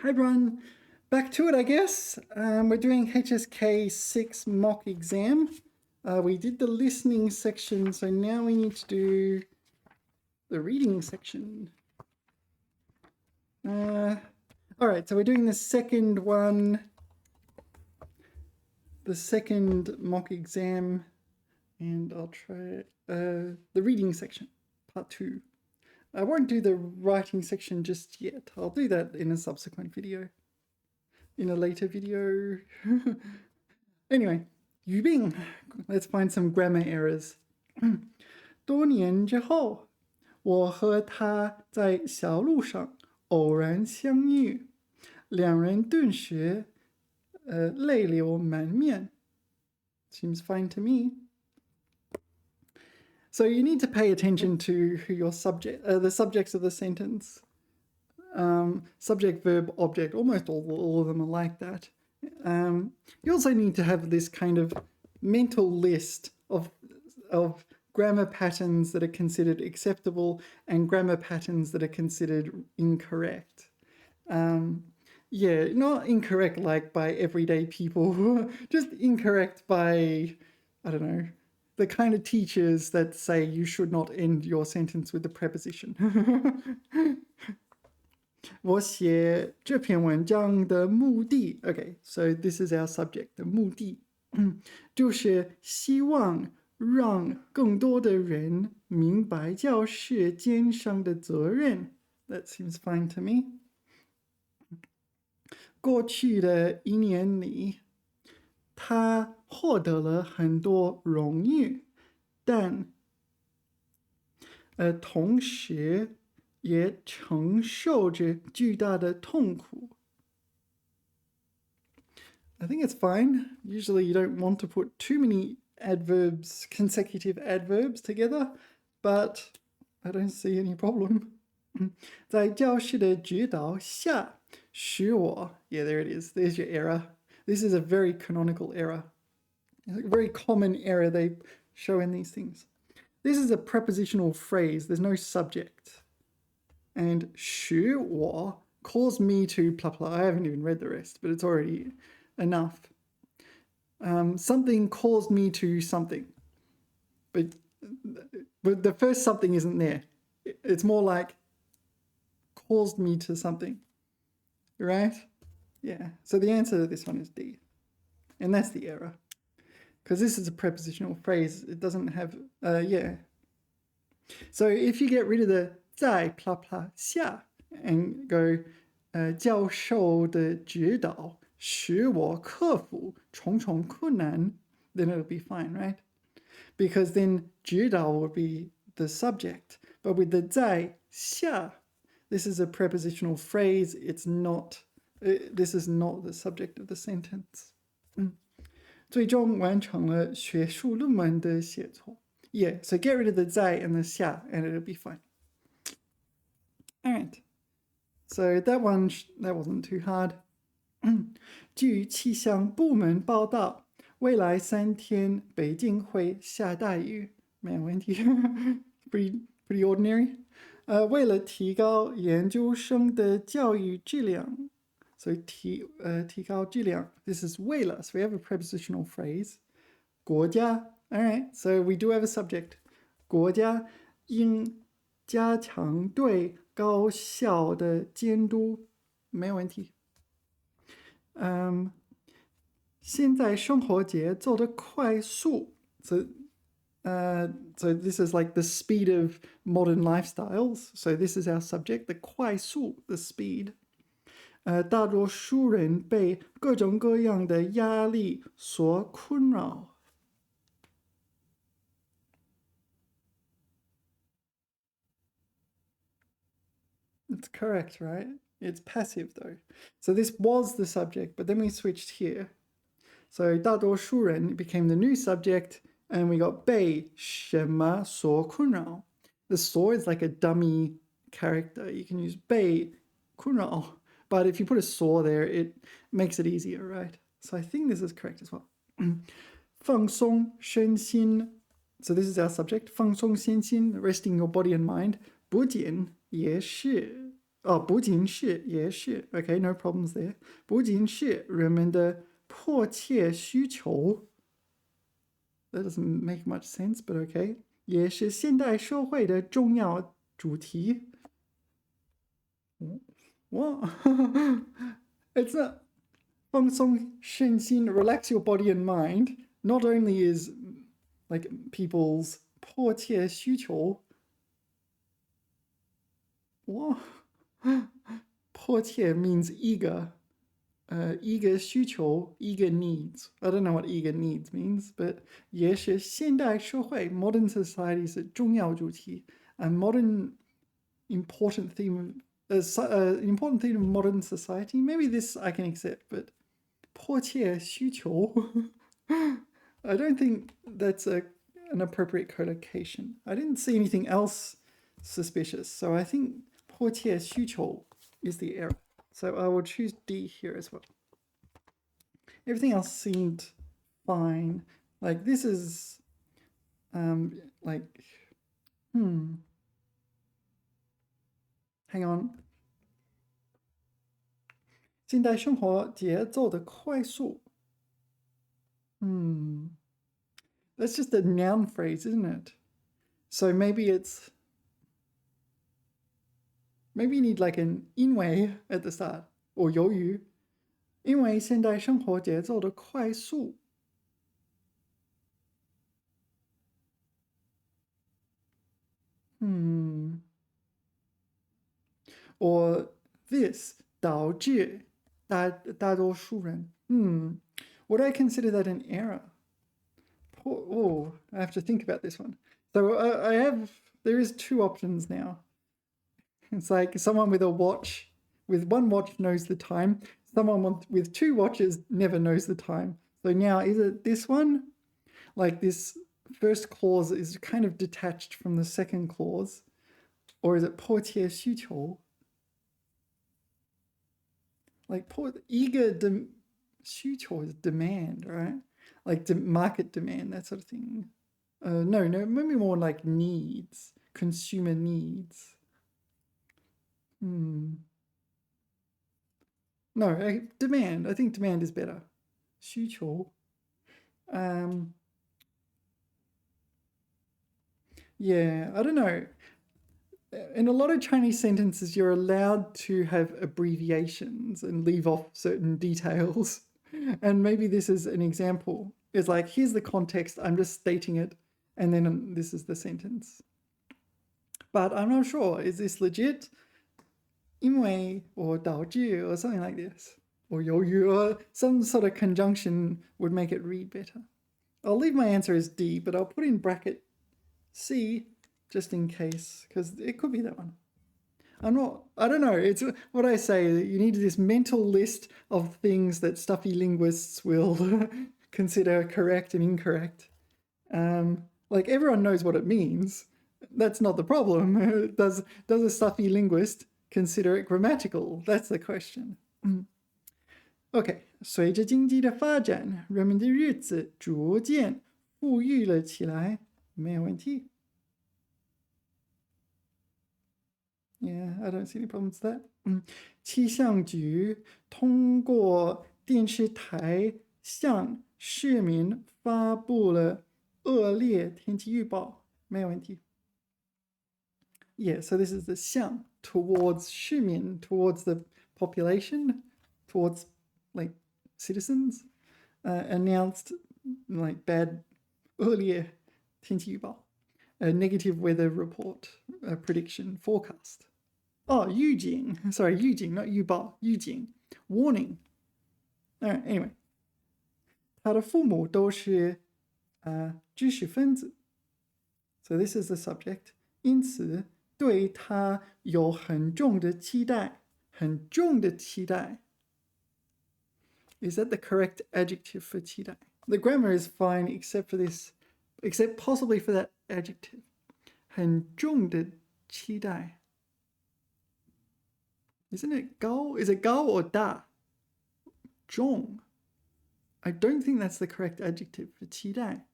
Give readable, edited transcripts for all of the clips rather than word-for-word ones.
Hi everyone, back to it I guess. We're doing HSK6 mock exam. We did the listening section, so now we need to do the reading section. Alright, so we're doing the second one, the second mock exam, and I'll try the reading section, part 2. I won't do the writing section just yet. I'll do that in a subsequent video. In a later video. Anyway, 语病. Let's find some grammar errors. 多年之后，我和他在小路上偶然相遇，两人顿时泪流满面。Seems fine to me. So you need to pay attention to who your the subjects of the sentence. Subject, verb, object, almost all of them are like that. You also need to have this kind of mental list of grammar patterns that are considered acceptable and grammar patterns that are considered incorrect. Yeah, not incorrect like by everyday people, just incorrect by, I don't know, the kind of teachers that say you should not end your sentence with the preposition. 我写这篇文章的目的 Okay, so this is our subject, 的目的就是希望让更多的人明白教师肩上的责任 That seems fine to me. 过去的1年里，他获得了很多荣誉，但同时也承受着巨大的痛苦。I think it's fine. Usually you don't want to put too many adverbs, consecutive adverbs together, but I don't see any problem. 在教师的指导下，使我 Yeah, there it is. There's your error. This is a very canonical error. It's a very common error they show in these things. This is a prepositional phrase. There's no subject. And 使我 calls me to blah blah. I haven't even read the rest, but it's already enough. Something caused me to something. But the first something isn't there. It's more like caused me to something. Right? Yeah. So the answer to this one is D. And that's the error. Because this is a prepositional phrase. It doesn't have, yeah. So if you get rid of the 在 blah blah 下 and go 教授的指导使我克服重重困难 then it'll be fine, right? Because then 指导 would be the subject. But with the 在下, this is a prepositional phrase. It's not, this is not the subject of the sentence. 最终完成了学术论文的写作 Yeah, so get rid of the 在 and the 下 and it'll be fine. Alright, so that one, that wasn't too hard. 据气象部门报道，未来3天北京会下大雨。没有问题。pretty ordinary. 为了提高研究生的教育质量 So 提高质量 This is 为了 So we have a prepositional phrase. 国家 Alright, so we do have a subject. 国家应加强对高校的监督，没有问题。现在生活节奏的快速 so this is like the speed of modern lifestyles. So this is our subject, the 快速 the speed. 大多数人被各种各样的压力所困扰。That's correct, right? It's passive though. So this was the subject, but then we switched here. So 大多数人 became the new subject, and we got 被什么所困扰. The 所 is like a dummy character. You can use 被困扰, but if you put a 所 there, it makes it easier, right? So I think this is correct as well. 放松身心. So this is our subject. 放松身心, resting your body and mind. 不仅也是不仅是也是 ，OK, no problems there. 不仅是人们的迫切需求 ，that doesn't make much sense, but OK. 也是现代社会的重要主题。What? It's not 放松身心 relax your body and mind. Not only is like people's 迫切需求 what? 迫切 means eager. Eager 需求 eager needs. I don't know what eager needs means, but 也是现代社会 modern society 是重要主题 a modern important theme important theme of modern society. Maybe this I can accept, but 迫切需求 I don't think that's an appropriate collocation. I didn't see anything else suspicious, so I think 迫切需求 is the error. So I will choose D here as well. Everything else seemed fine. Like this is like hang on. 现代生活节奏的快速 That's just a noun phrase, isn't it? So maybe you need like an 因为 at the start, or 由于因为现代生活节奏的快速 or this 导致大多数人 would I consider that an error? Oh, I have to think about this one. So there is two options now. It's like someone with a watch, with one watch knows the time. Someone with two watches never knows the time. So now, is it this one? Like this first clause is kind of detached from the second clause. Or is it 迫切需求? Like eager 需求 is demand, right? Like market demand, that sort of thing. No, maybe more like needs, consumer needs. No, demand. I think demand is better. 需求. Yeah, I don't know. In a lot of Chinese sentences, you're allowed to have abbreviations and leave off certain details. And maybe this is an example. It's like, here's the context, I'm just stating it, and then this is the sentence. But I'm not sure, is this legit? 因为 or 导致 or something like this. Or 由于 or some sort of conjunction would make it read better. I'll leave my answer as D, but I'll put in bracket C just in case, because it could be that one. I don't know. It's what I say. You need this mental list of things that stuffy linguists will consider correct and incorrect. Like everyone knows what it means. That's not the problem. Does a stuffy linguist consider it grammatical? That's the question. OK, 随着经济的发展，人们的日子逐渐富裕了起来，没有问题。Yeah, I don't see any problems with that. 气象局通过电视台向市民发布了恶劣天气预报，没有问题。Yeah, so this is the 向 towards 市民, towards the population, towards like citizens, announced like bad 恶劣天气预报, a negative weather report, a prediction, forecast. Oh, 预警 sorry, 预警 not 预报 预警 warning. Alright, anyway. 他的父母都是知识分子 So this is the subject. 因此对他有很重的期待很重的期待 Is that the correct adjective for 期待? The grammar is fine except for this, except possibly for that adjective. 很重的期待 Isn't it 高? Is it 高 or 大? 重 I don't think that's the correct adjective for 期待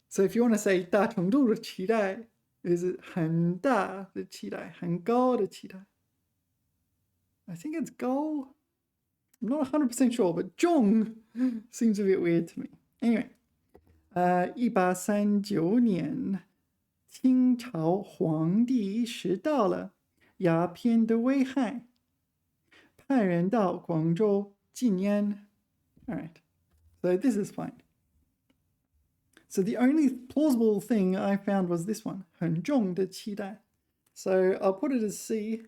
So if you want to say 大程度的期待 Is it 很大的期待，很高的期待？ I think it's 高. I'm not 100% sure, but 重 seems a bit weird to me. Anyway, 1839年，清朝皇帝意识到了鸦片的危害，派人到广州禁烟。All right, so this is fine. So the only plausible thing I found was this one, 很重的期待. So I'll put it as C.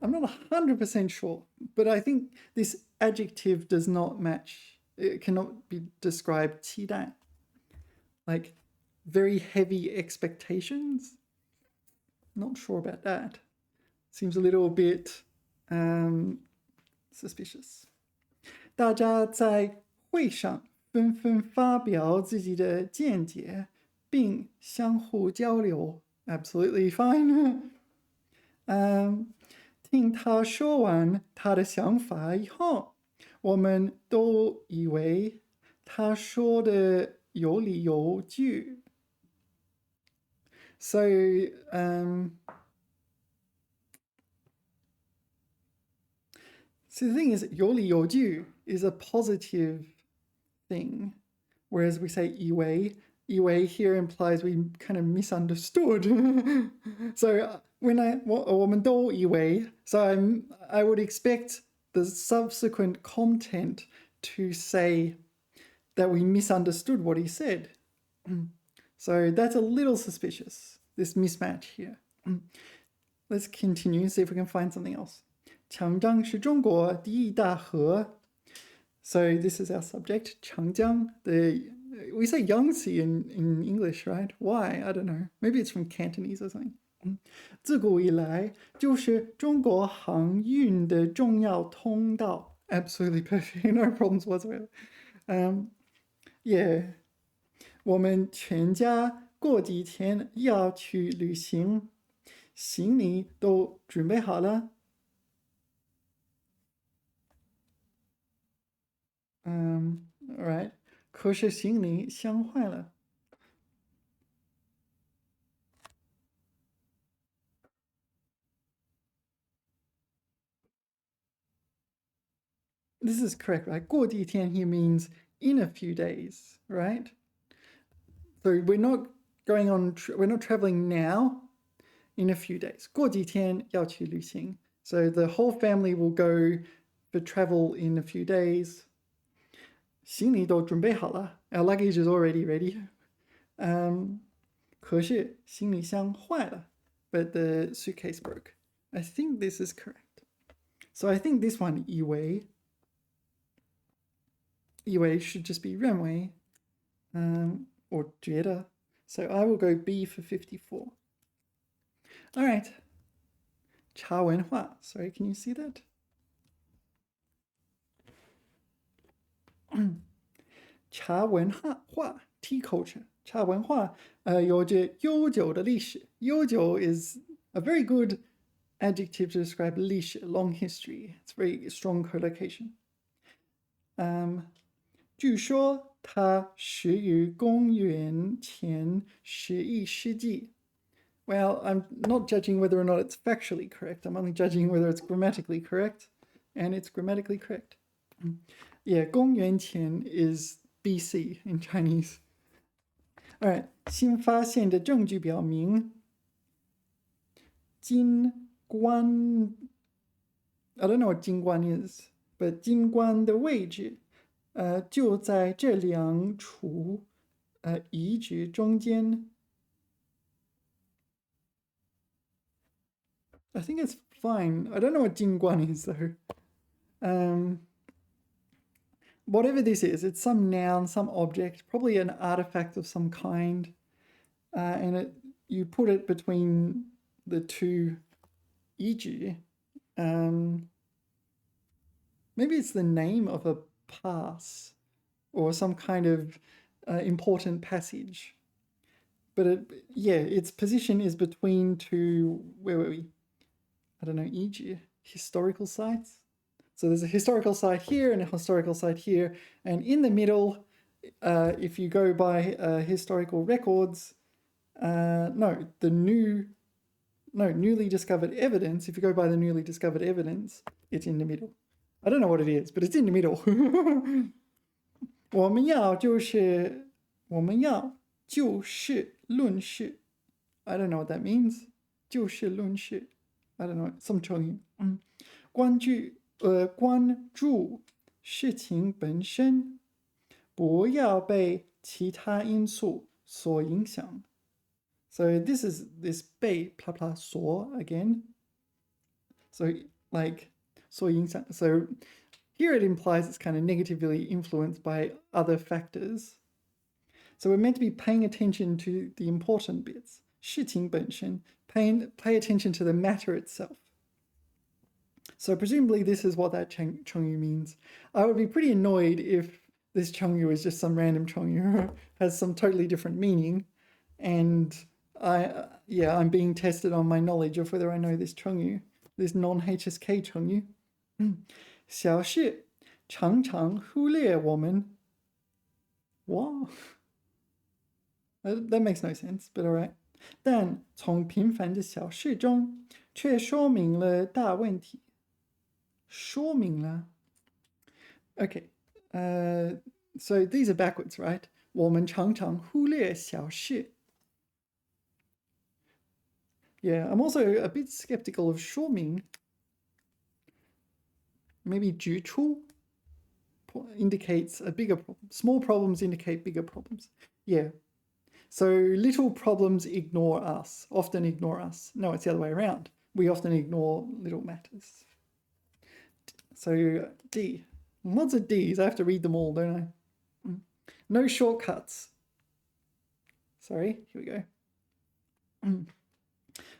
I'm not 100% sure, but I think this adjective does not match. It cannot be described 期待. Like very heavy expectations. Not sure about that. Seems a little bit suspicious. 大家在会上纷纷发表自己的见解，并相互交流。Absolutely fine. 听他说完他的想法以后，我们都以为他说的有理有据。So, so the thing is, 有理有据 is a positive thing, whereas we say 以为 here implies we kind of misunderstood. So when 我们都以为, so I would expect the subsequent content to say that we misunderstood what he said. So that's a little suspicious, this mismatch here. Let's continue, see if we can find something else. 长江是中国第一大河. So this is our subject, 长江. We say Yangtze in English, right? Why? I don't know. Maybe it's from Cantonese or something. 自古以来就是中国航运的重要通道. Absolutely perfect. No problems whatsoever. Yeah. 我们全家过几天要去旅行，行李都准备好了。All right. 可是行李箱坏了。This is correct, right? 过几天 here means in a few days, right? So we're not traveling now. In a few days. 过几天要去旅行. So the whole family will go for travel in a few days. 行李都准备好了. Our luggage is already ready. 可是行李箱坏了. But the suitcase broke. I think this is correct. So I think this one, 以为 should just be 认为 or 觉得. So I will go B for 54. All right. 茶文化. Sorry, can you see that? 茶文化 tea culture. 茶文化有着悠久的历史. 悠久 is a very good adjective to describe 历史, long history. It's very strong collocation. 据说它始于公元前11世纪. Well, I'm not judging whether or not it's factually correct. I'm only judging whether it's grammatically correct. And it's grammatically correct. Yeah, 公元前 is BC in Chinese. All right. 新发现的证据表明，金棺 I don't know what 金棺 is, but 金棺的位置就在这两处遗址中间。I think it's fine. I don't know what 金棺 is though. Whatever this is, it's some noun, some object, probably an artifact of some kind. And you put it between the two 遗址. Maybe it's the name of a pass or some kind of important passage. But its position is between two, where were we? I don't know, 遗址, historical sites. So there's a historical site here and a historical site here. And in the middle, if you go by historical records, newly discovered evidence. If you go by the newly discovered evidence, it's in the middle. I don't know what it is, but it's in the middle. 我们要就事论事. I don't know what that means. 就事论事. I don't know. Some 成语. 关注事情本身，不要被其他因素所影响. So this is this 被 blah blah 所 again. So like 所影响. So here it implies it's kind of negatively influenced by other factors. So we're meant to be paying attention to the important bits. 事情本身, pay attention to the matter itself. So presumably this is what that chengyu means. I would be pretty annoyed if this chengyu is just some random chengyu, has some totally different meaning, and I'm being tested on my knowledge of whether I know this chengyu, this non-HSK chengyu. 小事常常忽略我们. What? That makes no sense, but all right. 但从平凡的小事中，却说明了大问题。说明了。Okay, so these are backwards, right? 我们常常忽略小事. Yeah, I'm also a bit skeptical of 说明. Maybe 举出 indicates a bigger problem. Small problems indicate bigger problems. Yeah. So little problems ignore us, often ignore us. No, it's the other way around. We often ignore little matters. So D. Lots of D's. I have to read them all, don't I? No shortcuts. Sorry, here we go.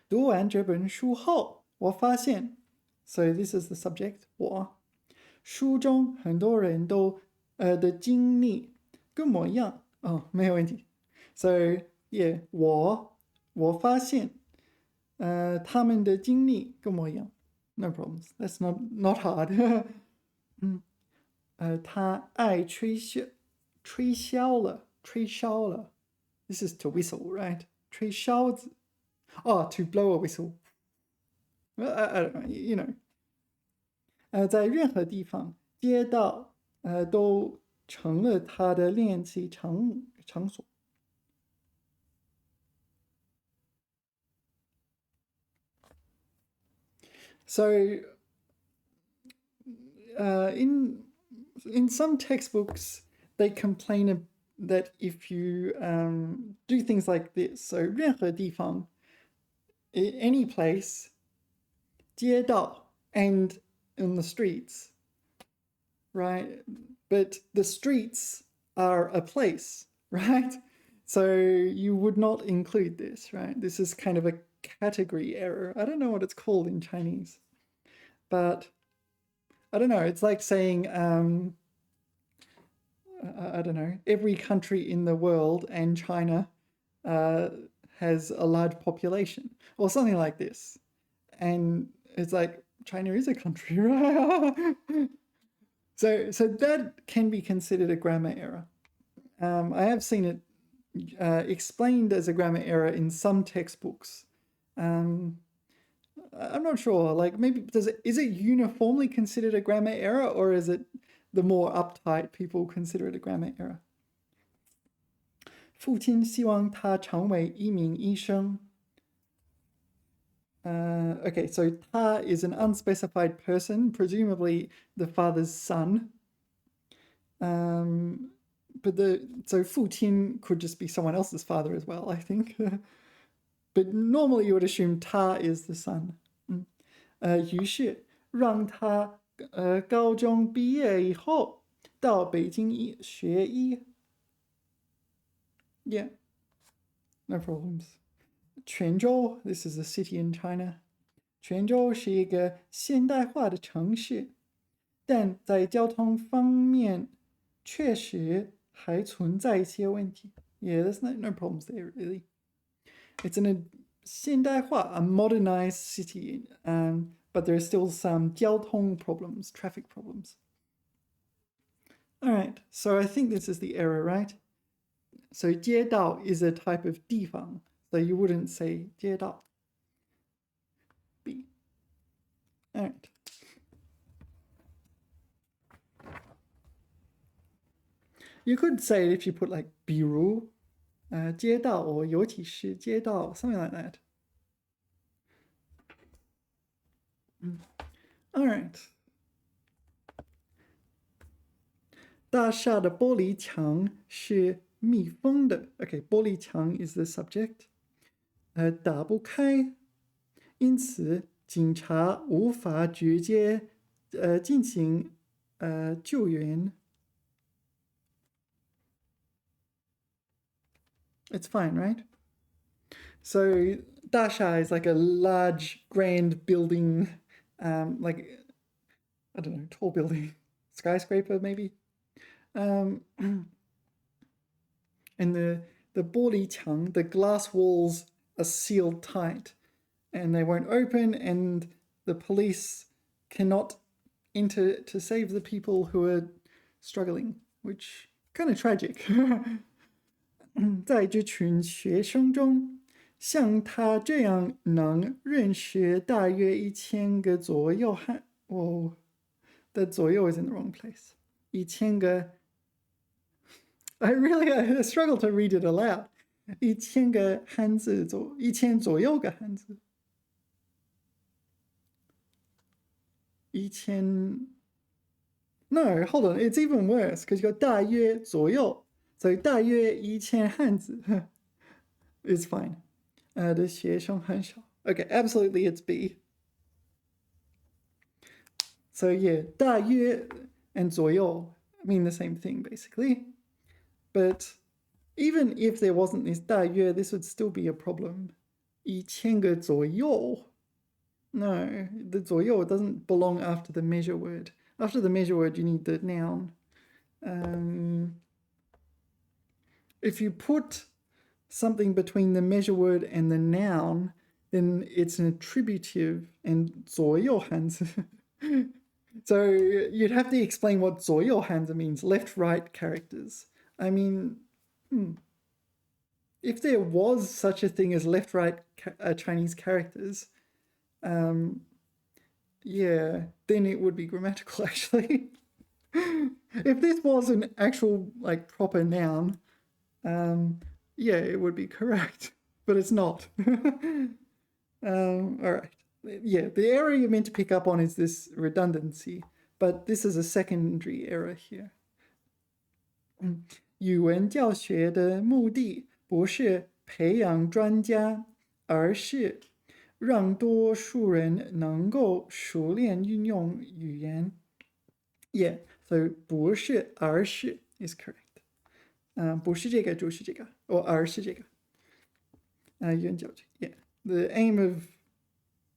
读完这本书后，我发现 So this is the subject, 我。书中很多人都的经历跟我一样。没有问题。So yeah, 我发现他们的经历跟我一样。No problems. That's not hard. 他爱吹箫了。This is to whistle, right? 吹箫子。to blow a whistle. I don't know, you know. 在任何地方，街道都成了他的练习场所。So, in some textbooks, they complain that if you do things like this, so 任何地方, any place, 街道, and in the streets, right? But the streets are a place, right? So you would not include this, right? This is kind of a category error. I don't know what it's called in Chinese, but I don't know. It's like saying, I don't know, every country in the world and China has a large population or something like this. And it's like, China is a country, right? So that can be considered a grammar error. I have seen it explained as a grammar error in some textbooks. I'm not sure, like maybe is it uniformly considered a grammar error, or is it the more uptight people consider it a grammar error? 父亲希望他成为一名医生. Okay, so 他 is an unspecified person, presumably the father's son. But so 父亲 could just be someone else's father as well, I think. But normally you would assume 他 is the son. 于是让他高中毕业以后到北京学医. Yeah, no problems. 泉州, this is a city in China. 泉州是一个现代化的城市，但在交通方面确实还存在一些问题. Yeah, there's no problems there really. It's in a 现代化, a modernized city, but there are still some 交通 problems, traffic problems. All right, so I think this is the error, right? So 街道 is a type of 地方. So you wouldn't say 街道. B. All right. You could say it if you put like 比如街道 or 尤其是街道, something like that. All right. 大厦的玻璃墙是密封的. Okay, 玻璃墙 is the subject. 打不开，因此警察无法直接进行救援。It's fine, right? So 大厦 is like a large, grand building, like I don't know, tall building, skyscraper maybe. And the 玻璃墙, the glass walls are sealed tight and they won't open, and the police cannot enter to save the people who are struggling, which kind of tragic. 在这群学生中，像他这样能认识大约1000个左右汉，oh, the 左右 is in the wrong place. 1000个 I struggle to read it aloud. 1000个汉字1000左右个汉字。1000 No, hold on. It's even worse because you got 大约左右. So 大约1000汉字 is fine. 的学生很少. Okay, absolutely it's B. So yeah, 大约 and 左右 mean the same thing basically. But even if there wasn't this 大约, this would still be a problem. 1000个左右. No, the 左右 doesn't belong after the measure word. After the measure word, you need the noun. If you put something between the measure word and the noun, then it's an attributive and 左右汉字. So you'd have to explain what 左右汉字 means, left-right characters. I mean, if there was such a thing as left-right Chinese characters, yeah, then it would be grammatical actually. If this was an actual like proper noun, yeah, it would be correct, but it's not. All right. Yeah, the error you're meant to pick up on is this redundancy, but this is a secondary error here. 语文教学的目的不是培养专家，而是让多数人能够熟练运用语言. Yeah, so 不是而是 is correct. 不是这个就是这个 or 而是这个. 语言教学 yeah. The aim of,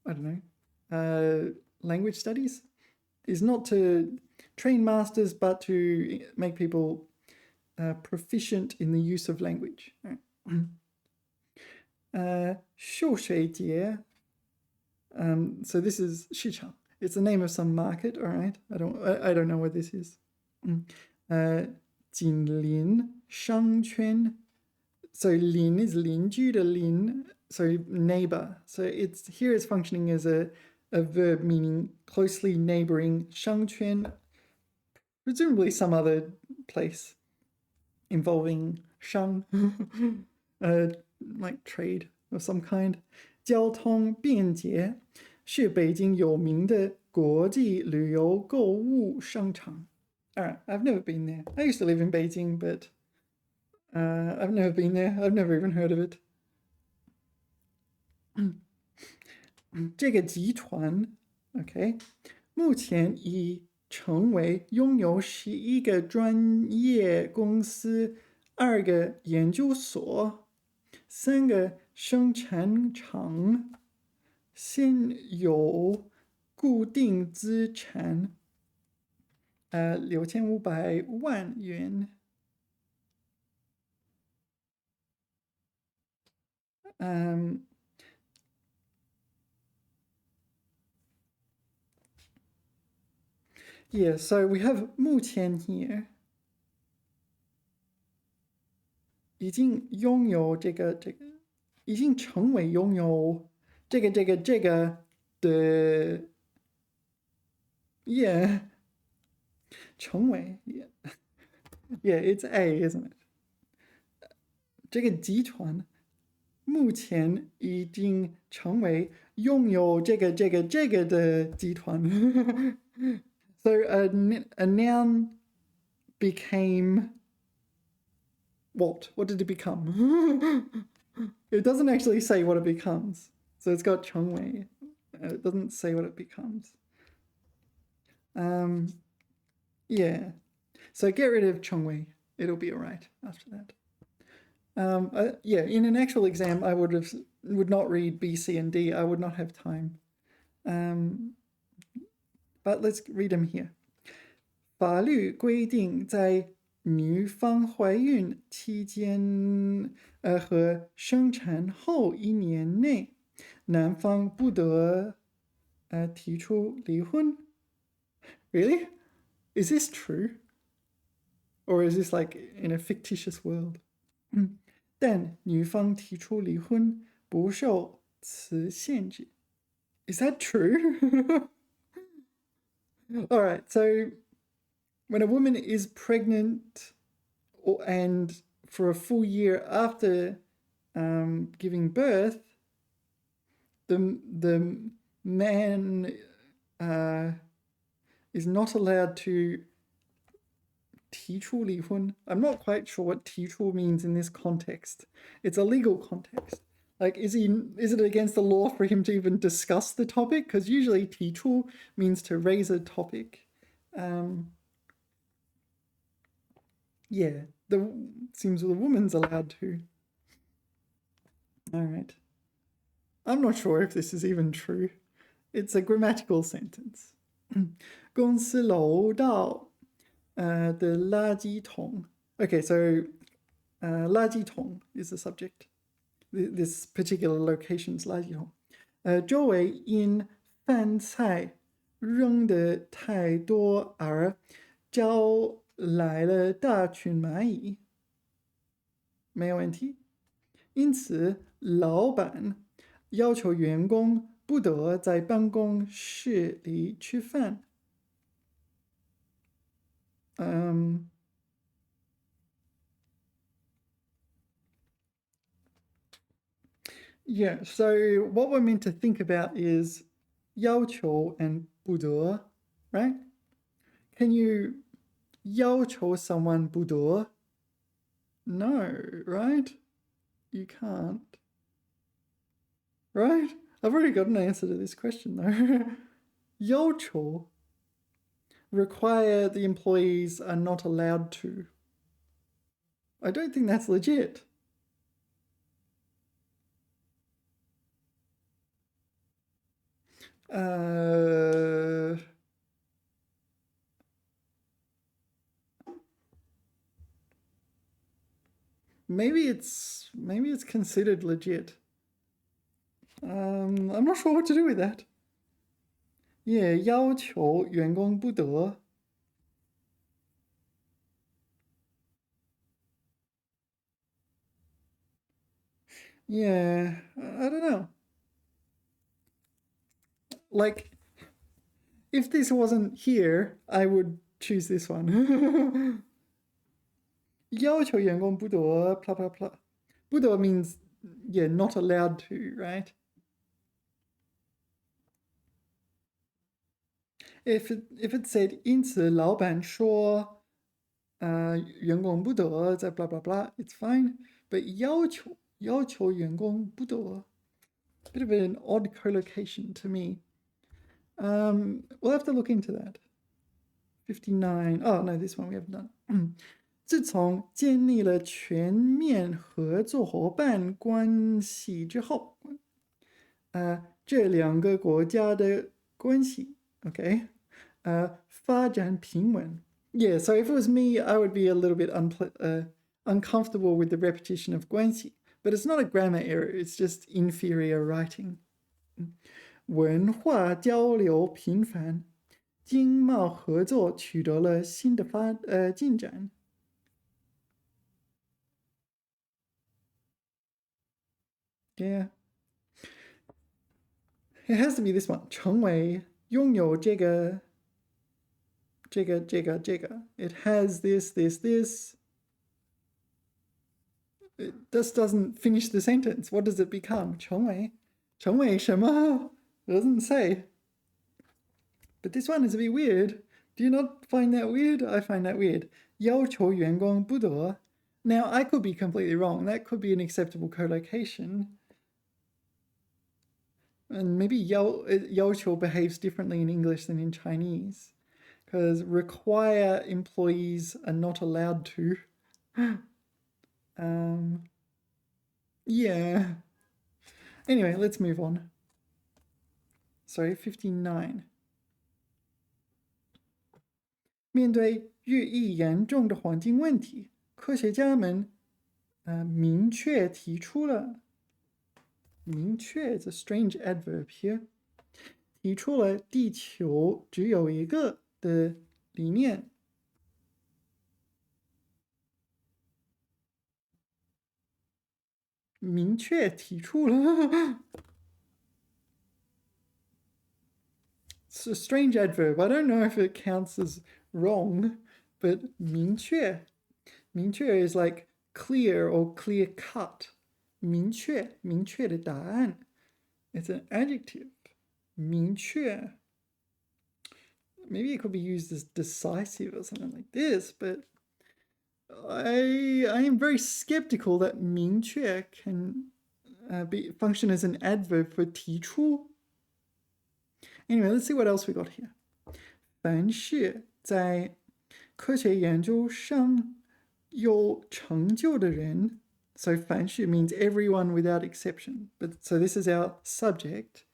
I don't know, language studies is not to train masters, but to make people proficient in the use of language. 秀水节 so this is 市场. It's the name of some market, all right? I don't know what this is. 紧邻商圈. So 邻 is 邻居的邻, so neighbor. So here it's functioning as a verb meaning closely neighboring. 商圈, presumably some other place involving 商, like trade of some kind. 交通便捷是北京有名的国际旅游购物商场. Alright, I've never been there. I used to live in Beijing, but I've never been there. I've never even heard of it. 这个集团 okay, 目前已成为拥有11个专业公司、2个研究所、3个生产厂，现有固定资产6500万元。Yeah, so we have 目前 here. 已经拥有这个已经成为拥有这个的 yeah 成为 yeah it's A isn't it 这个集团目前已经成为拥有这个的集团。So a noun became what? What did it become? It doesn't actually say what it becomes. So it's got 成为. It doesn't say what it becomes. Yeah. So get rid of 成为. It'll be all right after that. Yeah, in an actual exam, I would not read B, C, and D. I would not have time. But let's read them here. 法律规定，在女方怀孕期间和生产后1年内，男方不得提出离婚。Really? Is this true? Or is this like in a fictitious world? 但女方提出离婚不受此限制。Is that true? All right, so when a woman is pregnant and for a full year after giving birth, the man is not allowed to 提出离婚. I'm not quite sure what 提出 means in this context. It's a legal context. Like, is it against the law for him to even discuss the topic? Because usually 提出 means to raise a topic. Yeah, seems the woman's allowed to. All right. I'm not sure if this is even true. It's a grammatical sentence. 公司楼道的垃圾桶. Okay, so 垃圾桶 is the subject. This particular location's 垃圾桶。周围因饭菜扔得太多而招来了大群蚂蚁。没有问题。因此，老板要求员工不得在办公室里吃饭。Yeah, so what we're meant to think about is 要求 and 不得, right? Can you 要求 someone 不得? No, right? You can't. Right? I've already got an answer to this question though. 要求 require the employees are not allowed to. I don't think that's legit. Maybe it's considered legit. I'm not sure what to do with that. Yeah, 要求员工不得. Yeah, I don't know. Like, if this wasn't here, I would choose this one. 要求员工不得 blah blah blah. 不得 means, yeah, not allowed to, right? If it said 因此老板说员工不得在 blah blah blah, it's fine. But 要求员工不得, bit of an odd collocation to me. We'll have to look into that. 59. Oh no, this one we haven't done. 自从建立了全面合作伙伴关系之后，这两个国家的关系 Okay. 发展平稳. Yeah, so if it was me, I would be a little bit uncomfortable with the repetition of 关系. But it's not a grammar error, it's just inferior writing. 文化交流频繁，经贸合作取得了新的进展。Yeah. It has to be this one. 成为拥有这个 It has this. It just doesn't finish the sentence. What does it become? 成为什么? It doesn't say. But this one is a bit weird. Do you not find that weird? I find that weird. 要求员工不得. Now, I could be completely wrong. That could be an acceptable collocation. And maybe 要求 behaves differently in English than in Chinese. Because require employees are not allowed to. Yeah. Anyway, let's move on. Sorry, 59. 面对日益严重的环境问题，科学家们明确提出了明确 is a strange adverb here 提出了地球只有一个的理念。明确提出了It's a strange adverb. I don't know if it counts as wrong, but 明确 is like clear or clear cut. 明确的答案 It's an adjective. 明确 Maybe it could be used as decisive or something like this, but I am very skeptical that 明确 can function as an adverb for 提出. Anyway, let's see what else we got here. 凡是在科学研究上有成就的人 So 凡是 means everyone without exception. But so this is our subject.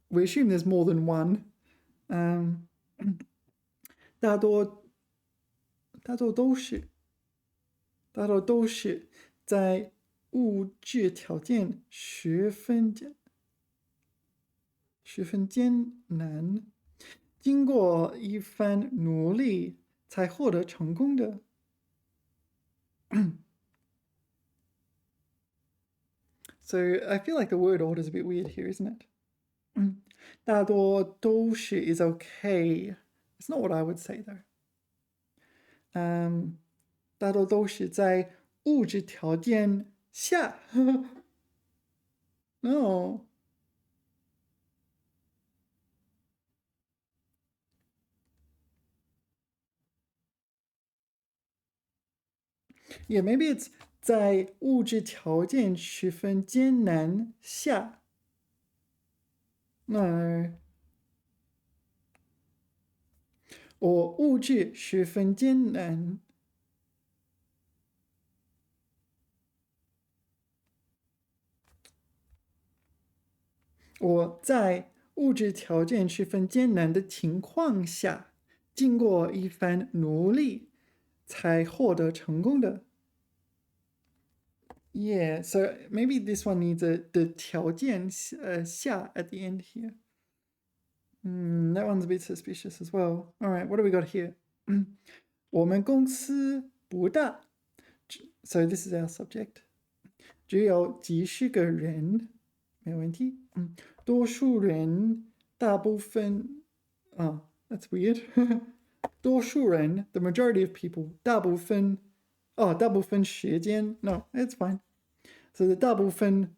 We assume there's more than one. 大多都是在物质条件十分艰难，经过一番努力才获得成功的。So I feel like the word order is a bit weird here, isn't it? 大多都是 is okay. It's not what I would say though. 大多都是在物质条件下。No. Yeah, maybe it's 在物质条件十分艰难下。No. 我物质十分艰难。我在物质条件十分艰难的情况下，经过一番努力，才获得成功的。Yeah, so maybe this one needs the 条件下 at the end here. That one's a bit suspicious as well. All right, what do we got here? 我们公司不大 So this is our subject. 只有几十个人，没问题。多数人，大部分that's weird. 多数人 the majority of people 大部分时间 No, it's fine. So the 大部分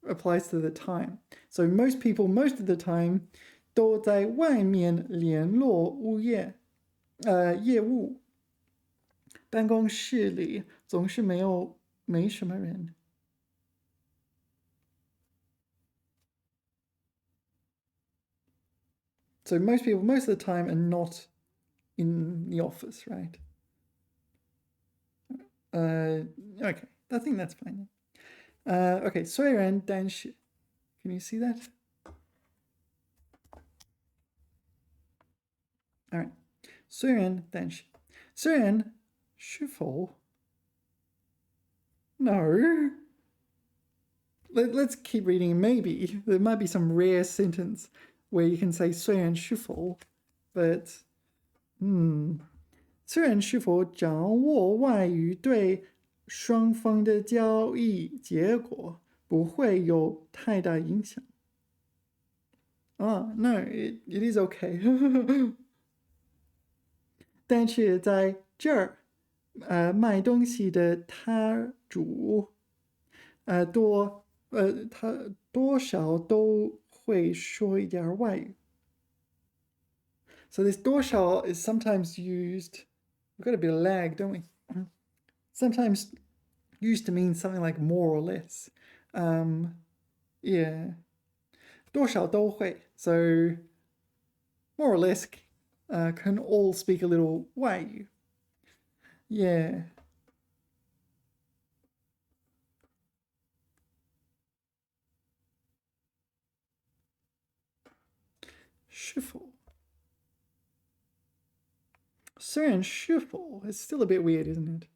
applies to the time. So most people most of the time 都在外面联络业务。办公室里总是没什么人。So most people, most of the time, are not in the office, right? Okay, I think that's fine. Okay, 虽然但是 Can you see that? All right. 虽然但是虽然是否 No. Let's keep reading. Maybe there might be some rare sentence where you can say 虽然是否 but 虽然是否掌握外语对双方的交易结果不不会有太大影响。No, it is okay. 但是在这儿，卖东西的摊主，他多少都会说一点外语。So this 多少 is sometimes used. We've got a bit of lag, don't we? Sometimes used to mean something like more or less. Yeah. 多少都会. So more or less can all speak a little 外语. Yeah. Shuffle. 虽然 shuffle is still a bit weird, isn't it?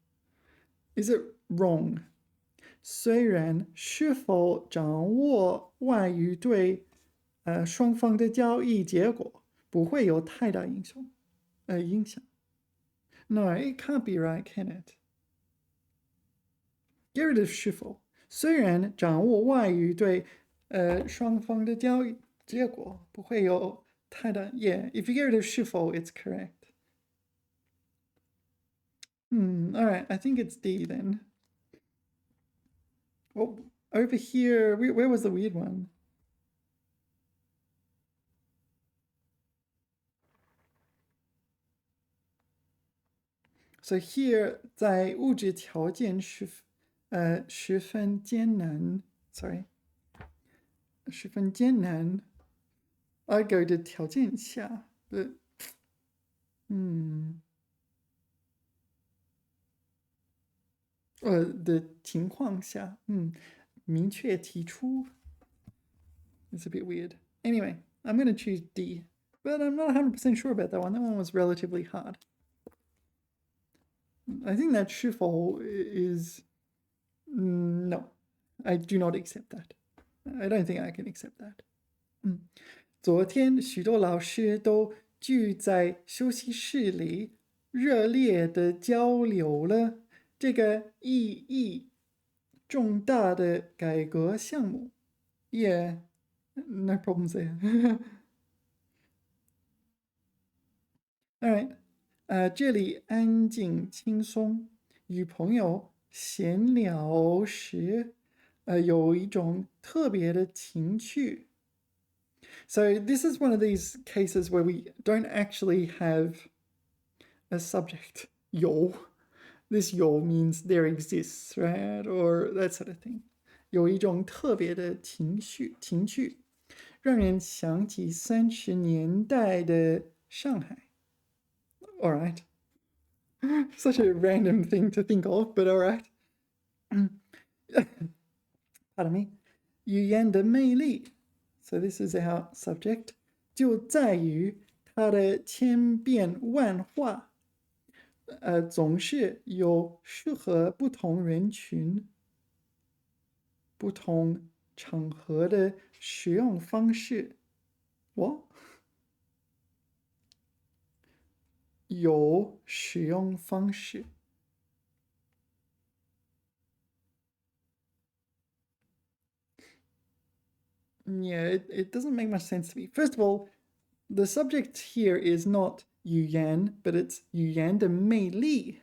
Is it wrong? 虽然是否掌握外语对双方的交易结果不会有太大影响。No, it can't be right, can it? Get rid of 是否。虽然掌握外语对双方的交易结果不会有太大 Yeah, if you get rid of 是否, it's correct. All right, I think it's D then. Oh, over here, where was the weird one? So here, 在物质条件十分艰难 ，sorry， 十分艰难 ，I go 的条件下的，的情况下，明确提出 ，it's a bit weird. Anyway, I'm going to choose D, but I'm not 100% sure about that one. That one was relatively hard. I think that 是否 is no, I do not accept that. I don't think I can accept that. 昨天许多老师都聚在休息室里，热烈的交流了这个意义重大的改革项目。Yeah, no problems there. All right. 这里安静轻松，与朋友闲聊时，有一种特别的情趣。So this is one of these cases where we don't actually have a subject. 有 This 有 means there exists, right? Or that sort of thing. 有一种特别的情趣，让人想起30年代的上海。All right. Such a random thing to think of, but all right. Pardon me. 语言的魅力 So this is our subject. 就在于它的千变万化，总是有适合不同人群、不同场合的使用方式。我有使用方式。Yeah, it doesn't make much sense to me. First of all, the subject here is not 语言, but it's 语言的魅力.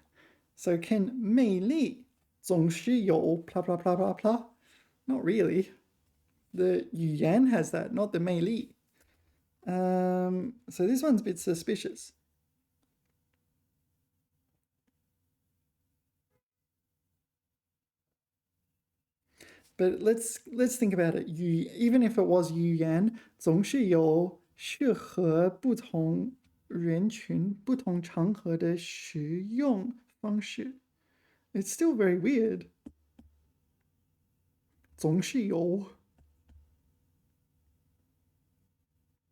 So can 魅力总是有 blah blah blah blah blah? Not really. The 语言 has that, not the 魅力. So this one's a bit suspicious. But let's think about it. Even if it was 语言，总是有适合不同人群、不同场合的使用方式。It's still very weird. 总是有。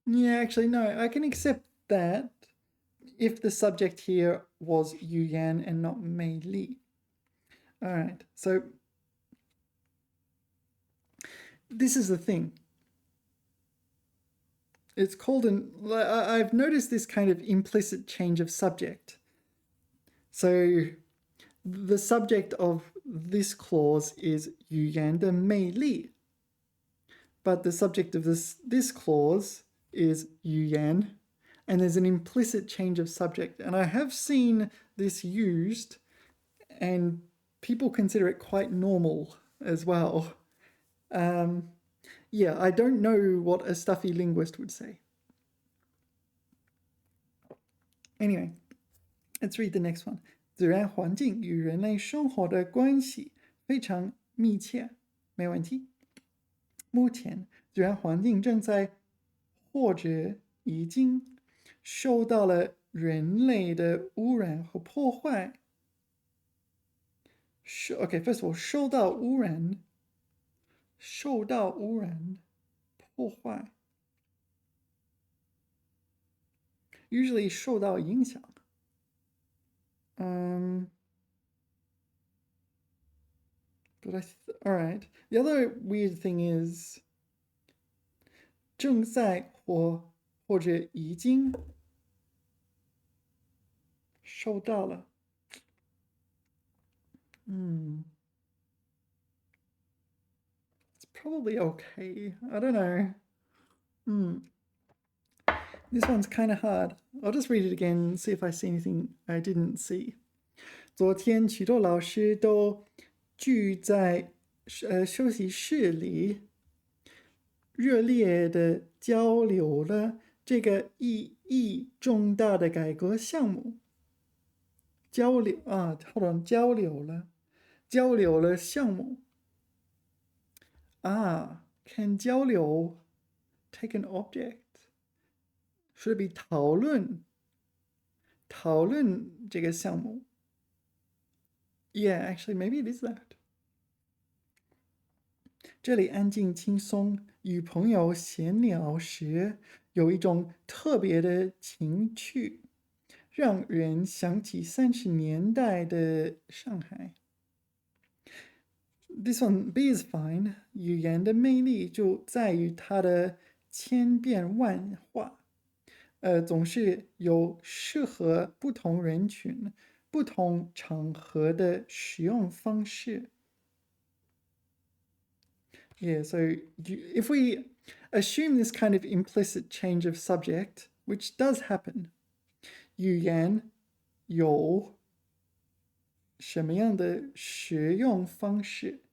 Yeah, actually, no. I can accept that if the subject here was 语言 and not 魅力. All right. So this is the thing. It's called I've noticed this kind of implicit change of subject. So the subject of this clause is 语言的魅力 but the subject of this clause is 语言, and there's an implicit change of subject. And I have seen this used, and people consider it quite normal as well. Yeah, I don't know what a stuffy linguist would say. Anyway, let's read the next one. 自然环境与人类生活的关系非常密切，没问题。目前，自然环境正在或者已经受到了人类的污染和破坏。Okay, first of all, 受到污染，破坏。Usually 受到影响。But all right. The other weird thing is 正在或者已经受到了。It's probably okay. I don't know. This one's kind of hard. I'll just read it again and see if I see anything I didn't see. 昨天许多老师都聚在休息室里，热烈的交流了这个意义重大的改革项目。交流了项目。can 交流 take an object? Should it be 讨论这个项目？ Yeah, actually, maybe it is that. 这里安静轻松，与朋友闲聊时有一种特别的情趣，让人想起30年代的上海。This one, B is fine. 语言的魅力就在于它的千变万化，总是有适合不同人群、不同场合的使用方式。Yeah, so if we assume this kind of implicit change of subject, which does happen, 语言有什么样的使用方式？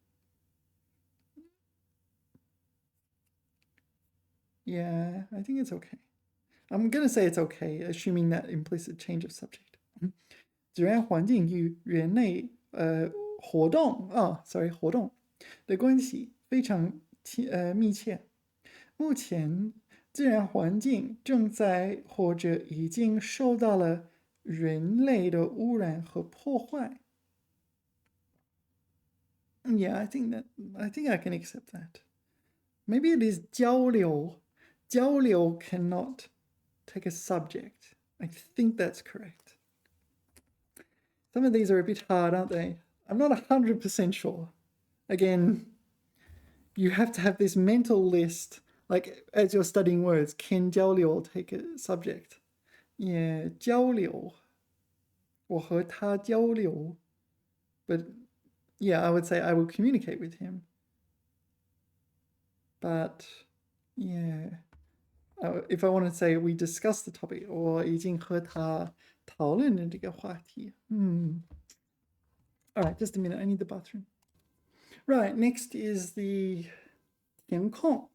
Yeah, I think it's okay. I'm going to say it's okay, assuming that implicit change of subject. 自然环境与人类活动的关系非常密切。目前，自然环境正在或者已经受到了人类的污染和破坏。Yeah, I think I can accept that. Maybe it is 交流。交流 cannot take a subject. I think that's correct. Some of these are a bit hard, aren't they? I'm not 100% sure. Again, you have to have this mental list, like as you're studying words, can 交流 take a subject? Yeah, 交流。我和他交流。But yeah, I would say I will communicate with him. But yeah, if I want to say we discussed the topic, 我已经和他讨论了这个话题。All right, just a minute. I need the bathroom. Right, next is the 填空.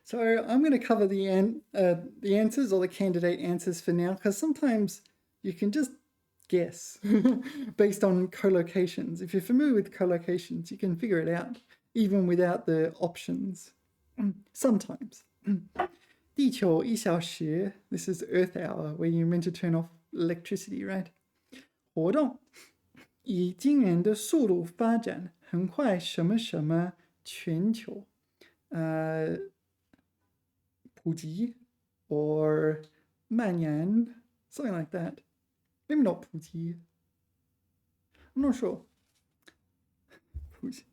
So I'm going to cover the answers or the candidate answers for now, because sometimes you can just guess based on collocations. If you're familiar with collocations, you can figure it out even without the options. Sometimes. 地球1小时, this is Earth hour, where you're meant to turn off electricity, right? 活动以惊人的速度发展，很快什么什么全球普及 or 蔓延 something like that. Maybe not 普及 I'm not sure. 普及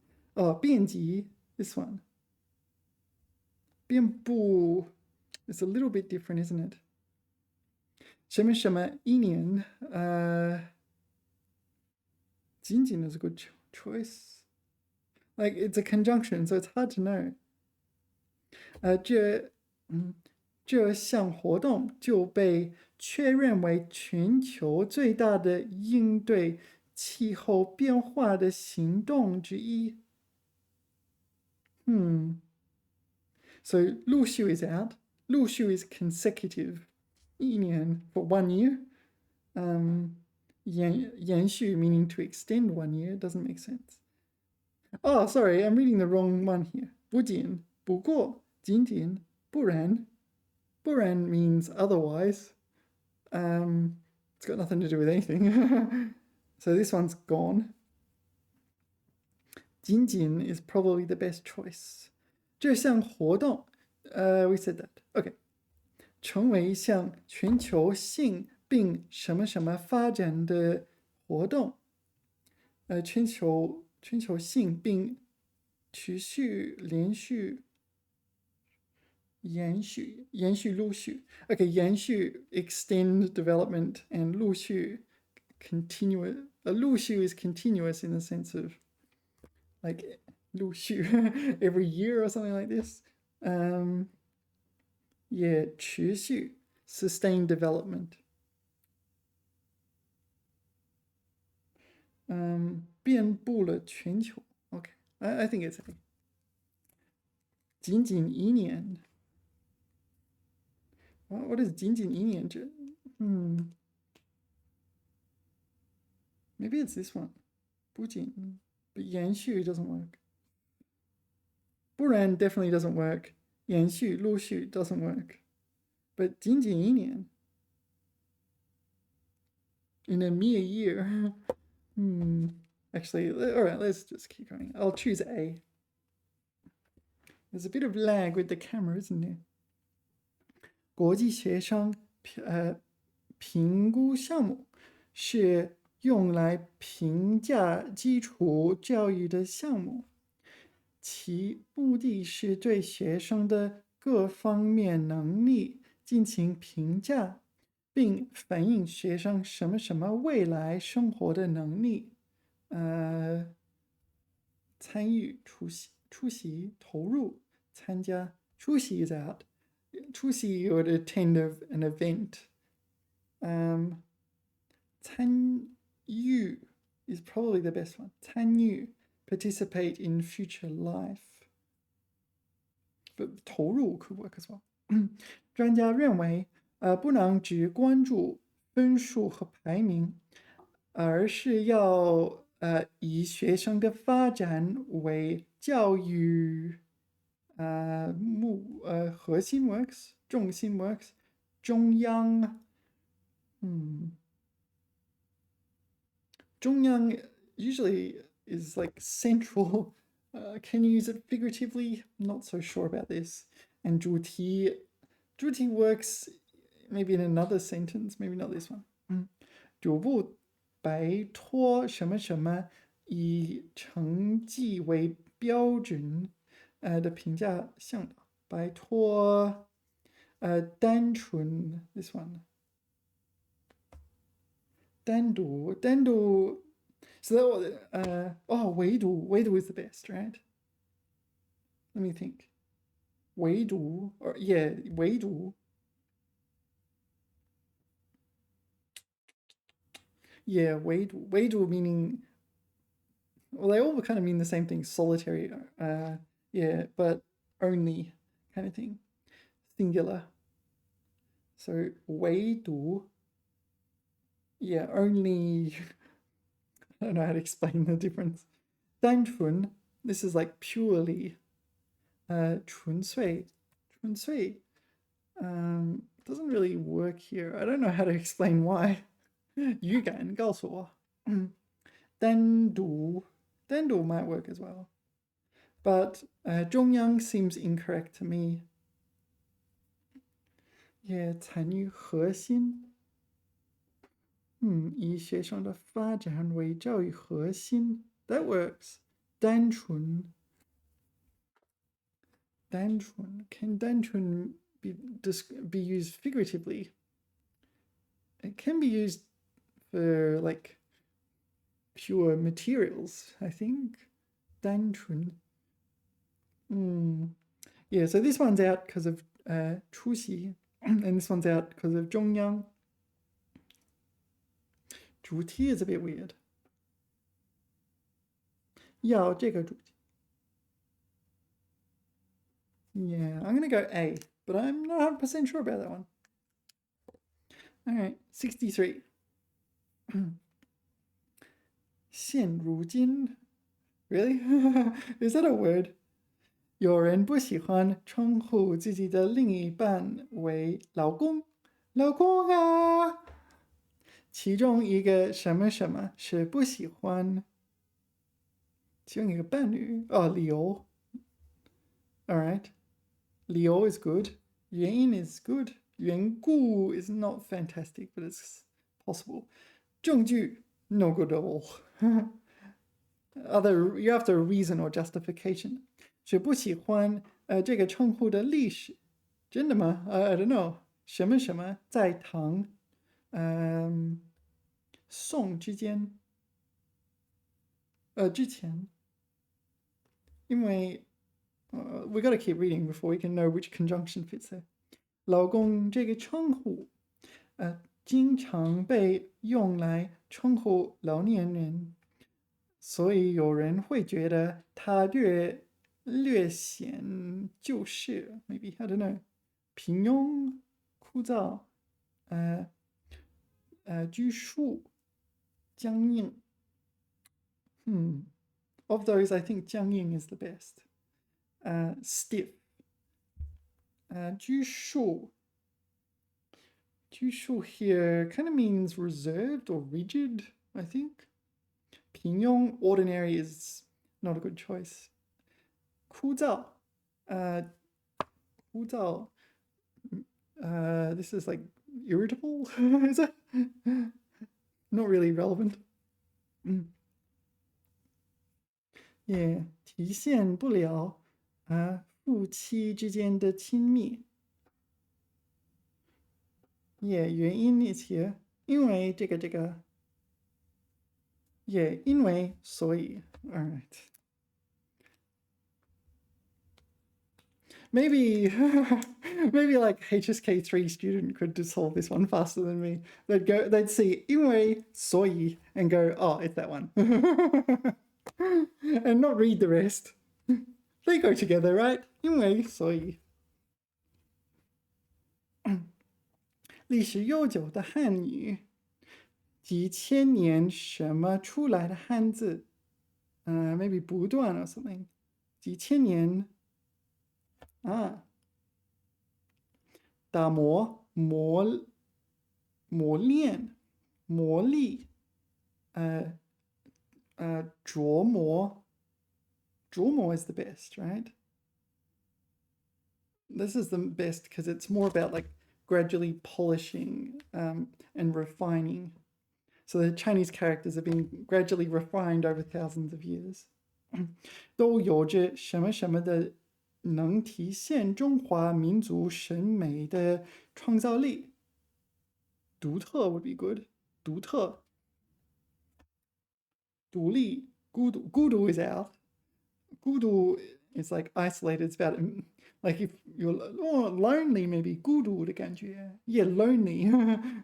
遍及 this one. 遍布 it's a little bit different, isn't it? 什么什么一年仅仅 is a good choice. Like, it's a conjunction, so it's hard to know. 这项活动就被确认为全球最大的应对气候变化的行动之一。So 陆续 is out. 陆续 is consecutive. 一年 for 1 year. 延续 meaning to extend 1 year doesn't make sense. Oh, sorry, I'm reading the wrong one here. 不仅,不过,仅仅,不然. 不然 means otherwise. It's got nothing to do with anything. So this one's gone. 仅仅 is probably the best choice. 这项活动, we said that. Okay. 成为一项全球性并什么什么发展的活动。全球性并持续连续延续陆续 okay 延续 extend development and 陆续 continuous 陆续 is continuous in the sense of like 陆续 every year or something like this. Yeah, 持续 sustained development. 遍布了全球 okay I think it's A. 仅仅一年 what is 仅仅一年这 maybe it's this one 不仅 but 延续 doesn't work 不然 definitely doesn't work 延续陆续 doesn't work but 仅仅一年 in a mere year actually alright let's just keep going I'll choose A. There's a bit of lag with the camera, isn't there? 国际协商评估项目是用来评价基础教育的项目，其目的是对学生的各方面能力进行评价，并反映学生什么什么未来生活的能力。参与、出席、投入、参加。出席 is out. 出席 you would attend an event. 参与 is probably the best one. 参与 participate in future life. But 投入 could work as well. 专家认为，不能只关注分数和排名，而是要以学生的发展为教育核心 works 重心 works 中央中央 usually is like central. Can you use it figuratively? I'm not so sure about this. And 主题 works maybe in another sentence, maybe not this one. 逐步摆脱什么什么以成绩为标准的评价向导，摆脱单纯 this one 单独 so that唯独 is the best, right? Let me think. 唯独 or yeah 唯独 yeah 唯独 meaning well they all kind of mean the same thing solitary yeah but only kind of thing singular so 唯独 yeah only I don't know how to explain the difference 单纯 this is like purely 纯粹 doesn't really work here I don't know how to explain why 语感告诉我单独 might work as well but 中央 seems incorrect to me yeah 参与核心以学生的发展为教育核心 that works 单纯 can 单纯 be used figuratively it can be used for like pure materials I think 单纯 Yeah, so this one's out because of 出席, and this one's out because of 中央. 主题 is a bit weird. 要这个主题. Yeah, I'm gonna go A, but I'm not 100% sure about that one. All right, 63. 现如今 Really? Is that a word? 有人不喜欢称呼自己的另一半为老公，老公啊。其中一个什么什么是不喜欢？其中一个伴侣哦，理由。All right. 理由 is good. 原因 is good. 缘故 is not fantastic, but it's possible. 证据 no good at all. You have to reason or justification. 是不喜欢这个称呼的历史，真的吗？I don't know. 什么什么在唐宋之间之前，因为we gotta keep reading before we can know which conjunction fits there. 老公这个称呼经常被用来称呼老年人，所以有人会觉得他略显旧式 ，maybe I don't know， 平庸、枯燥，拘束、僵硬。Of those, I think 僵硬 is the best. Stiff. 拘束 here kind of means reserved or rigid, I think. 平庸 ordinary is not a good choice. 枯燥 this is like irritable, is it? Not really relevant. Yeah, 体现不了夫妻之间的亲密。Yeah, 原因 is here. 因为这个。Yeah, 因为所以。All right. Maybe like HSK3 student could solve this one faster than me. They'd see 因为所以 and go, oh, it's that one. And not read the rest. They go together, right? 因为所以。历史悠久的汉语，几千年什么出来的汉字？Maybe 不断 or something. 几千年打磨、磨练、磨砺，琢磨。琢磨 is the best, right? This is the best because it's more about like gradually polishing and refining. So the Chinese characters have been gradually refined over thousands of years. 都有着什么什么的能体现中华民族审美的创造力。独特 would be good. 独特。独立，孤独，孤独 is out. 孤独 is like isolated. It's about like if you're lonely, maybe 孤独的感觉。Yeah, lonely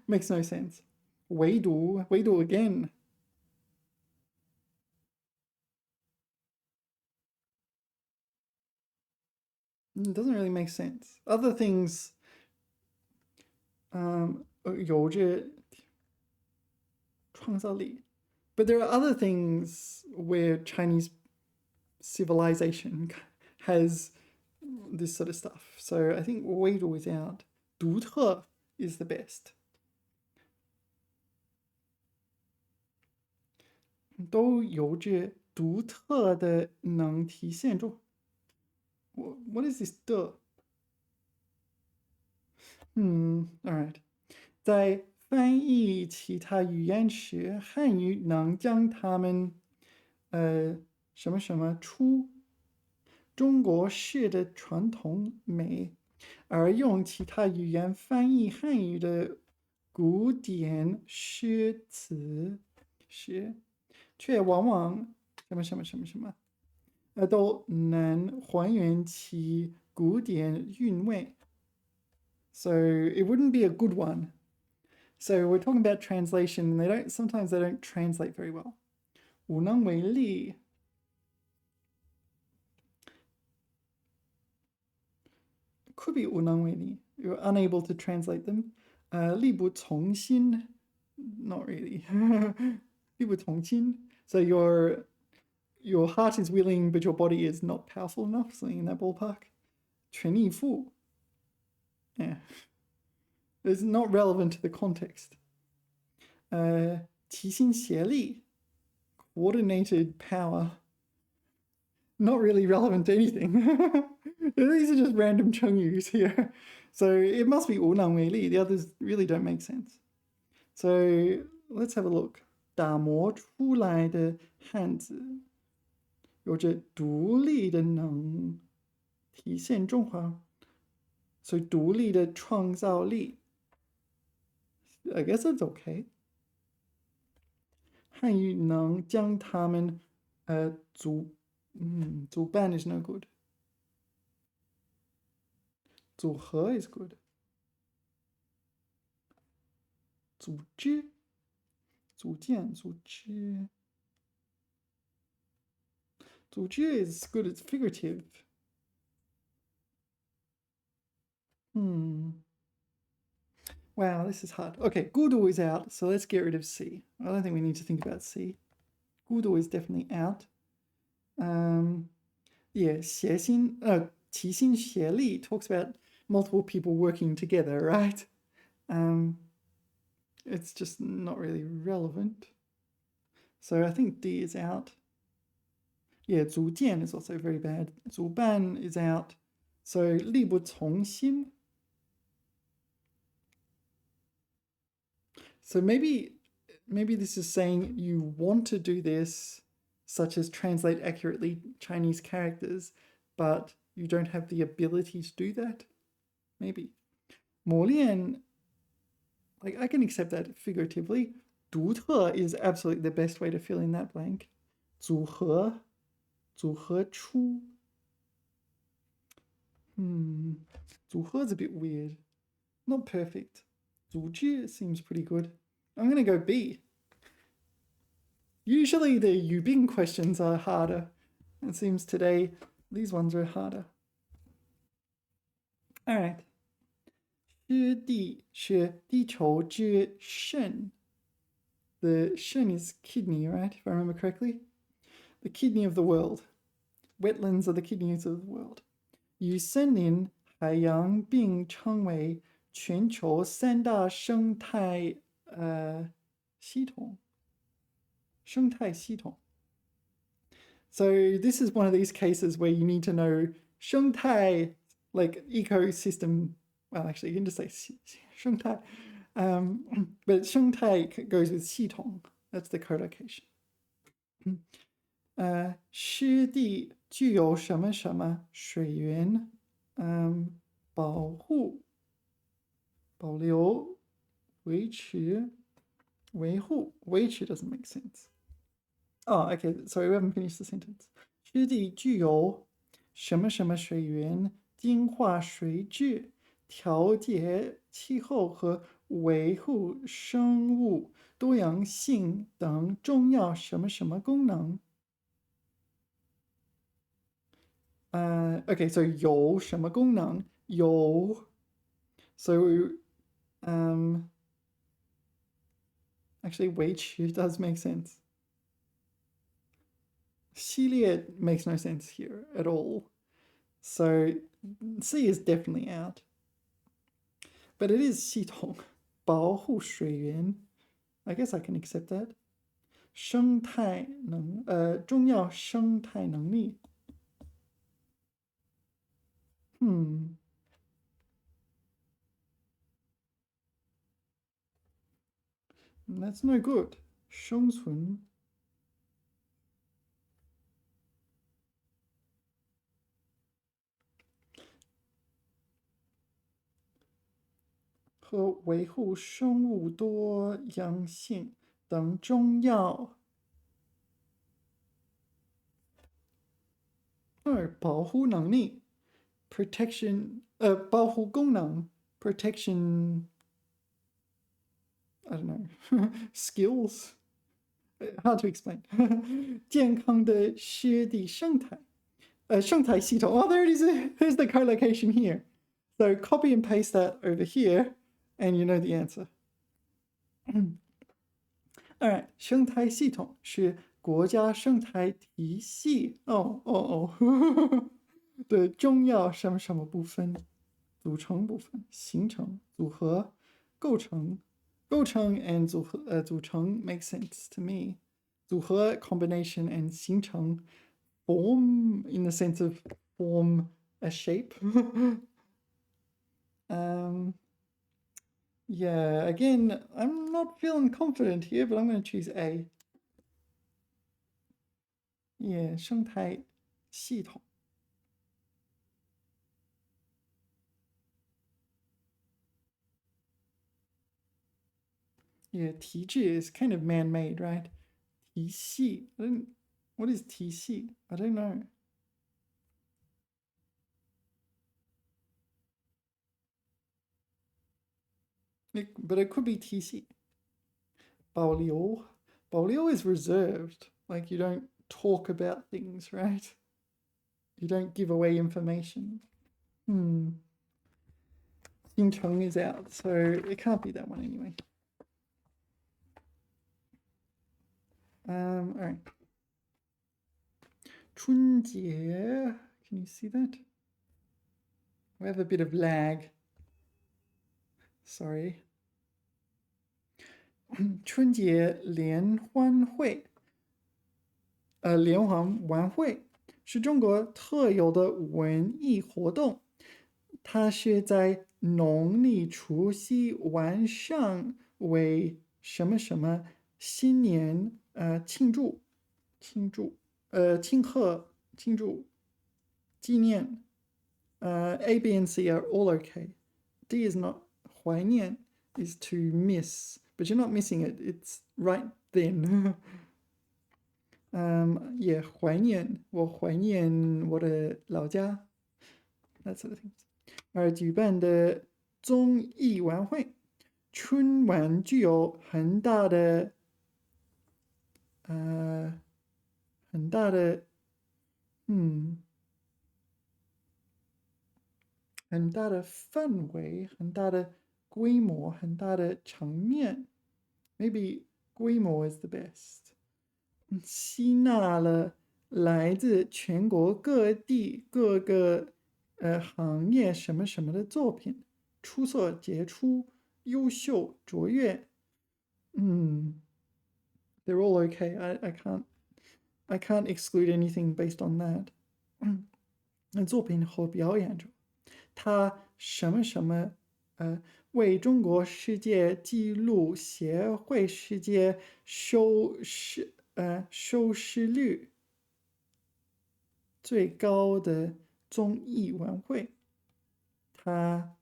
makes no sense. 唯独 again. It doesn't really make sense. Other things 有着创造力. But there are other things where Chinese civilization has this sort of stuff. So I think 唯独 is out. 独特 is the best. 都有着独特的能体现出。What is this 的？all right. 在翻译其他语言时，汉语能将它们什么什么出中国式的传统美，而用其他语言翻译汉语的古典诗词时，却往往什么什么什么什么都难还原其古典韵味. So it wouldn't be a good one. So we're talking about translation, and sometimes they don't translate very well. 无能为力 could be 无能为力. You're unable to translate them. 力不从心 not really. 力不从心. So your heart is willing, but your body is not powerful enough, something in that ballpark. 全力以赴 yeah. It's not relevant to the context. 齐心协力 coordinated power. Not really relevant to anything. These are just random Chengyus here. So it must be 无能为力. The others really don't make sense. So let's have a look. 打磨出来的汉字有着独立的能体现中华 So 独立的创造力 I guess that's okay. 汉语能将它们组办 is no good. 组合 is good. 组织组建组织 组织 is good, it's figurative. Wow, this is hard. Okay, 孤独 is out, so let's get rid of C. I don't think we need to think about C. 孤独 is definitely out. Yeah, 齐心协力 talks about multiple people working together, right? It's just not really relevant. So I think D is out. Yeah, 组建 is also very bad. 组办 is out. So 力不从心 So maybe this is saying you want to do this, such as translate accurately Chinese characters, but you don't have the ability to do that. Maybe. 磨练, like I can accept that figuratively. 独特 is absolutely the best way to fill in that blank. 组合出. 组合 is a bit weird. Not perfect. 组织 seems pretty good. I'm going to go B. Usually the Yubing questions are harder. It seems today these ones are harder. All right. 是地球之肾. The shen is kidney, right? If I remember correctly. The kidney of the world. Wetlands are the kidneys of the world. 与森林、海洋并称为全球三大生态系统. 生态系统. So this is one of these cases where you need to know 生态, like ecosystem. Well, actually, you can just say 生态. But 生态 goes with 系统. That's the co-location. 湿地具有什么什么水源保护保留维持维护 doesn't make sense. Oh, okay, sorry, we haven't finished the sentence. 湿地具有什么什么水源净化水质调节气候和维护生物多样性等重要什么什么功能 Okay, so 有什么功能有 So actually 维持 does make sense. 系列 makes no sense here at all. So C is definitely out. But it is 系统保护水源 I guess I can accept that. 生态能重要生态能力 That's no good. 生存和维护生物多样性等重要保护能力 protection 保护功能 protection I don't know skills hard to explain 健康的湿地生态生态系统 oh there it is there's the collocation here so copy and paste that over here and you know the answer Alright 生态系统是国家生态体系的重要什么什么部分组成部分形成组合构成 and 组成 makes sense to me 组合 combination and 形成 form in the sense of form a shape yeah again I'm not feeling confident here but I'm going to choose A yeah 生态系统Yeah, 体制 is kind of man-made, right? 体系 what is 体系? I don't know. But it could be 体系. 保留 is reserved. Like you don't talk about things, right? You don't give away information. 形成 is out, so it can't be that one anyway. All right. 春节 can you see that? We have a bit of lag. Sorry. 春节联欢会联欢晚会是中国特有的文艺活动，它是在农历除夕晚上为什么什么新年庆祝纪念A, B, and C are all okay. D is not 怀念 is to miss, but you're not missing it. It's right then. Yeah, 怀念我怀念我的老家 that sort of things. 而举办的综艺晚会，春晚具有很大的范围，很大的规模，很大的场面。Maybe 规模 is the best. 吸纳了来自全国各地各个行业什么什么的作品，出色、杰出、优秀、卓越。They're all okay. I can't exclude anything based on that. 作品和表演者，他什么什么为中国世界纪录协会世界收视率最高的综艺晚会，他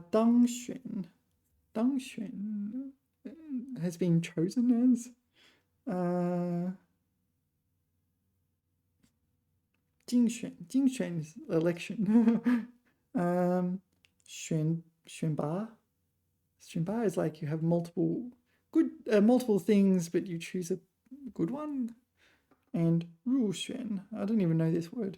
当选 has been chosen as 竞选 is election 选拔 is like you have multiple things but you choose a good one and 入选 I don't even know this word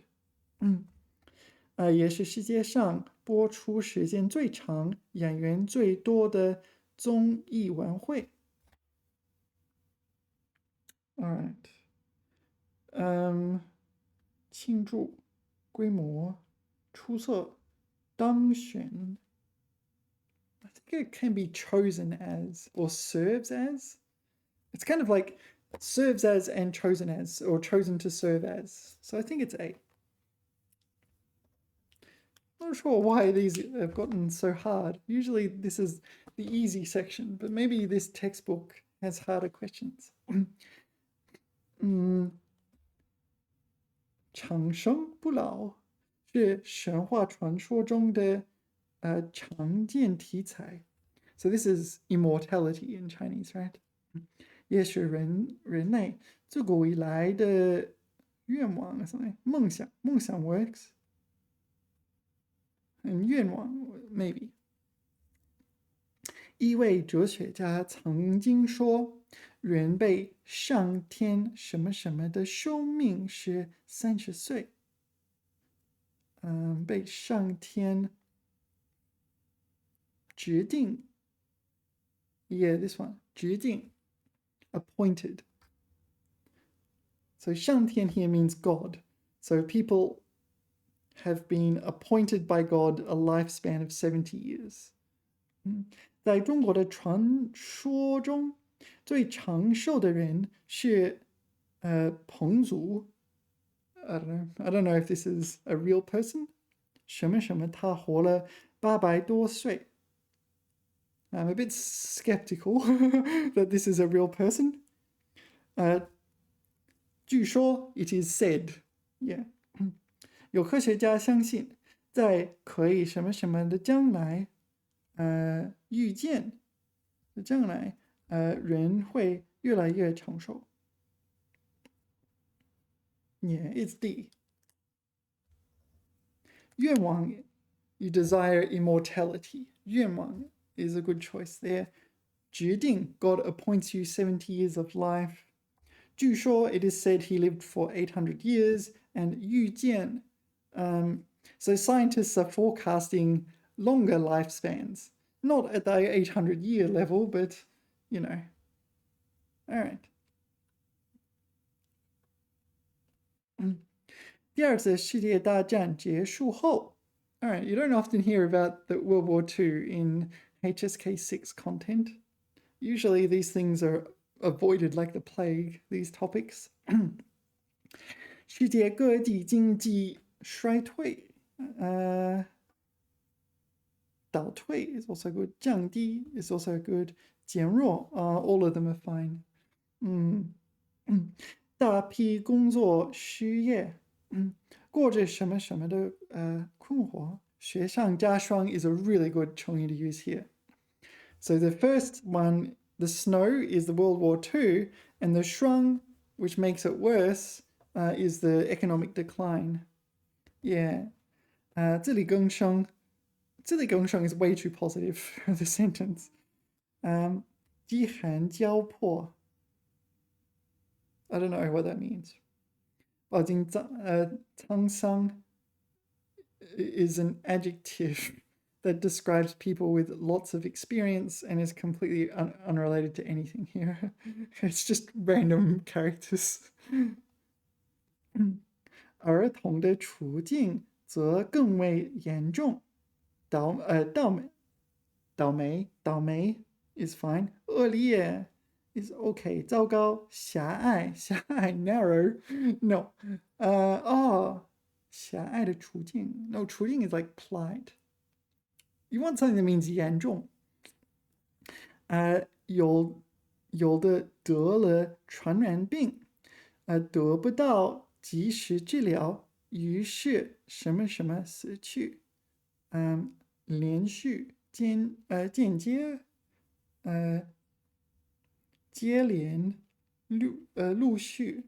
也是世界上播出时间最长、演员最多的综艺晚会。All right. 庆祝、规模、出色、当选。I think it can be chosen as or serves as. It's kind of like serves as and chosen as or chosen to serve as. So I think it's A. Not sure why these have gotten so hard. Usually this is the easy section, but maybe this textbook has harder questions. 长生不老是神话传说中的常见题材。So this is immortality in Chinese, right? 也是人类自古以来的愿望，something 梦想 works， 愿望 maybe。一位哲学家曾经说，人被上天什么什么的寿命是30岁。被上天指定 ，yeah, this one 指定 appointed. So 上天 here means God. So people have been appointed by God a lifespan of 70 years. 在中国的传说中，最长寿的人是彭祖。I don't know if this is a real person. 什么什么，他活了800多岁。I'm a bit skeptical that this is a real person. 据说 it is said, yeah. 有科学家相信，在可以什么什么的将来，预见的将来，人会越来越长寿。Yeah, it's D. 愿望 you desire immortality. 愿望 is a good choice there. 决定 God appoints you 70 years of life. 据说 it is said he lived for 800 years. And 预见 so scientists are forecasting longer lifespans. Not at the 800-year level, but, you know. All right. 第二次世界大战结束后 all right, you don't often hear about the World War II in HSK6 content. Usually these things are avoided like the plague, these topics. 世界各地经济衰退，倒退 is also good. 降低 is also good. 减弱 all of them are fine. 大批工作失业，过着什么什么的困惑。雪上加霜 is a really good 成语 to use here. So the first one, the snow, is the World War II, and the 霜, which makes it worse, is the economic decline. Yeah. 自力更生 is way too positive for the sentence. 饥寒交迫 I don't know what that means. 饱经沧桑 is an adjective that describes people with lots of experience and is completely unrelated to anything here. It's just random characters. 儿童的处境则更为严重。倒霉 is fine. 恶劣 is okay. 糟糕，狭隘 narrow. No. 狭隘的处境 No, 处境 is like plight. You want something that means 严重。有的得了传染病，得不到及时治疗，于是什么什么死去。连续间接接连陆续。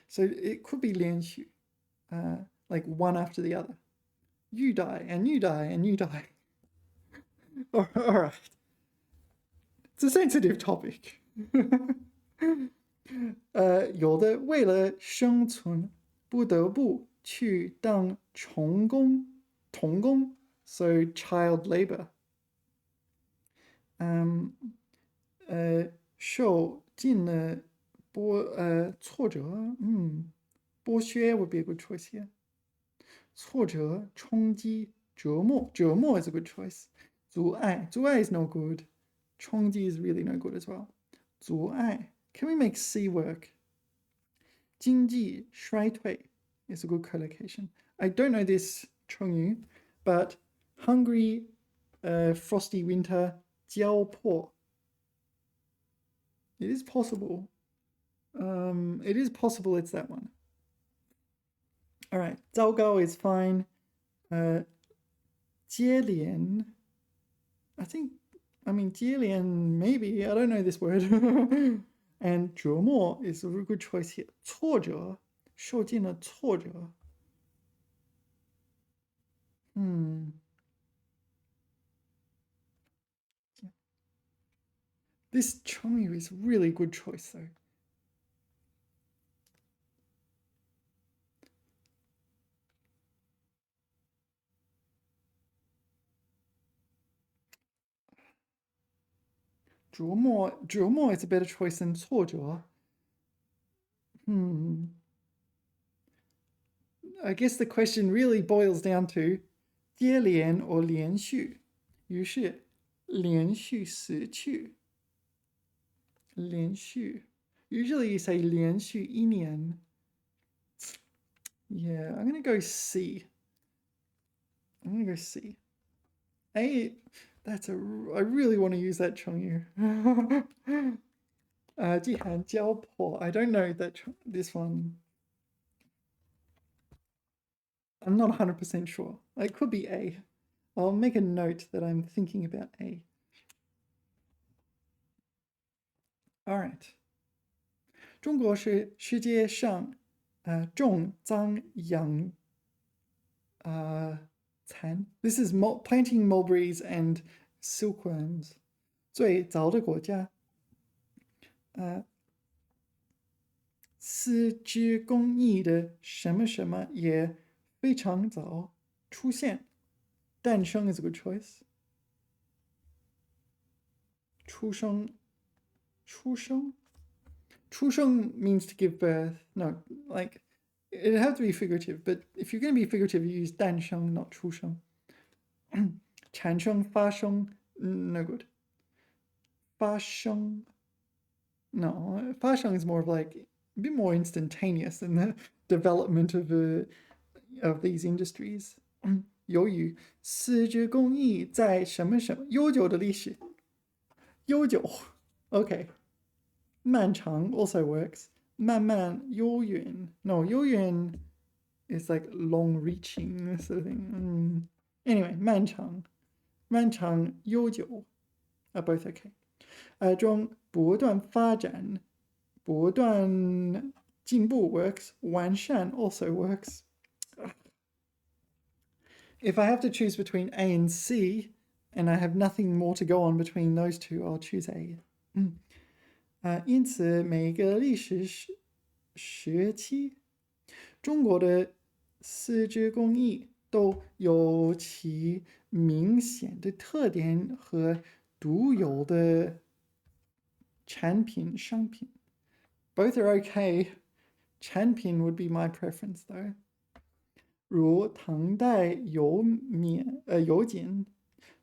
So it could be 连续 like one after the other. You die, and you die, and you die. All right. It's a sensitive topic. 有的为了生存，不得不去当童工 so child labor. 受尽了挫折，剥削 would be a good choice here. 挫折、冲击、折磨 is a good choice. 阻碍 is no good. 冲击 is really no good as well. 阻碍 Can we make C work? 经济衰退 is a good collocation. I don't know this 成语 but hungry, frosty winter, 交迫 It is possible. It is possible it's that one. All right, 糟糕 is fine. 接连 I think I mean, 接连, maybe, I don't know this word. And 折磨 is a really good choice here. 挫折,受尽了挫折. This Chongyu is really good choice though. Draw more is a better choice than 挫折. I guess the question really boils down to 接连 or 连续. 于是连续死去. 连续. Usually you say 连续一年. Yeah, I'm gonna go C. A, I really want to use that Chongyu. Jihan Jiaopo. I don't know this one. I'm not 100% sure. It could be A. I'll make a note that I'm thinking about A. All right. 中国是世界上种脏养蚕 This is planting mulberries and silkworms 最早的国家。丝织工艺的什么什么也非常早出现。诞生 is a good choice. 出生 means to give birth. No, like it has to be figurative, but if you're going to be figurative, you use 诞生, not 出生. 产生发生 no good. 发生 no, 发生 is more of like a bit more instantaneous in the development of these industries. 由于丝织工艺在什么什么悠久的历史，悠久 okay. 漫长 also works. 慢慢悠远 no, 悠远 is like long reaching sort of thing. Anyway, 漫长悠久 are both okay. 中不断发展不断进步 works. 完善 also works. If I have to choose between A and C, and I have nothing more to go on between those two, I'll choose A. 因此每个历史时期，中国的丝织工艺都有其明显的特点和独有的产品商品。Both are okay. 产品 would be my preference though. 如唐代有锦，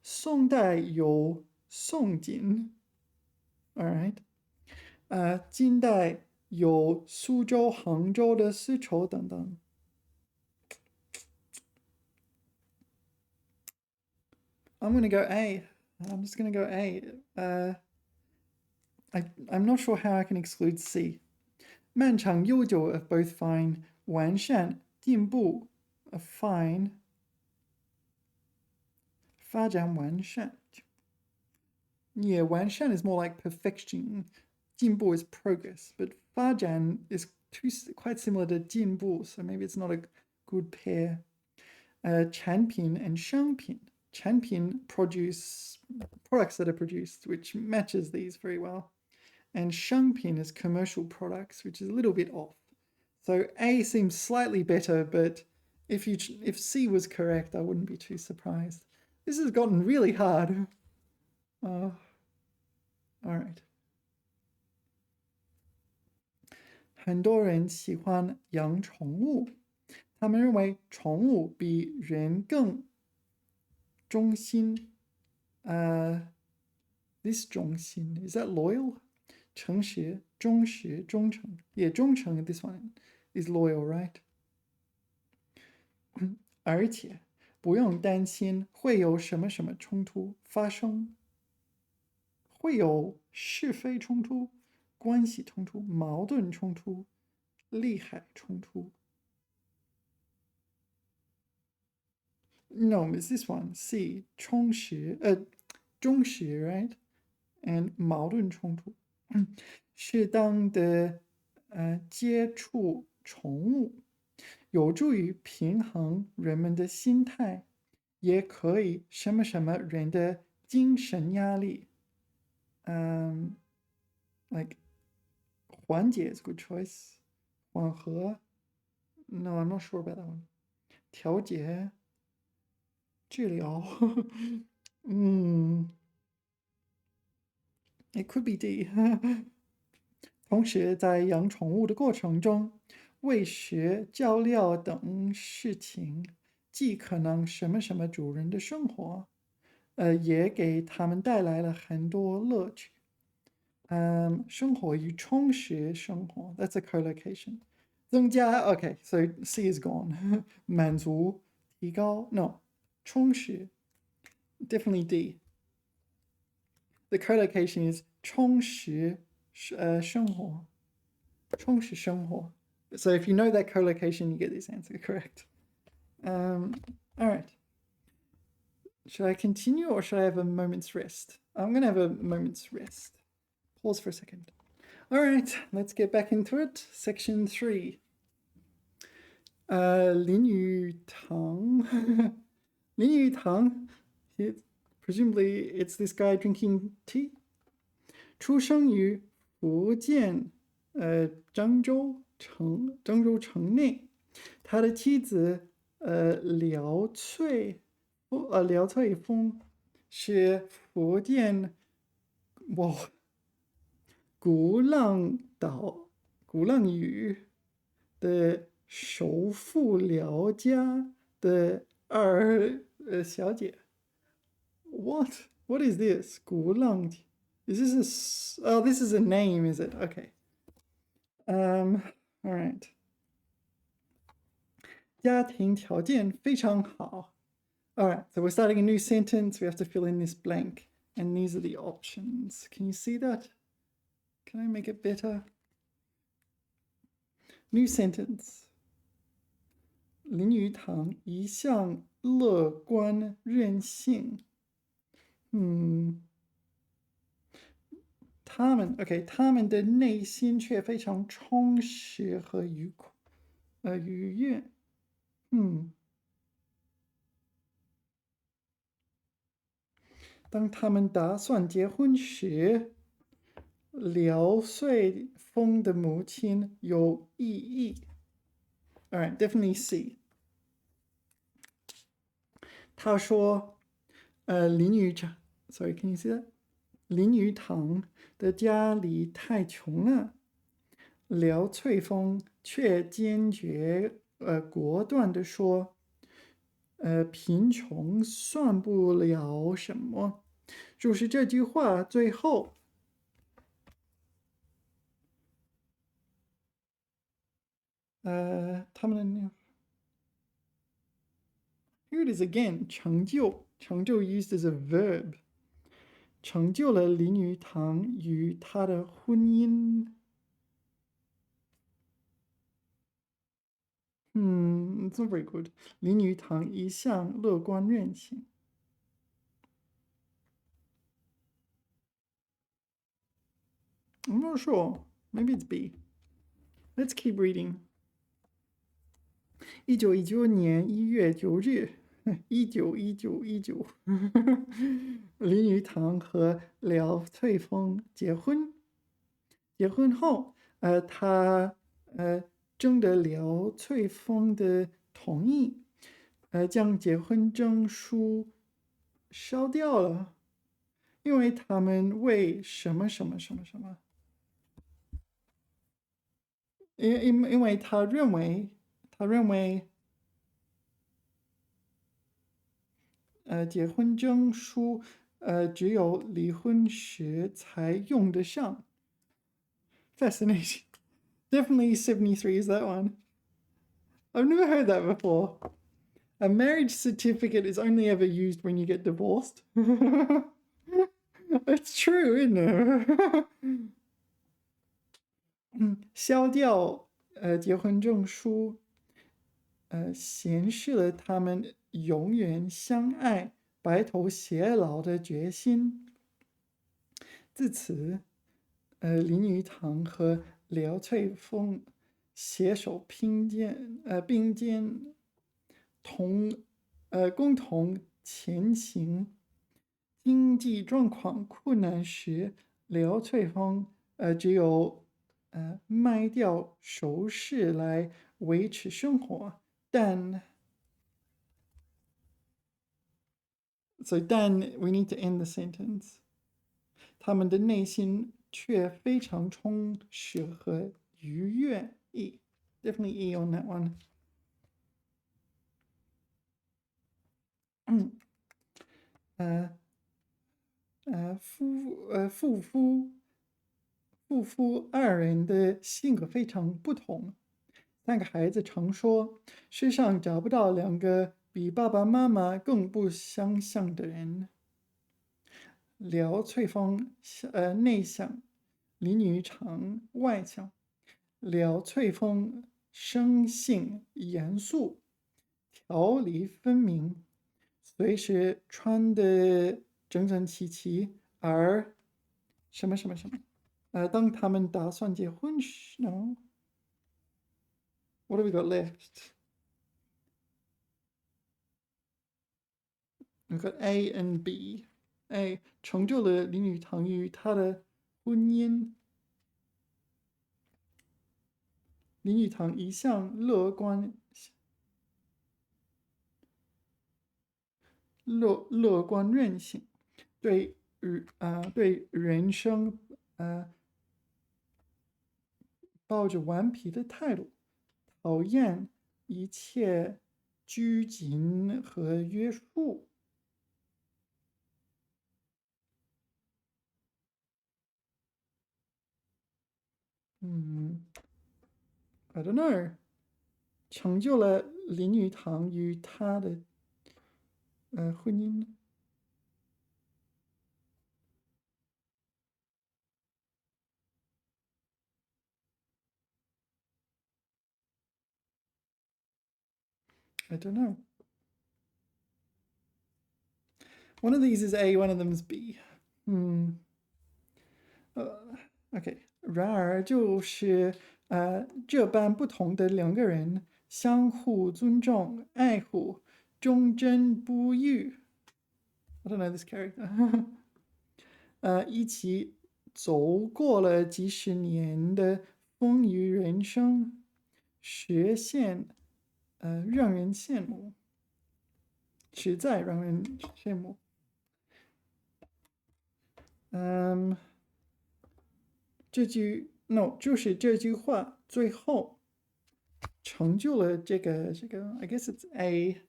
宋代有宋锦 ，alright，近代有苏州、杭州的丝绸等等。I'm gonna go A. I'm just gonna go A. I'm not sure how I can exclude C. 漫长悠久 are both fine. 完善进步 fine. 发展完善 yeah, 完善 is more like perfection. 进步 is progress, but 发展 is quite similar to 进步, so maybe it's not a good pair. 产品 and 商品 产品 produce products that are produced, which matches these very well. And 商品 is commercial products, which is a little bit off. So A seems slightly better, but if C was correct, I wouldn't be too surprised. This has gotten really hard. All right. 很多人喜欢养宠物，他们认为宠物比人更忠心。This 忠心 is that loyal? 诚实、忠实、忠诚。Yeah, 忠诚 this one is loyal, right? 而且不用担心会有什么什么冲突发生，会有是非冲突、关系冲突、矛盾冲突、利害冲突。No, it's this one. C. 充实中时 right and 矛盾冲突，适当的接触宠物，有助于平衡人们的心态，也可以什么什么人的精神压力。Like 缓解 is a good choice. 缓和 No, I'm not sure about that one. 调节治疗It could be D. 同时，在养宠物的过程中，喂食、叫料等事情，既可能什么什么主人的生活，也给他们带来了很多乐趣。生活与充实生活 ，that's a collocation。增加 ，OK， so C is gone 满足、提高 ，no， 充实 ，definitely D。The collocation is 充实生活，充实生活。So if you know that collocation, you get this answer correct. All right. Should I continue or should I have a moment's rest? I'm going to have a moment's rest. Pause for a second. All right, let's get back into it. Section 3. 林语堂林语堂 presumably it's this guy drinking tea. 出生于福建漳州城内，他的妻子廖翠凤是福建鼓浪屿的首富廖家的小姐。What is this? 鼓浪 Is this oh, this is a name, is it? Okay. All right. 家庭条件非常好。All right, so we're starting a new sentence. We have to fill in this blank. And these are the options. Can you see that? Can I make it better? New sentence. 林语堂一向乐观任性。他们的内心却非常充实和愉悦。当他们打算结婚时，廖翠凤的母亲有异议。All right, definitely C. 他说，Sorry, can you see that? 林语堂的家里太穷了，廖翠凤却坚决果断地说，贫穷算不了什么。就是这句话最后，他们的那个 Here it is again. 成就 used as a verb. 成就了林语堂与他的婚姻。It's not very good. 林语堂一向乐观任性。I'm not sure. Maybe it's B. Let's keep reading. 1919年1月9日，1919，林语堂和廖翠凤结婚。结婚后，他征得廖翠凤的同意，将结婚证书烧掉了，因为他们为什么什么什么什么？因为他认为。结婚证书只有离婚时才用得上。Fascinating. Definitely 73 is that one. I've never heard that before. A marriage certificate is only ever used when you get divorced. It's true, isn't it? 消掉结婚证书，显示了他们永远相爱白头偕老的决心。自此，林语堂和廖翠凤携手并肩，共同前行。经济状况困难时，廖翠凤只有卖掉首饰来维持生活，但 we need to end the sentence。他们的内心却非常充实和愉悦。Definitely E on that one。夫妇二人的性格非常不同。3个孩子常说，世上找不到2个比爸爸妈妈更不相像的人。廖翠凤内向，林语堂外向。廖翠凤生性严肃，条理分明，随时穿得整整齐齐，而什么什么什么，当他们打算结婚时，No， What have we got left? We've got A and B. A 成就了林语堂与他的婚姻。林语堂一向乐观任性，对人生抱着顽皮的态度，讨厌一切拘谨和约束。I don't know。成就了林语堂与他的婚姻。I don't know. One of these is A, one of them is B. OK， 然而就是这般不同的2个人相互尊重、爱护、忠贞不渝。I don't know this character 。一起走过了几十年的风雨人生，实现让人羡慕，实在让人羡慕。就是这句话最后成就了这个 I guess it's A.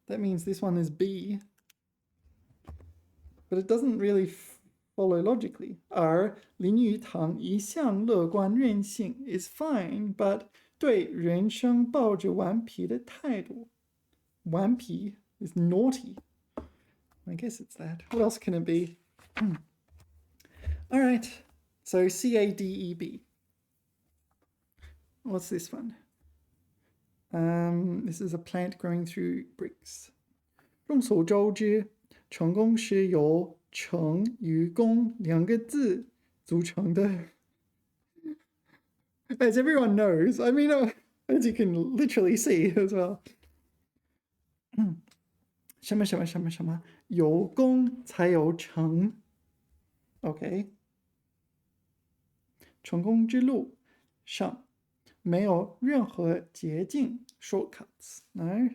That means this one is B. But it doesn't really follow logically. 而林语堂一向乐观任性 is fine, but 对人生抱着顽皮的态度，顽皮 is naughty. I guess it's that. What else can it be? All right, so CADEB. What's this one? This is a plant growing through bricks. 众所周知，成功是由成与功2个字组成的。As everyone knows, I mean, as you can literally see as well. 什么什么什么什么，有功才有成。OK， 成功之路上没有任何捷径 shortcuts。No。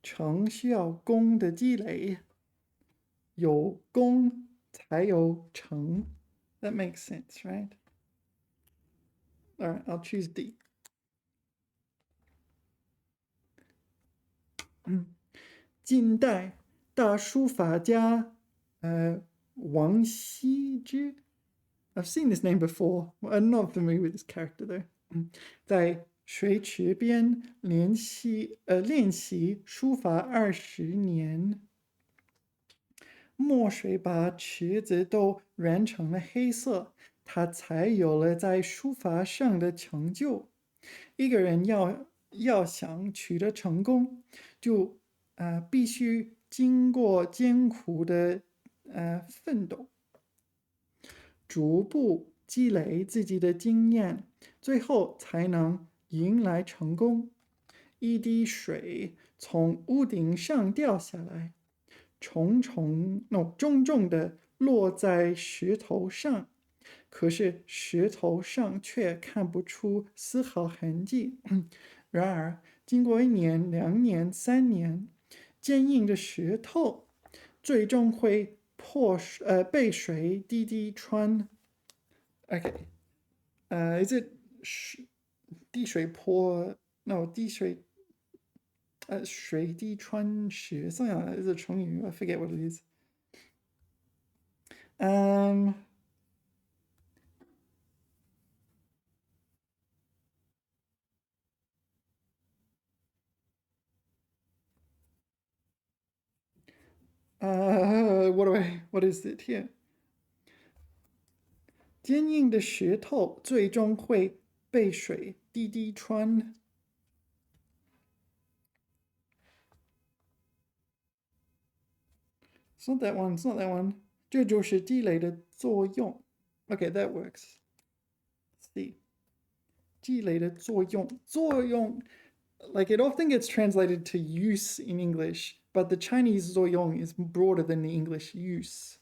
成需要功的积累，有功才有成。That makes sense, right? All right, I'll choose D. 近代大书法家王羲之 I've seen this name before. I'm not familiar with this character though. 在水池边练习书法20年。墨水把池子都染成了黑色，他才有了在书法上的成就。一个人要想取得成功，就必须经过艰苦的奋斗，逐步积累自己的经验，最后才能迎来成功。一滴水从屋顶上掉下来，重重的落在石头上，可是石头上却看不出丝毫痕迹。然而，经过1年、2年、3年，坚硬的石头最终会被水滴滴穿。Okay, is it 滴水破？No, 滴水水滴穿石，something is a 成语 I forget what it is. What is it here? 坚硬的石头最终会被水滴滴穿。It's not that one. It's not that one. 这就是积累的作用。Okay, that works. Let's see. 积累的作用，作用 like it often gets translated to use in English, but the Chinese 作用 is broader than the English use.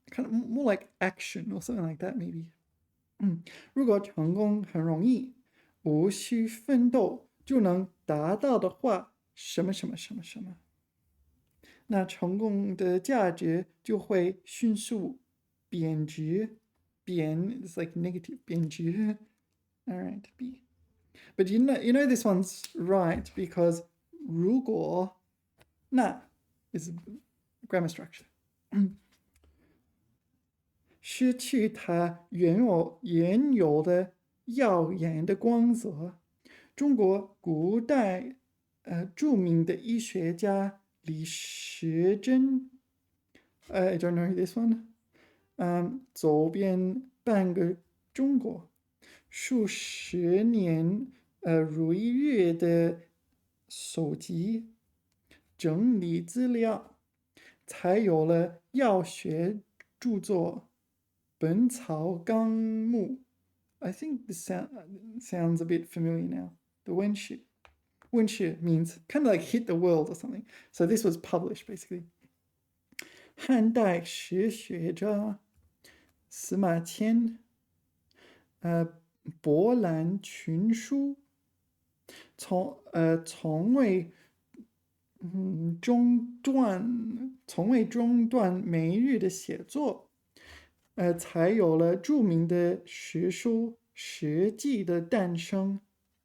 Kind of more like action or something like that, maybe. 如果成功很容易，无需奋斗就能达到的话，什么什么什么什么，那成功的价值就会迅速贬值。贬 is like negative 贬值。All right, B. But you know this one's right because 如果那 is grammar structure. 失去它原有的耀眼的光泽。中国古代著名的医学家李时珍，I don't know this one，走遍半个中国，数十年如一日的搜集整理资料，才有了药学著作《本草纲目》。I think this sounds a bit familiar now. The 问世 means kind of like hit the world or something. So this was published basically. 汉代史学家司马迁，博览群书，从未中断每日的写作，才有了著名的史书《史记》的诞生。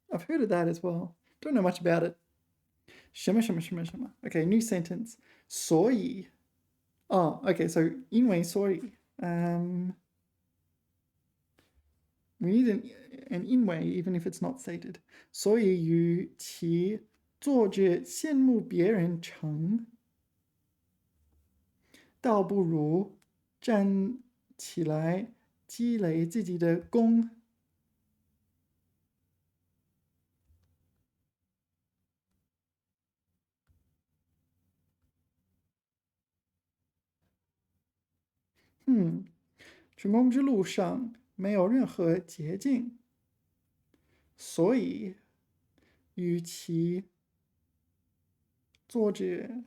I've heard of that as well. Don't know much about it. 什么什么什么什么 Okay, new sentence. 所以okay, so 因为所以we need an 因为 even if it's not stated. 所以与其做着羡慕别人成，倒不如站起来积累自己的功。成功之路上没有任何捷径，所以与其做着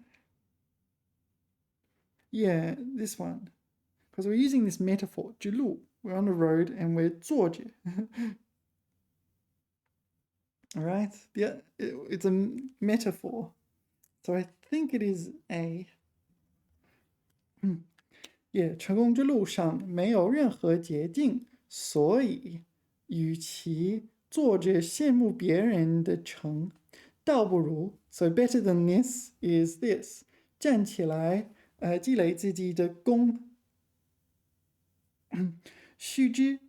Yeah, this one. Because we're using this metaphor, 之路 we're on the road and we're 做着 Alright? Yeah, it's a metaphor. So I think it is A. Yeah, 成功之路上没有任何捷径，所以与其做着羡慕别人的成，倒不如 So better than this is this. 站起来积累自己的功。须知，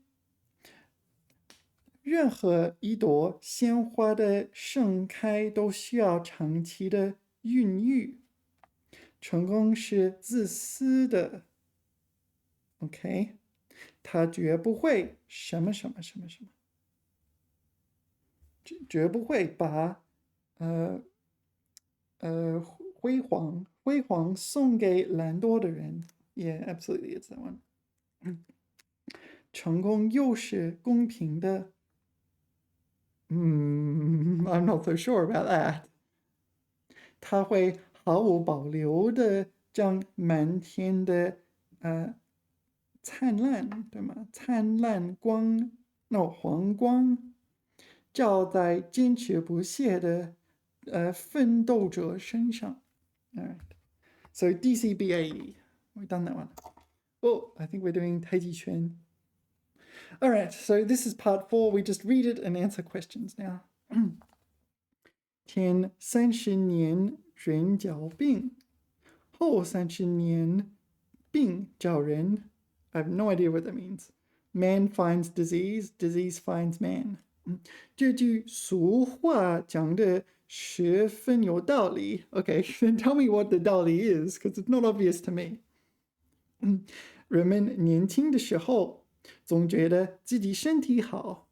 任何一朵鲜花的盛开都需要长期的孕育。成功是自私的。OK， 他绝不会什么什么什么什么，绝不会把辉煌送给懒惰的人。Yeah, absolutely, it's that one. 成功又是公平的。I'm not so sure about that. 他会毫无保留的将满天的灿烂，对吗？灿烂光，黄光，照在坚持不懈的奋斗者身上。All right. So DCBAE, we've done that one. Oh, I think we're doing 太极拳. All right, so this is part 4. We just read it and answer questions now. 前30年人脚病，后30年病找人。I have no idea what that means. Man finds disease, disease finds man. 这句俗话讲的十分有道理。Okay, then tell me what the 道理 is, because it's not obvious to me. 人们年轻的时候总觉得自己身体好，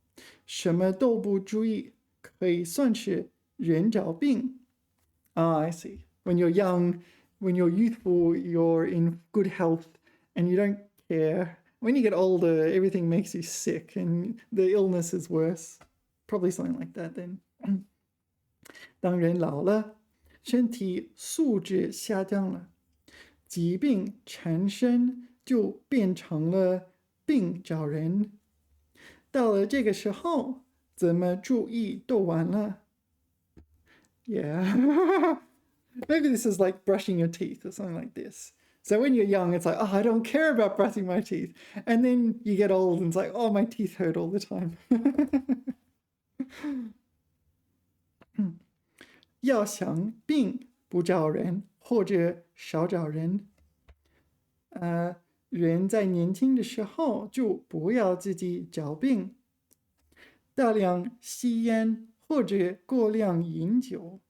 什么都不注意，可以算是人找病。I see. When you're young, when you're youthful, you're in good health and you don't care. When you get older, everything makes you sick and the illness is worse. Probably something like that then. 当人老了，身体素质下降了，疾病缠身就变成了病找人。到了这个时候，怎么注意都完了。Yeah. Maybe this is like brushing your teeth or something like this. So when you're young, it's like, oh, I don't care about brushing my teeth. And then you get old and it's like, oh, my teeth hurt all the time. 要想病不找人，或者少找人。人在年轻的时候就不要自己找病。大量吸烟或者过量饮酒，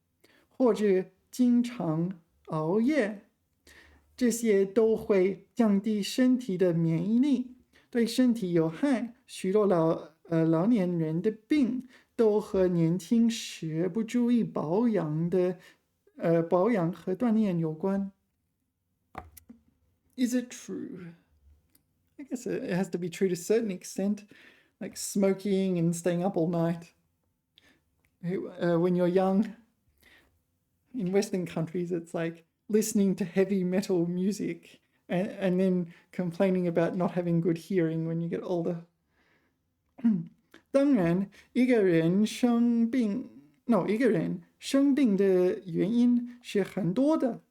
或者经常熬夜，这些都会降低身体的免疫力，对身体有害。许多老年人的病都和年轻时不注意保养和锻炼有关。Is it true? I guess it has to be true to a certain extent, like smoking and staying up all night. When you're young, in Western countries, it's like listening to heavy metal music and then complaining about not having good hearing when you get older. 当然，一个人生病的原因是很多的，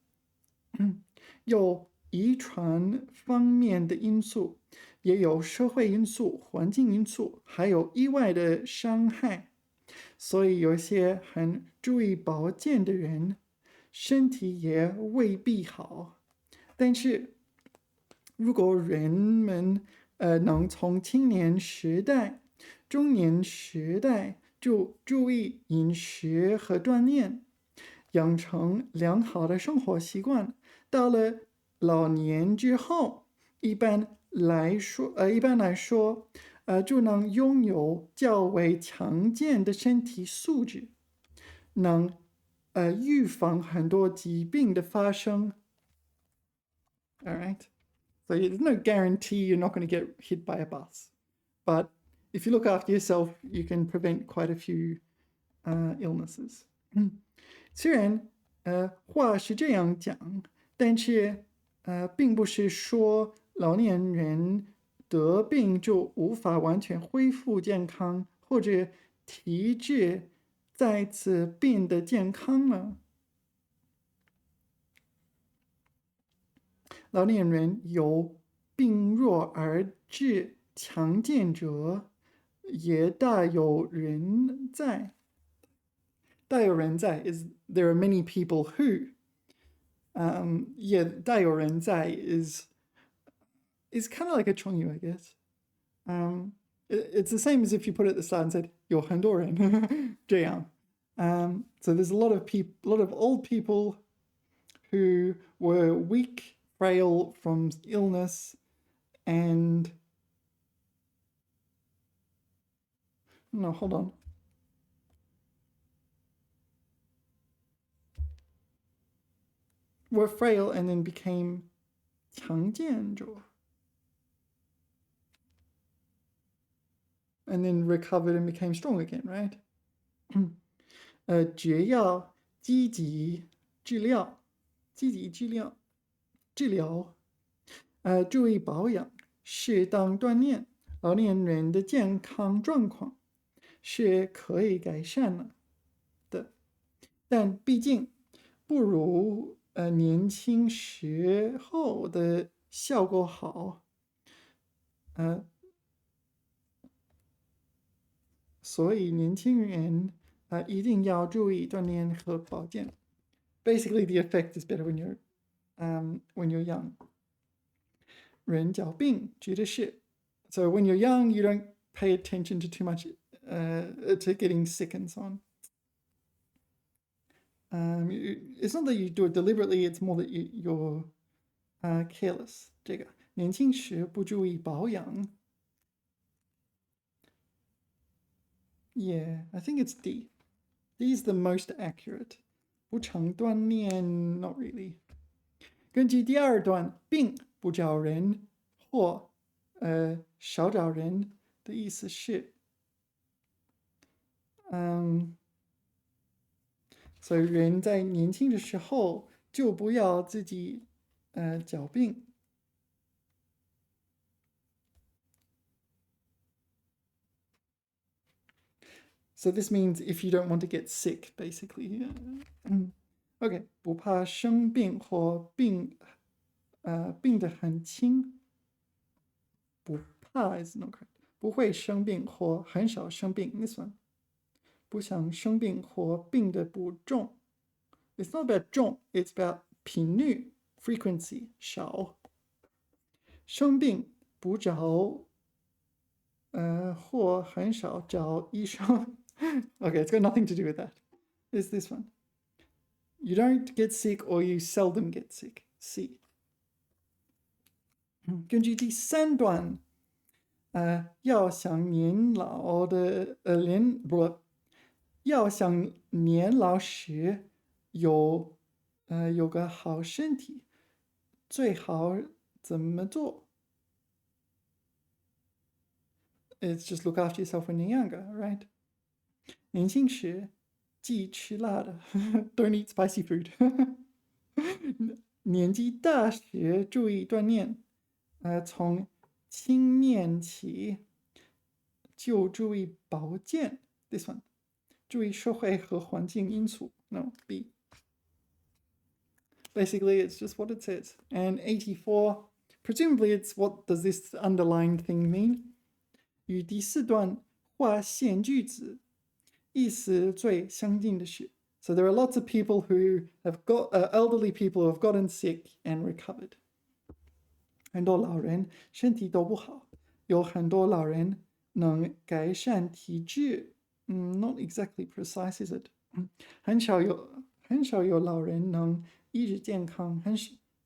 有遗传方面的因素，也有社会因素、环境因素，还有意外的伤害。所以有些很注意保健的人，身体也未必好。但是，如果人们能从青年时代、中年时代就注意饮食和锻炼，养成良好的生活习惯，到了老年之后，一般来说，就能拥有较为强健的身体素质，能预防很多疾病的发生。All right, so there's no guarantee you're not going to get hit by a bus, but if you look after yourself, you can prevent quite a few illnesses. 虽然话是这样讲，但是并不是说老年人得病就无法完全恢复健康，或者体质再次变得健康了。老年人有病弱而治强健者，也大有人在。大有人在 is there are many people who. Yeah, 大有人在 is kind of like a 成语, I guess. It's the same as if you put it at the start and said 有很多人这样。So there's a lot of old people who were weak, frail from illness, and no, hold on. Were frail and then became 强健者. And then recovered and became strong again, right? 绝药积极治疗，注意保养，适当锻炼，老年人的健康状况是可以改善的，但毕竟不如年轻时候的效果好。所以年轻人一定要注意锻炼和保健。Basically, the effect is better when you're young. 人脚病指的是 so when you're young, you don't pay attention to too much to getting sick and so on. It's not that you do it deliberately, it's more that you're careless. 这个年轻时不注意保养。Yeah, I think it's D. D is the most accurate. 不常锻炼 not really. 根据第二段，病不找人或少找人的意思是，所以人在年轻的时候就不要自己找病。So this means if you don't want to get sick, basically. Okay, 不怕生病或病得很轻。不怕 is not correct. 不会生病或很少生病 this one. 不想生病或病得不重 It's not about 重 it's about 频率 frequency 少。生病不找或很少找医生。Okay, it's got nothing to do with that. It's this one. You don't get sick or you seldom get sick. C. 根据第三段，要想年老时有个好身体，最好怎么做？ It's just look after yourself when you're younger, right? 年轻时忌吃辣的，don't eat spicy food. 年纪大时注意锻炼，从青年起就注意保健。This one. 注意社会和环境因素。No, B. Basically, it's just what it says. And 84, presumably it's what does this underlined thing mean? 与第四段划线句子意思最相近的是 So there are lots of people who have got elderly people who have gotten sick and recovered. 很多老人身体都不好，有很多老人能改善体质。Not exactly precise, is it? 很少有老人能一直健康，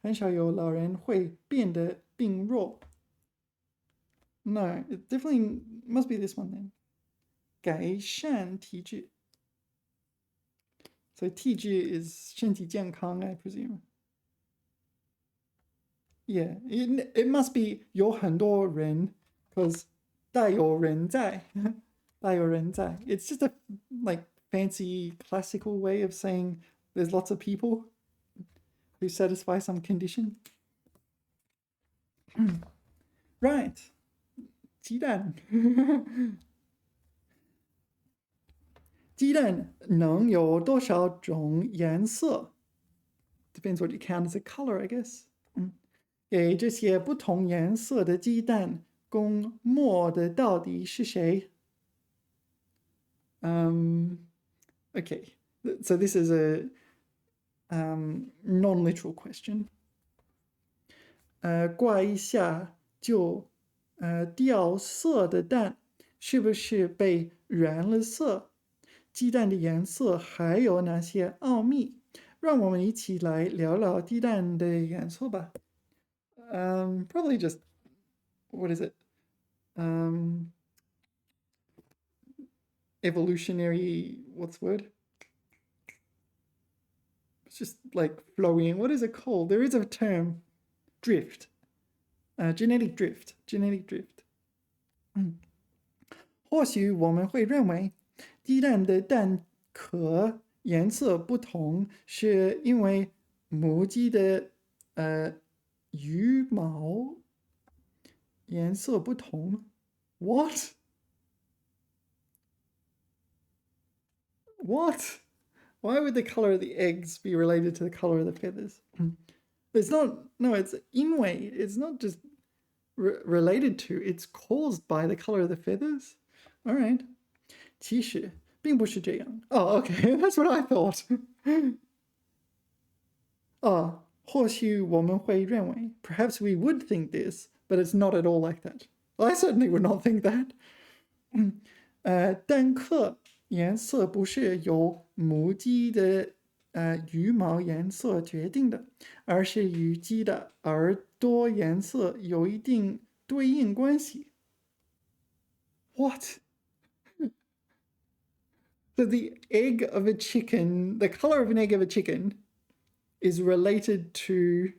很少有老人会变得病弱。No, it definitely must be this one then. 改善体质。So 体质 is 身体健康 I presume. Yeah, it must be 有很多人 because 大有人在大有人在 It's just a like fancy classical way of saying there's lots of people who satisfy some condition. Right. 鸡蛋鸡蛋能有多少种颜色 Depends what you count as a color, I guess. 给这些不同颜色的鸡蛋供墨的到底是谁 Okay, so this is a non-literal question. 挂一下就掉色的蛋是不是被染了色？鸡蛋的颜色还有哪些奥秘？让我们一起来聊聊鸡蛋的颜色吧。Probably just what is it? Evolutionary. What's the word? It's just like flowing. What is it called? There is a term. Drift. Genetic drift. Genetic drift. 或许我们会认为，鸡蛋的蛋壳颜色不同，是因为母鸡的羽毛颜色不同。What? What? Why would the color of the eggs be related to the color of the feathers? It's not. No, it's 因为. It's not just related to. It's caused by the color of the feathers. All right. 其实并不是这样。Oh, okay. That's what I thought. 或许我们会认为 perhaps we would think this, but it's not at all like that. Well, I certainly would not think that. 蛋壳颜色不是由母鸡的羽毛颜色决定的，而是与鸡的耳朵颜色有一定对应关系。What? So the egg of a chicken, the color of an egg of a chicken, is related to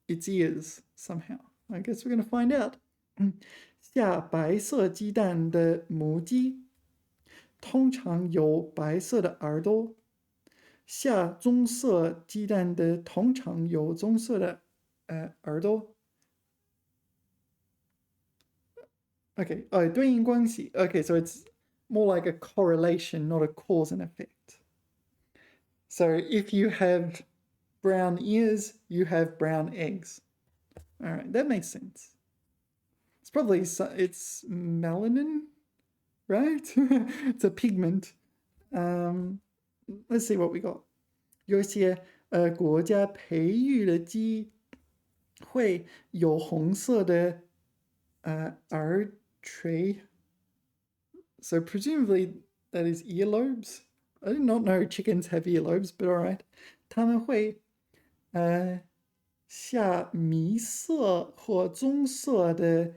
its ears somehow. I guess we're going to find out. 下白色鸡蛋的母鸡通常有白色的耳朵，下棕色鸡蛋的通常有棕色的耳朵。Okay, 对应关系。Okay, so it's more like a correlation, not a cause and effect. So if you have brown ears, you have brown eggs. All right, that makes sense. It's probably it's melanin, right? It's a pigment. Let's see what we got. 有些国家培育的鸡会有红色的耳垂. So presumably that is earlobes. I did not know chickens have earlobes, but all right. 它们会下米色或棕色的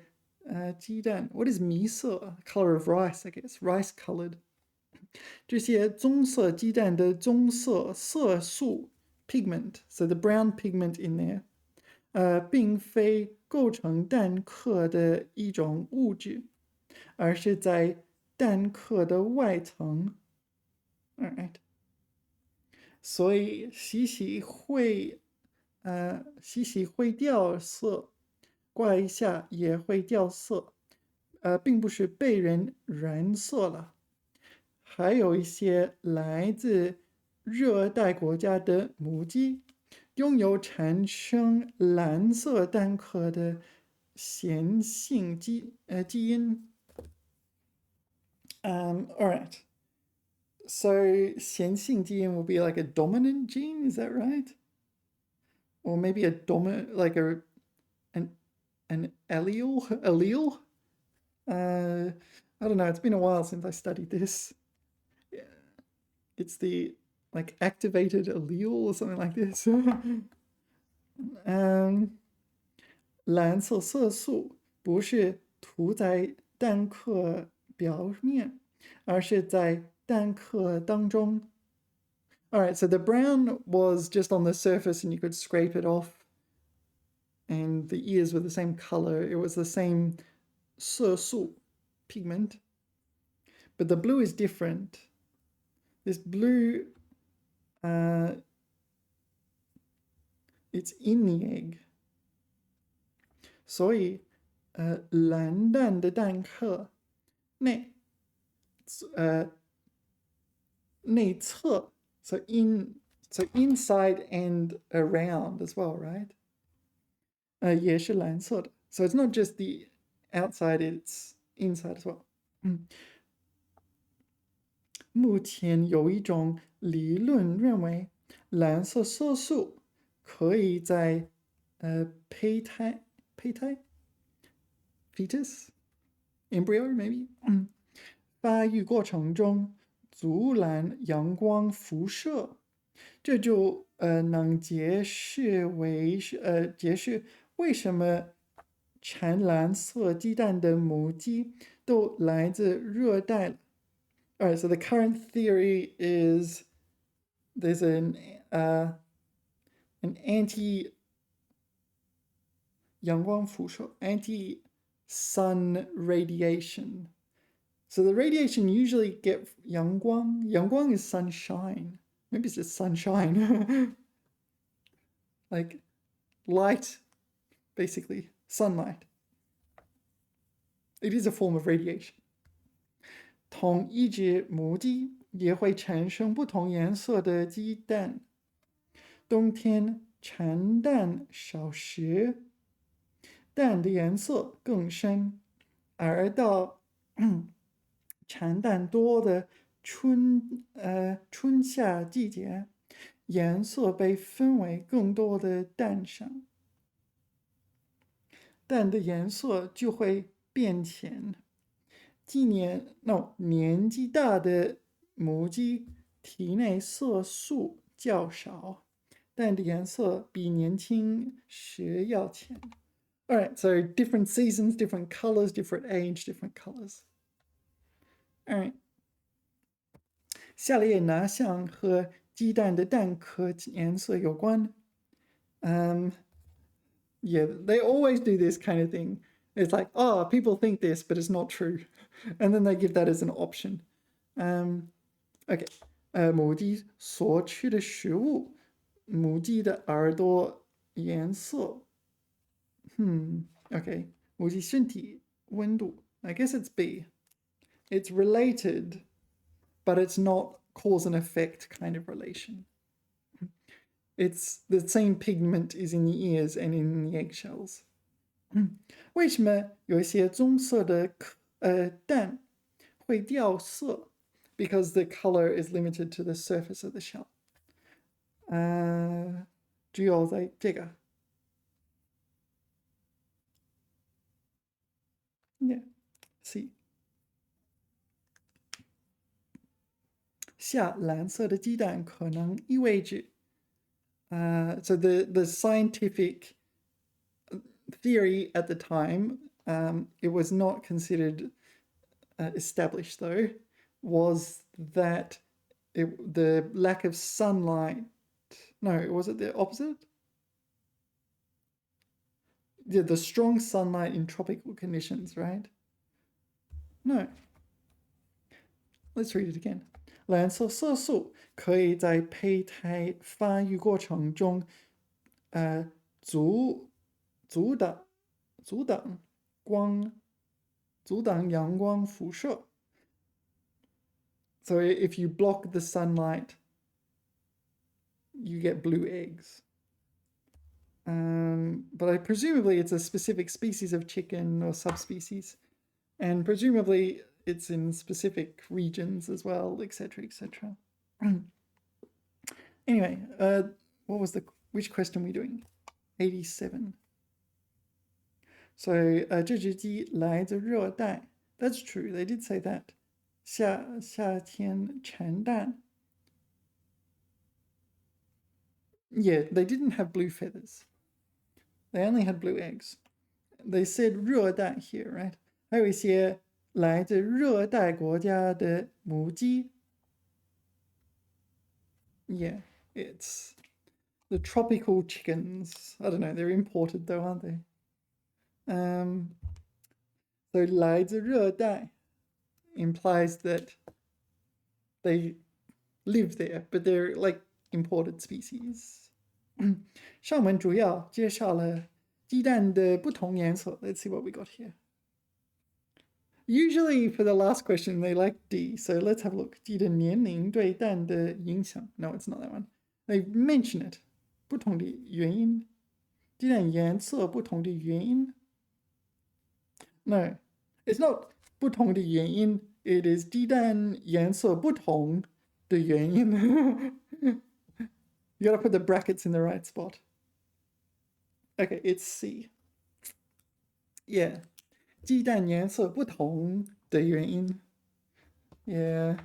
鸡蛋。What is 米色? Color of rice, I guess. Rice colored. 这些棕色鸡蛋的棕色色素 pigment, so the brown pigment in there, 并非构成蛋壳的一种物质，而是在蛋壳的外层。All right. 所以洗洗会掉色，刮一下也会掉色，并不是被人染色了。还有一些来自热带国家的母鸡，拥有产生蓝色蛋壳的显性基因。All right. So 显性基因 will be like a dominant gene, is that right? Or maybe a dominant, like an allele? I don't know. It's been a while since I studied this. It's the like activated allele or something like this. 蓝色色素不是涂在蛋壳表面，而是在蛋壳当中。All right, so the brown was just on the surface and you could scrape it off. And the ears were the same color. It was the same 色素 pigment. But the blue is different. This blue, it's in the egg. 所以蓝蛋的蛋壳内侧 so inside and around as well, right? 也是蓝色的 so it's not just the outside, it's inside as well. 目前有一种理论认为蓝色色素可以在胚胎 fetus embryo maybe 发育过程中阻拦阳光辐射。这就能解释为什么产蓝色鸡蛋的母鸡都来自热带了。Alright, so the current theory is there's an anti 阳光辐射 anti-sun radiation. So the radiation usually get 阳光. 阳光 is sunshine. Maybe it's just sunshine. Like light, basically. Sunlight. It is a form of radiation. 同一只母鸡也会产生不同颜色的鸡蛋。冬天产蛋少时，蛋的颜色更深，而到产蛋多的春夏季节，颜色被分为更多的蛋上，蛋的颜色就会变浅。年纪大的母鸡体内色素较少，蛋的颜色比年轻时要浅。Alright, so different seasons, different colors, different age, different colors. Alright. 下列哪项和鸡蛋的蛋壳颜色有关？ Yeah, they always do this kind of thing. It's like, oh, people think this, but it's not true. And then they give that as an option. Okay. 母鸡所吃的食物，母鸡的耳朵颜色。Okay. 母鸡身体温度。I guess it's B. It's related, but it's not cause and effect kind of relation. It's the same pigment is in the ears and in the eggshells. 为什么有一些棕色的蛋会掉色？ Because the color is limited to the surface of the shell. 只有在这个。Yeah, C. 下蓝色的鸡蛋可能意味着 so the scientific theory at the time, it was not considered established though, was that the lack of sunlight. No, was it the opposite? Yeah, the strong sunlight in tropical conditions, right? No. Let's read it again. 蓝色色素可以在胚胎发育过程中，阻挡阳光辐射。So if you block the sunlight, you get blue eggs. But presumably it's a specific species of chicken or subspecies, and presumably it's in specific regions as well, etc., etc. Anyway, which question are we doing? 87. So 这只鸡来自热带. That's true, they did say that. 夏天产蛋. Yeah, they didn't have blue feathers. They only had blue eggs. They said 热带 here, right? 还有一些来自热带国家的母鸡。Yeah, it's the tropical chickens. I don't know, they're imported though, aren't they? So 来自热带 implies that they live there, but they're like imported species. 上文主要介绍了鸡蛋的不同颜色. Let's see what we got here. Usually for the last question they like D, so let's have a look. 鸡的年龄对蛋的影响. No, it's not that one. They mention it. 不同的原因. 鸡蛋颜色不同的原因. No, it's not 不同的原因. It is 鸡蛋颜色不同的原因. You gotta put the brackets in the right spot. Okay, it's C. Yeah. 鸡蛋颜色不同的原因. Yeah.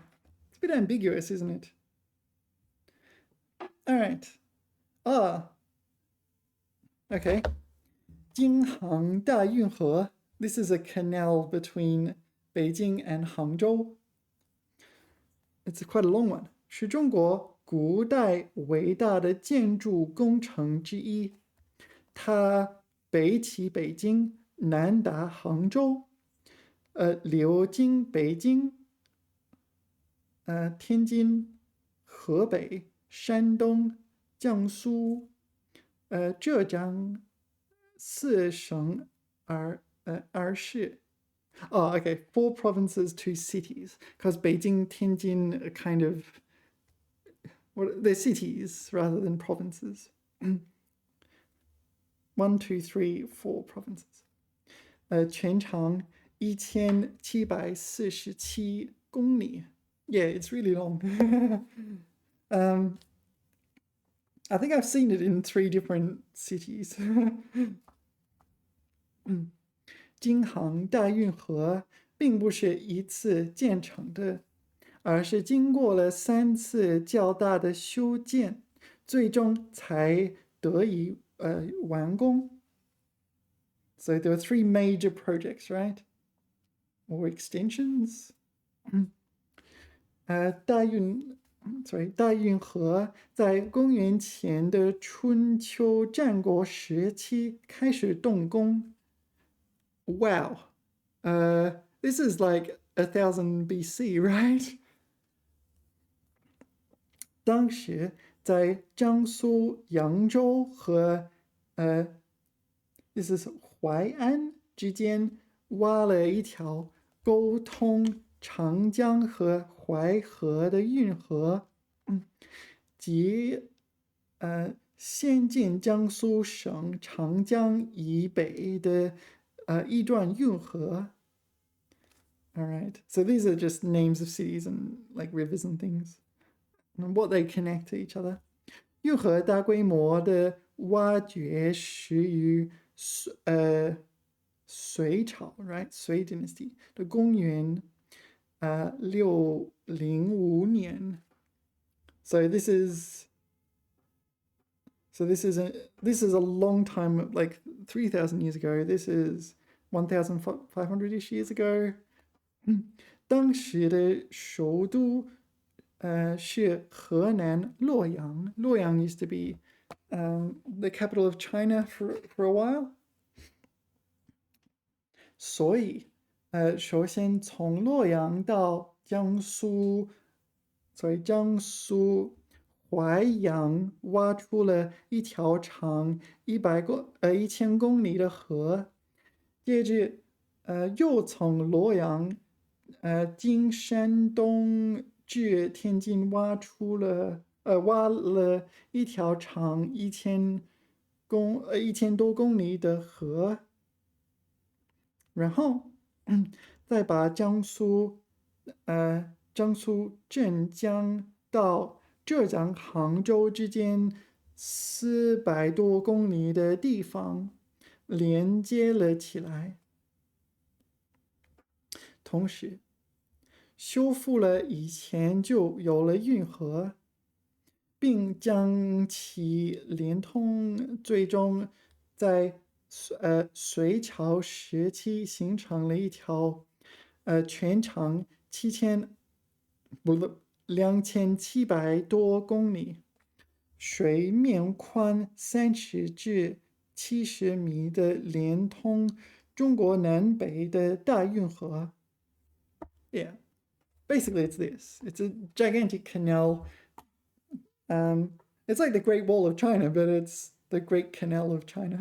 It's a bit ambiguous, isn't it? All right. Okay. 京杭大运河. This is a canal between Beijing and Hangzhou. It's quite a long one. 是中国古代伟大的建筑工程之一。它北起北京，南达杭州，流经北京、天津、河北、山东、江苏、浙江四省而市。Oh, okay. 4 provinces, 2 cities. Because Beijing, Tianjin are kind of, they're cities rather than provinces. 1, 2, 3, 4 provinces. 全长1747公里. Yeah, it's really long. I think I've seen it in 3 different cities. 京杭大运河并不是一次建成的，而是经过了3次较大的修建，最终才得以完工。So there were 3 major projects, right? Or extensions. 大运河在公元前的春秋战国时期开始动工。Wow. This is like 1000 BC, right? 当时在江苏扬州和this is 淮安之间挖了一条沟通长江和淮河的运河，即现今江苏省长江以北的一段运河。All right, so these are just names of cities and like rivers and things, and what they connect to each other. 运河大规模的挖掘始于隋朝 ，right? 隋 dynasty 的公元605年。So this is a long time, like 3,000 years ago. This is 1,500-ish years ago. 当时的首都是河南洛阳。洛阳 used to be the capital of China for a while. 所以首先从洛阳到江苏淮阳挖出了一条长1000公里的河，接着又从洛阳经山东至天津挖了一条长1000多公里的河，然后再把江苏镇江到浙江杭州之间400多公里的地方连接了起来，同时修复了以前就有了运河，并将其连通，最终在隋朝时期形成了一条全长2700多公里，水面宽30至70米的连通中国南北的大运河。Yeah, basically it's this. It's a gigantic canal. It's like the Great Wall of China, but it's the Great Canal of China.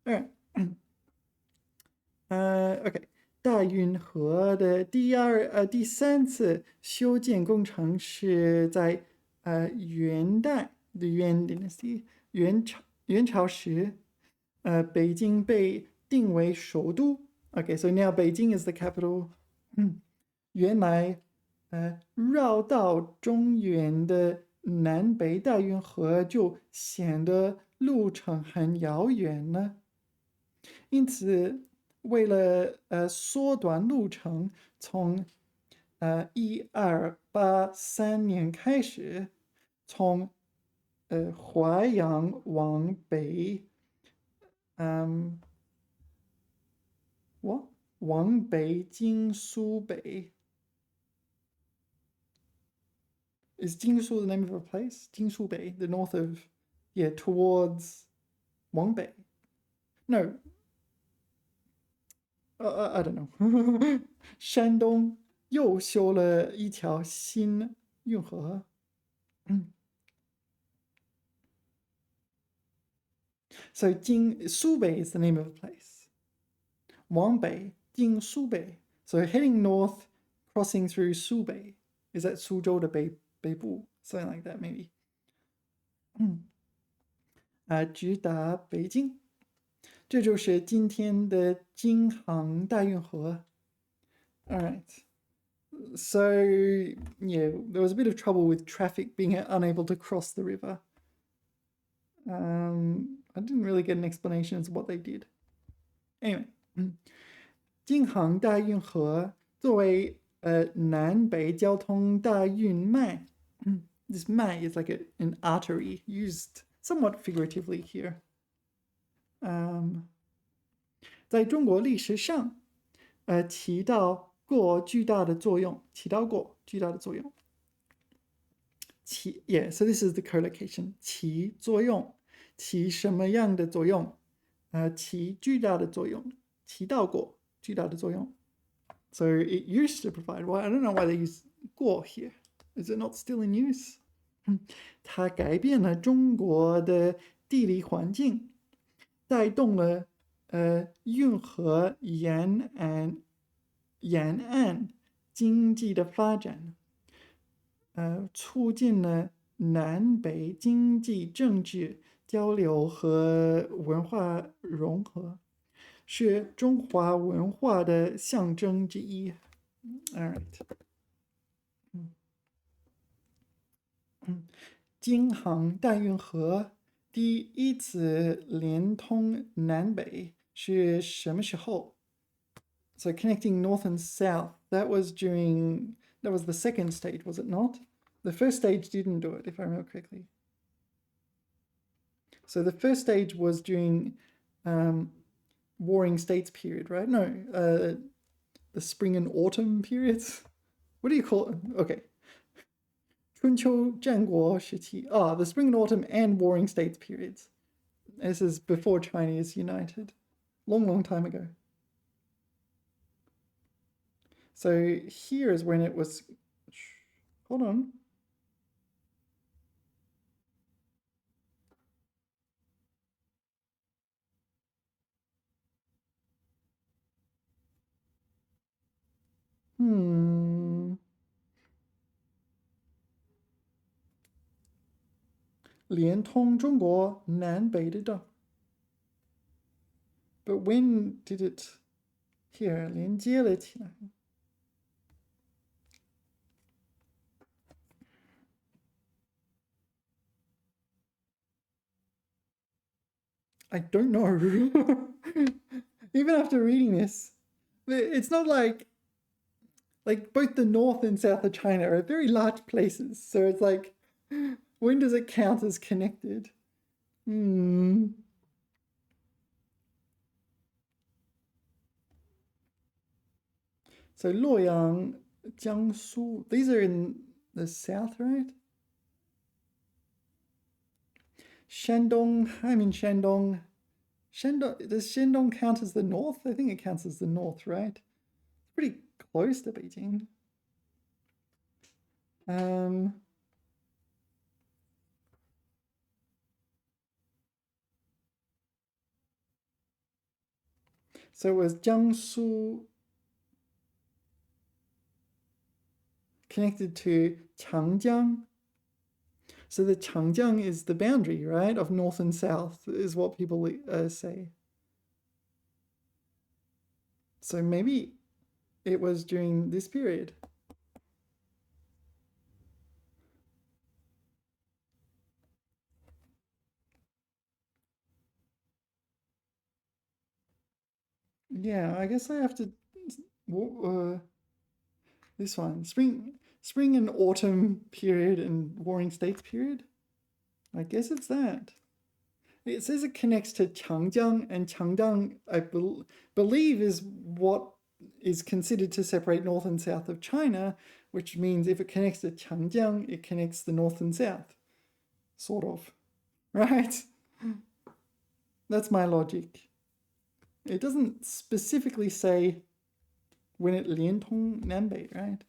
All right. Okay. 大运河的第3次修建工程是在元代 the Yuan Dynasty 元朝时，北京被定为首都。Okay, so now Beijing is the capital. 原来绕道中原的南北大运河就显得路程很遥远了，因此为了缩短路程，从1283年开始，从淮阳往北，嗯，往北经苏北。Is Jingshu the name of a place? Jingshu Bay, the north of, yeah, towards Wangbei. No, I don't know. 山东又修了一条新运河。So Subei is the name of a place. Wangbei, Jingsubei. So heading north, crossing through Subei. Is that Suzhou 的北部? Something like that, maybe. 直达北京。这就是今天的京杭大运河。All right. So, yeah, there was a bit of trouble with traffic being unable to cross the river. I didn't really get an explanation as to what they did. Anyway, 京杭大运河作为南北交通大运脉 this 脉 is like an artery used somewhat figuratively here. 在中国历史上，起到过巨大的作用，起到过巨大的作用。Yeah, so this is the collocation. 起作用，起什么样的作用？起巨大的作用，起到过巨大的作用。So it used to provide. Well, I don't know why they use 过 here. Is it not still in use? 它改变了中国的地理环境，带动了运河沿岸经济的发展，促进了南北经济政治交流和文化融合，是中华文化的象征之一。All right. 京杭大运河第一次连通南北是什么时候？ So connecting north and south, that was the second stage, was it not? The first stage didn't do it, if I remember correctly. So the first stage was during Warring States period, right? No, the spring and autumn periods. What do you call it? Okay. 春秋战国时期. The spring and autumn and Warring States periods. This is before China is united. Long time ago. So here is when it was. Hold on. Hmm. 连通中国南北的道。But when did it here 连接了起来？ I don't know. Even after reading this, it's not like both the north and south of China are very large places. So it's like, when does it count as connected? So Luoyang, Jiangsu, these are in the south, right? Shandong, I'm in Shandong. Does Shandong count as the north? I think it counts as the north, right? It's pretty close to Beijing. So it was Jiangsu connected to Changjiang. So the Changjiang is the boundary, right, of north and south, is what people say. So maybe it was during this period. Yeah, I guess I have to. This one, spring and autumn period and warring states period. I guess it's that. It says it connects to Changjiang, and Changjiang, believe, is what is considered to separate north and south of China, which means if it connects to Changjiang, it connects the north and south. Sort of. Right? That's my logic. It doesn't specifically say when it 连通南北, right?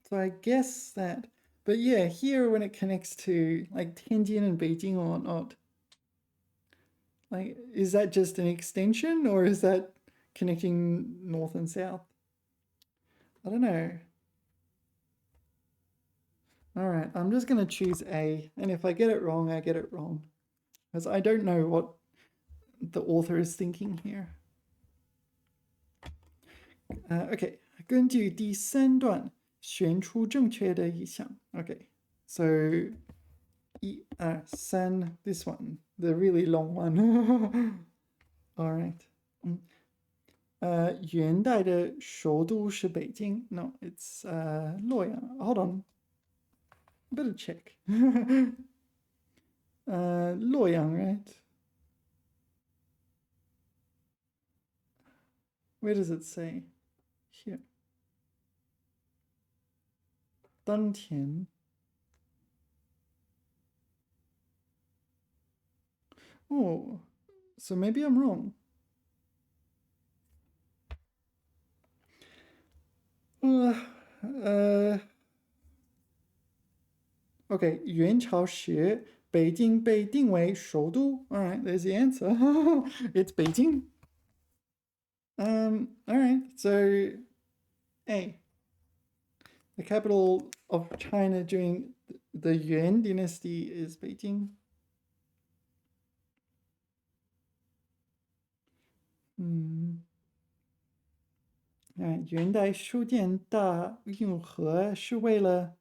So I guess that. But yeah, here when it connects to like Tianjin and Beijing or whatnot, like, is that just an extension or is that connecting north and south? I don't know. All right, I'm just going to choose A. And if I get it wrong, I get it wrong. Because I don't know what the author is thinking here. Okay, 根据第三段选出正确的意象. Okay, so 1, 2, 3, this one, the really long one. All right. 元代的首都是北京. No, it's 洛阳. Hold on. Better check. 洛阳, right? Where does it say? Here. 当田. Oh, so maybe I'm wrong. Okay, 元朝时北京被定为首都. All right, there's the answer. It's Beijing. All right, so A. The capital of China during the Yuan dynasty is Beijing. 元代修建大运河是为了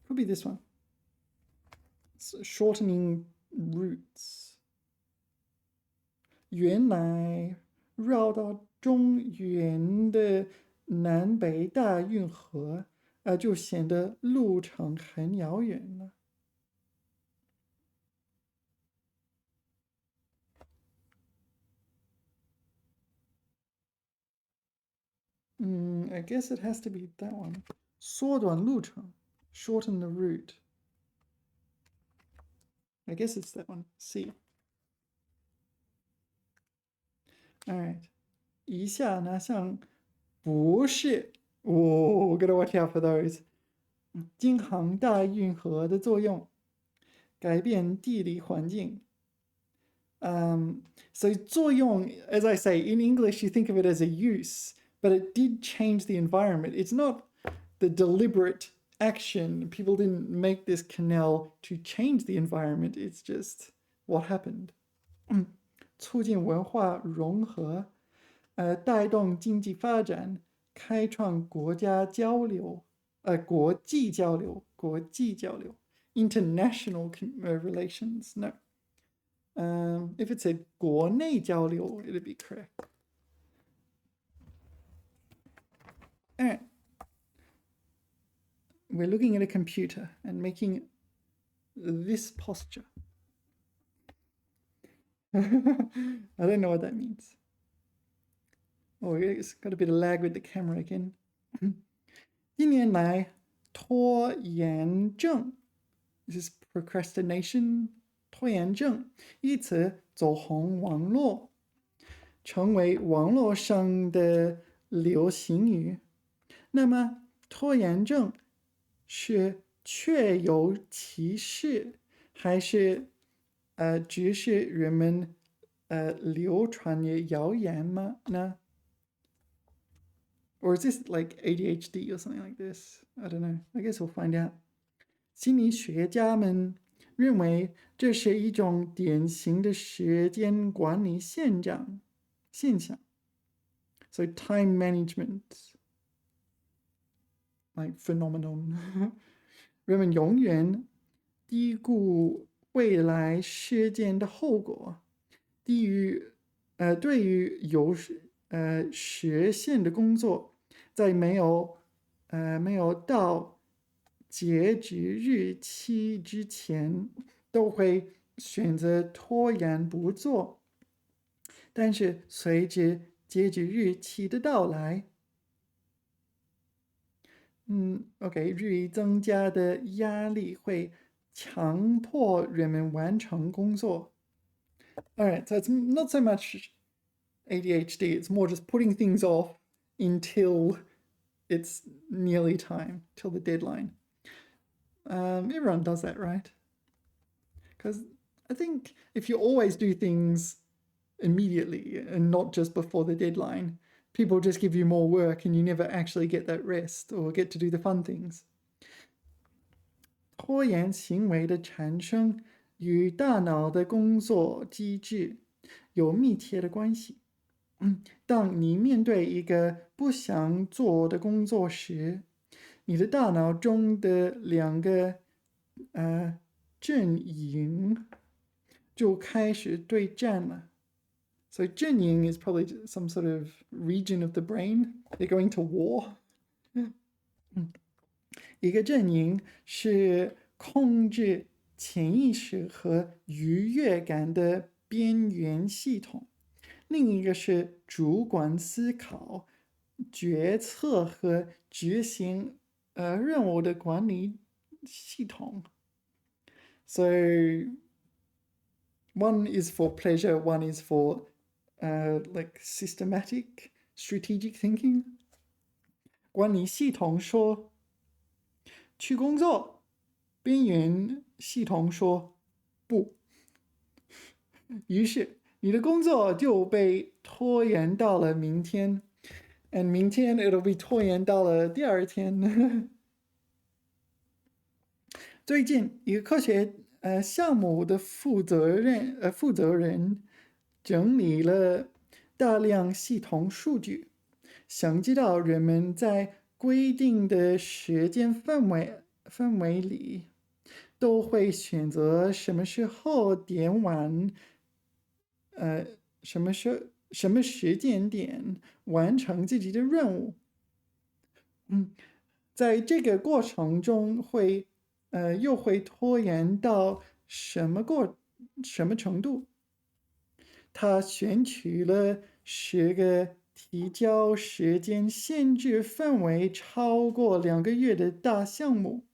could be this one. It's shortening routes. 原来绕到中原的南北大运河就显得路程很遥远了. I guess it has to be that one. 缩短路程, shorten the route. I guess it's that one. C. All right. 以下哪项不是? Oh, gotta watch out for those. 京杭大运河的作用改变地理环境. So 作用, as I say, in English you think of it as a use, but it did change the environment. It's not the deliberate action. People didn't make this canal to change the environment. It's just what happened. 促进文化融合, 带动经济发展, 开创国家交流, 国际交流, international relations. No. If it said 国内交流, it'd be correct. All right. We're looking at a computer and making this posture. I don't know what that means. Oh, it's got a bit of lag with the camera again. 近年来拖延症, this is procrastination, 拖延症一词走红网络，成为网络上的流行语。那么拖延症是确有其事，还是只是人们流传的谣言吗？呢？ Or is this like ADHD or something like this? I don't know. I guess we'll find out. 心理学家们认为这是一种典型的时间管理现象。So time management, like phenomenon. 人们永远低估未来事件的后果，对于实现的工作，在没有到截止日期之前，都会选择拖延不做。但是随着截止日期的到来，OK，日益增加的压力会强迫人们完成工作。Alright, so it's not so much ADHD, it's more just putting things off until it's nearly time, till the deadline. Everyone does that, right? Because I think if you always do things immediately and not just before the deadline, people just give you more work and you never actually get that rest or get to do the fun things. 拖延行为的产生与大脑的工作机制有密切的关系。当你面对一个不想做的工作时，你的大脑中的两个阵营就开始对战了。So 阵营 is probably some sort of region of the brain. They're going to war. 一个阵营是控制潜意识和愉悦感的边缘系统，另一个是主管思考、决策和执行任务的管理系统。So one is for pleasure, one is for like systematic, strategic thinking. 管理系统说去工作，边缘系统说不，于是你的工作就被拖延到了明天，and 明天 it'll be 拖延到了第二天。最近一个科学项目的负责人整理了大量系统数据，想知道人们在规定的时间范围里都会选择什么时候点完，什么时间点完成自己的任务。在这个过程中又会拖延到什么程度？他选取了10个提交时间限制范围超过2个月的大项目，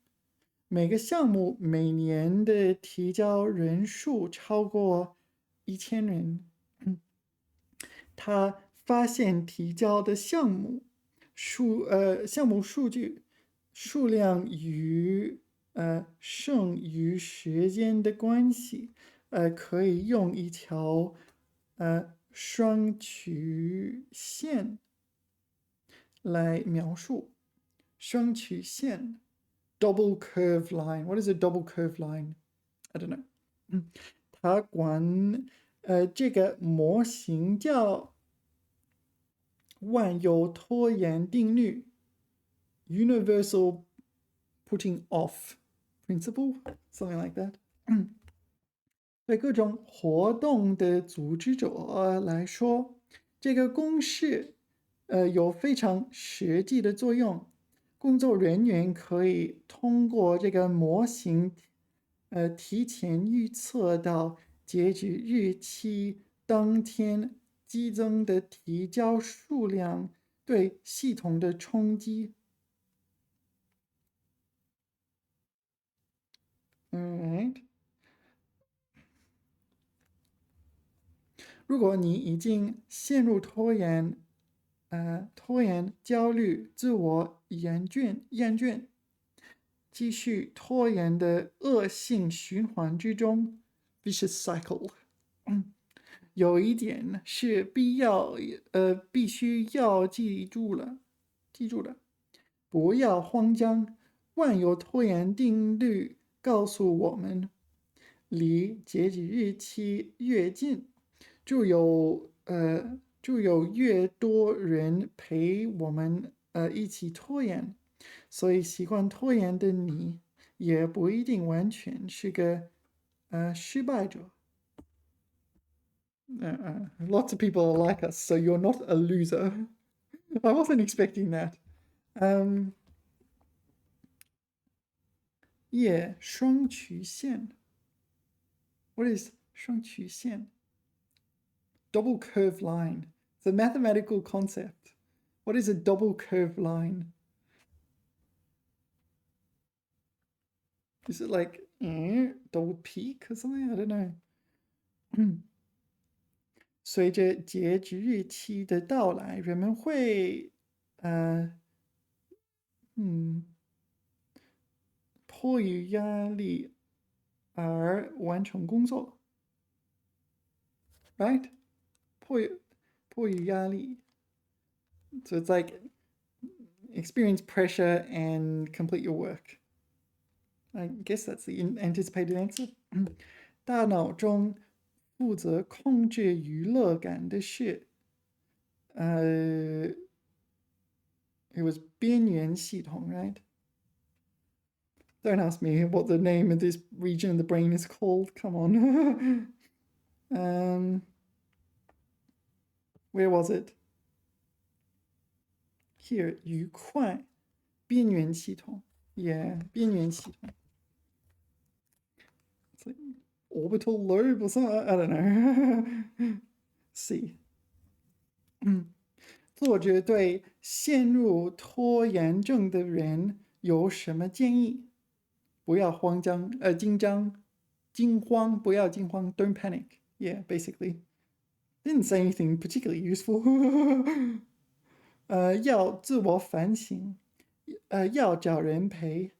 每个项目每年的提交人数超过1000人。他发现提交的项目数据数量与剩余时间的关系，可以用一条双曲线来描述。双曲线 double curve line. What is a double curve line? I don't know. 他管这个模型叫万有拖延定律 （Universal Putting Off Principle, something like that. 对各种活动的组织者来说，这个公式有非常实际的作用。工作人员可以通过这个模型提前预测到截止日期当天激增的提交数量对系统的冲击。Alright. 如果你已经陷入拖延焦虑、自我厌倦，继续拖延的恶性循环之中 （vicious cycle）。有一点是必须要记住的，不要慌张。万有拖延定律告诉我们，离截止日期越近，就有越多人陪我们一起拖延，所以习惯拖延的你也不一定完全是个失败者。Lots of people are like us, so you're not a loser. I wasn't expecting that. Yeah, 双曲线. What is 双曲线? Double curved line. It's a mathematical concept. What is a double curved line? Is it like double peak or something? I don't know. 随着截止日期的到来，人们会迫于压力而完成工作 ，right？迫于压力 ，so it's like experience pressure and complete your work. I guess that's the anticipated answer. 大脑中负责控制娱乐感的是it was 边缘系统 right? Don't ask me what the name of this region of the brain is called. Come on. Where was it? Here, 愉快边缘系统 Yeah, 边缘系统 It's like orbital lobe or something. I don't know. C. 作者对陷入拖延症的人有什么建议？不要慌张，惊慌，不要惊慌 ，Don't panic. Yeah, basically. Didn't say anything particularly useful. 要自我反省，要找人陪，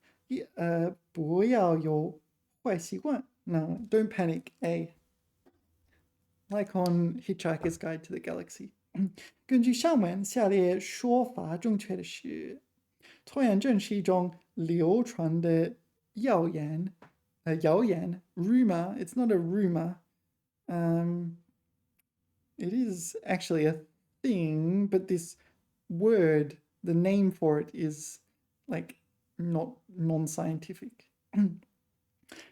不要有坏习惯。No, don't panic. A. Like on Hitchhiker's Guide to the Galaxy. 根据上文，下列说法正确的是：拖延症是一种流传的谣言，rumor. It's not a rumor. It is actually a thing, but this word, the name for it is like not non-scientific.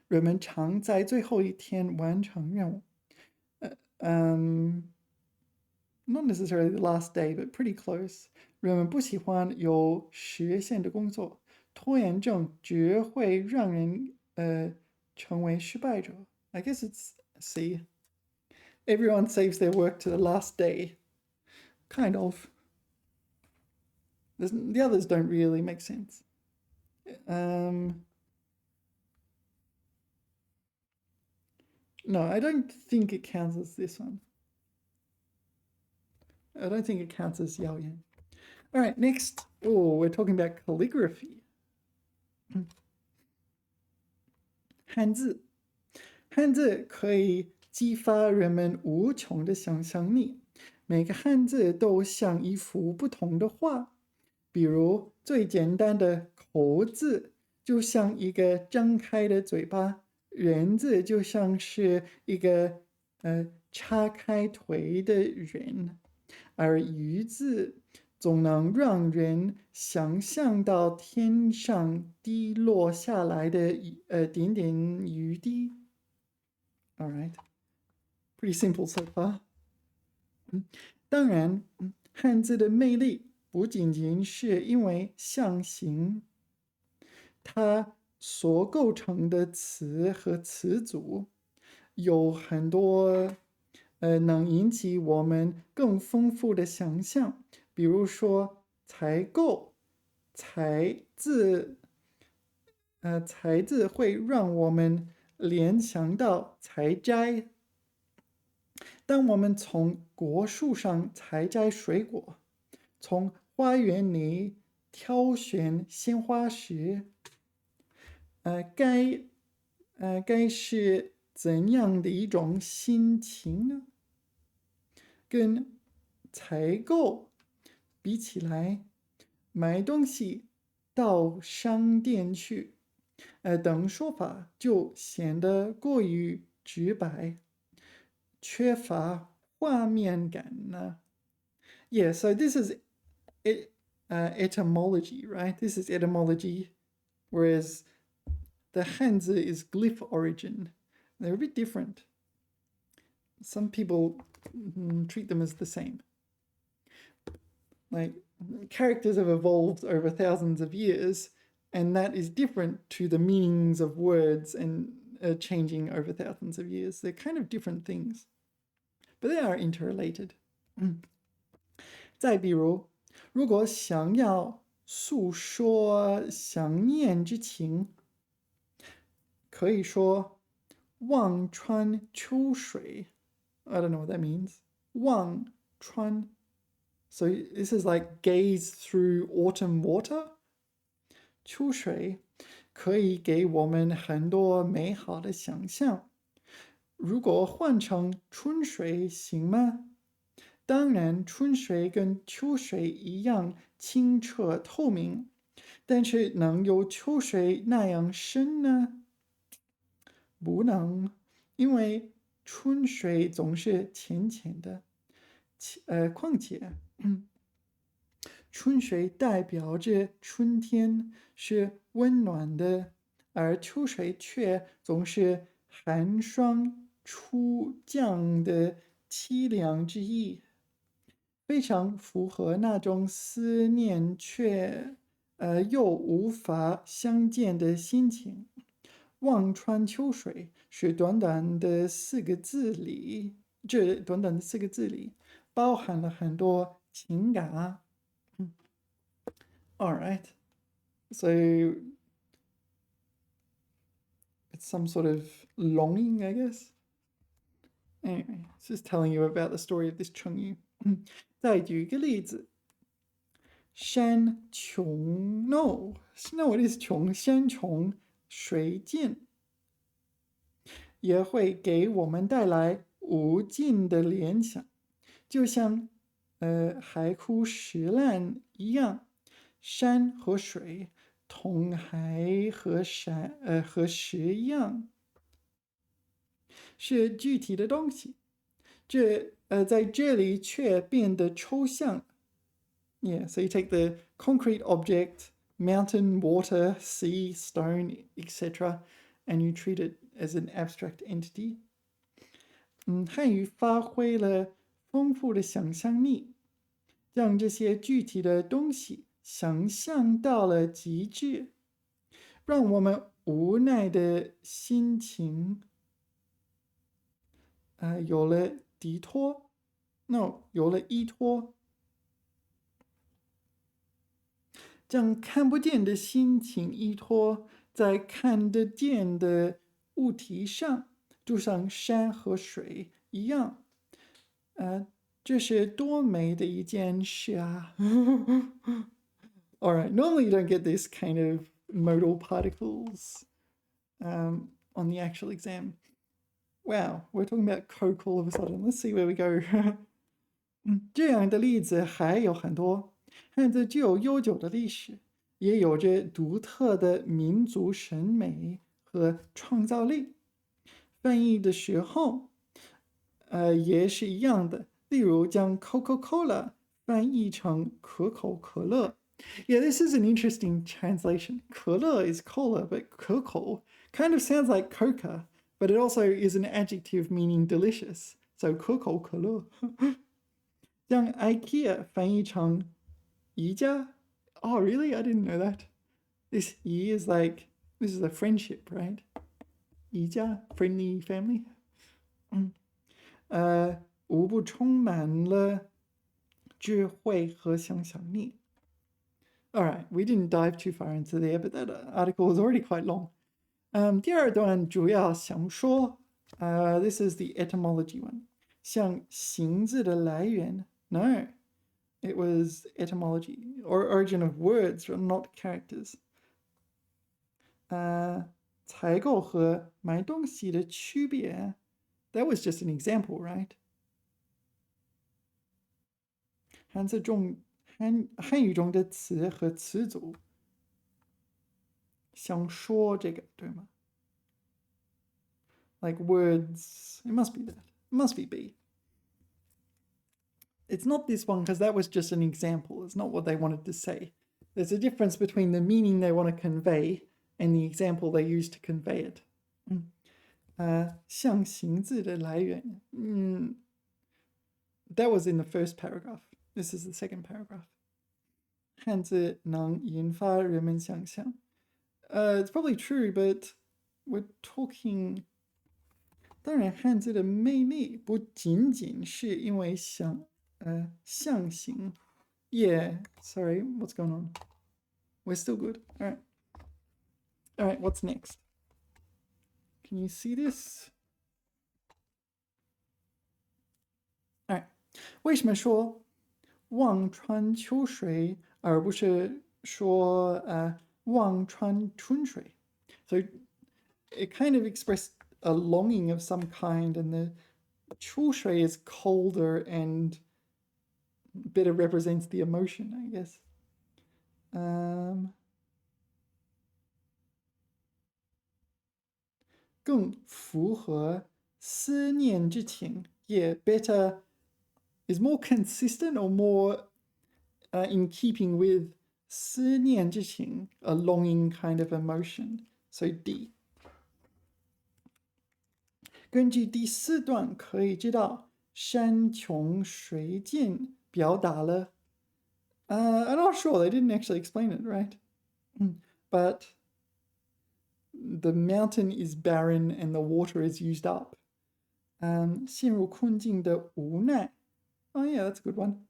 人们常在最后一天完成任务。Not necessarily the last day, but pretty close. 人们不喜欢有时限的工作，拖延症只会让人成为失败者。I guess it's C. Everyone saves their work to the last day. Kind of. The others don't really make sense. No, I don't think it counts as this one. I don't think it counts as 谣言. All right, next. Oh, we're talking about calligraphy. 汉字，汉字可以激发人们无穷的想象力。每个汉字都像一幅不同的画。比如最简单的口字，就像一个张开的嘴巴；人字就像是一个叉开腿的人。而鱼字总能让人想象到天上滴落下来的点点雨滴。All right, pretty simple so far. 当然，汉字的魅力不仅仅是因为象形，它所构成的词和词组有很多能引起我们更丰富的想象，比如说采购、才字会让我们联想到采摘。当我们从果树上采摘水果，从花园里挑选鲜花时，该是怎样的一种心情呢？跟采购比起来，买东西到商店去等说法就显得过于直白，缺乏画面感呢。Yeah, so this is etymology, right? This is etymology, whereas the Hanzi is glyph origin. They're a bit different. Some people treat them as the same. Like, characters have evolved over thousands of years, and that is different to the meanings of words and changing over thousands of years. They're kind of different things, but they are interrelated. 再比如，如果想要诉说想念之情，可以说望穿秋水。I don't know what that means. 望穿 So this is like gaze through autumn water. 秋水可以给我们很多美好的想象。如果换成春水行吗？当然，春水跟秋水一样清澈透明，但是能有秋水那样深呢？不能，因为春水总是浅浅的。况且，春水代表着春天是温暖的，而秋水却总是寒霜初降的凄凉之意，非常符合那种思念却又无法相见的心情。望穿秋水是短短的4个字里，这短短的4个字里包含了很多情感啊。All right. So it's some sort of longing, I guess. Anyway, it's just telling you about the story of this Chengyu. 再举一个例子，山穷 no, it is 穷，山穷水尽，也会给我们带来无尽的联想，就像海枯石烂一样，山和水同海和石一样，是具体的东西，在这里却变得抽象。Yeah, so you take the concrete object, mountain, water, sea, stone, etc., and you treat it as an abstract entity. 汉语发挥了丰富的想象力，让这些具体的东西想象到了极致，让我们无奈的心情有了抵托 ，no， 有了依托。将看不见的心情依托在看得见的物体上，就像山和水一样。这是多美的一件事啊！All right, normally you don't get this kind of modal particles on the actual exam. Wow, we're talking about Coke all of a sudden. Let's see where we go. 这样的例子还有很多。汉字具有悠久的历史，也有着独特的民族审美和创造力。翻译的时候，也是一样的。例如，将 Coca-Cola 翻译成可口可乐。Yeah, this is an interesting translation. 可乐 is cola, but 可口 kind of sounds like coca, but it also is an adjective meaning delicious. So 可口可乐。将 IKEA 翻译成宜家 Oh, really? I didn't know that. This yi is like, this is a friendship, right? 宜家 friendly family. 无不充满了智慧和想象力。All right, we didn't dive too far into there, but that article was already quite long. 第二段主要想说，this is the etymology one. 像形字的来源 No, it was etymology, or origin of words, not characters. 采购和买东西的区别 That was just an example, right? 汉语中的词和词组想说这个，对吗？ Like words, it must be that. It must be B. It's not this one because that was just an example. It's not what they wanted to say. There's a difference between the meaning they want to convey and the example they use to convey it. 象形字的来源. That was in the first paragraph. This is the second paragraph. 汉字能引发人们想象. It's probably true, but we're talking. 当然，汉字的魅力不仅仅是因为象形. Yeah, sorry, what's going on? We're still good. All right, what's next? Can you see this? All right, 为什么说望穿秋水而不是说望穿春水? So it kind of expressed a longing of some kind, and the 秋水 is colder and better represents the emotion, I guess. 更符合思念之情. Yeah, better is more consistent or more in keeping with 思念之情, a longing kind of emotion. So D. 根据第4段可以知道，山穷水尽表达了 I'm not sure, they didn't actually explain it, right? But the mountain is barren and the water is used up. 陷入困境的无奈. Oh yeah, that's a good one.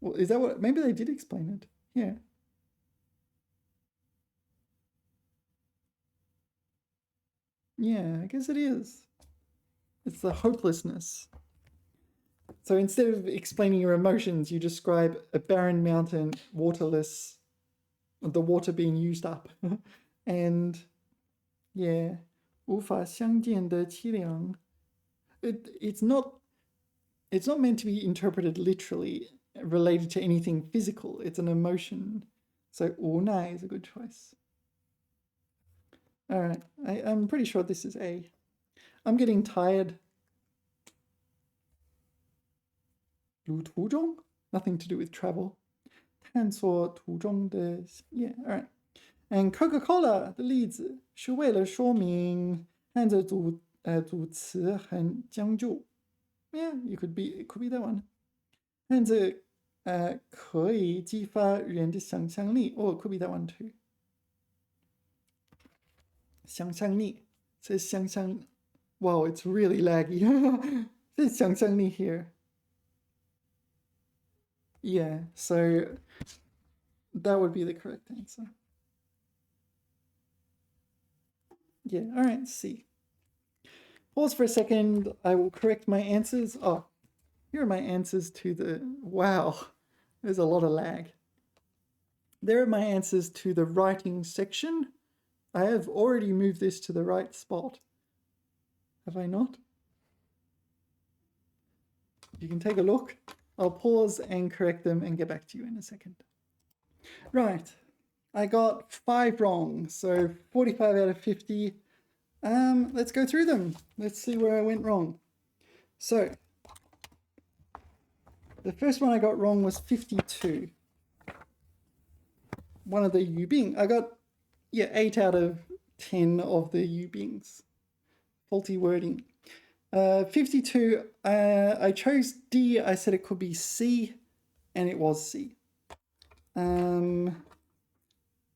Well, is that what, maybe they did explain it. Yeah. Yeah, I guess it is. It's the hopelessness. So instead of explaining your emotions, you describe a barren mountain, waterless, the water being used up. And yeah, 无法相见的凄凉. It's not meant to be interpreted literally, related to anything physical. It's an emotion. So 无奈 is a good choice. All right, I'm pretty sure this is A. I'm getting tired. 旅途中? Nothing to do with travel. 探索途中的, yeah, all right. And Coca-Cola 的例子是为了说明汉字组词很讲究. Yeah, it could be that one. 汉字可以激发人的想象力. Oh, it could be that one too. 想象力 says 想象. Wow, it's really laggy. It says 想象力 here. Yeah, so that would be the correct answer. Yeah, all right, C. Pause for a second. I will correct my answers. Oh, here are my answers to the... Wow, there's a lot of lag. There are my answers to the writing section. I have already moved this to the right spot. Have I not? You can take a look. I'll pause and correct them and get back to you in a second. Right, I got 5 wrong, so 45 out of 50. Let's go through them. Let's see where I went wrong. So, the first one I got wrong was 52. One of the yubing. I got, 8 out of 10 of the yubings. Faulty wording. 52, I chose D. I said it could be C, and it was C.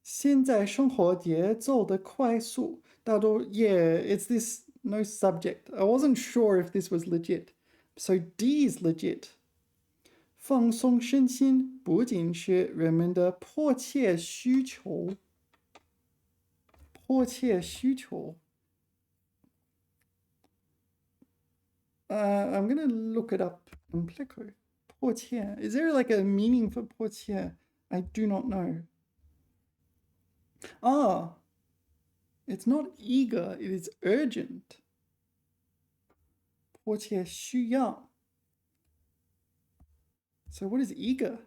现在生活节奏的快速，大多 yeah, it's this no subject. I wasn't sure if this was legit. So D is legit. 放松身心不仅是人们的迫切需求。迫切需求。I'm gonna look it up in Pleco. 迫切. Is there like a meaning for 迫切? I do not know. Ah, it's not eager, it is urgent. 迫切需要. So what is eager?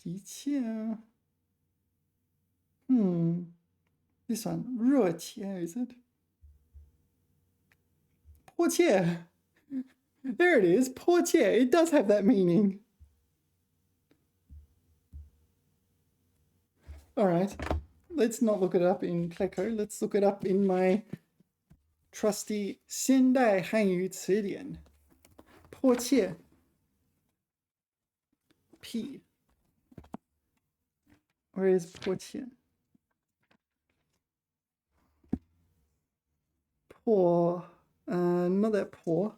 急切. This one, 热切, is it? 迫切. There it is, 迫切. It does have that meaning. All right, let's not look it up in Pleco. Let's look it up in my trusty 现代汉语词典. 迫切. P. Where is 迫切? Poor. Not that poor.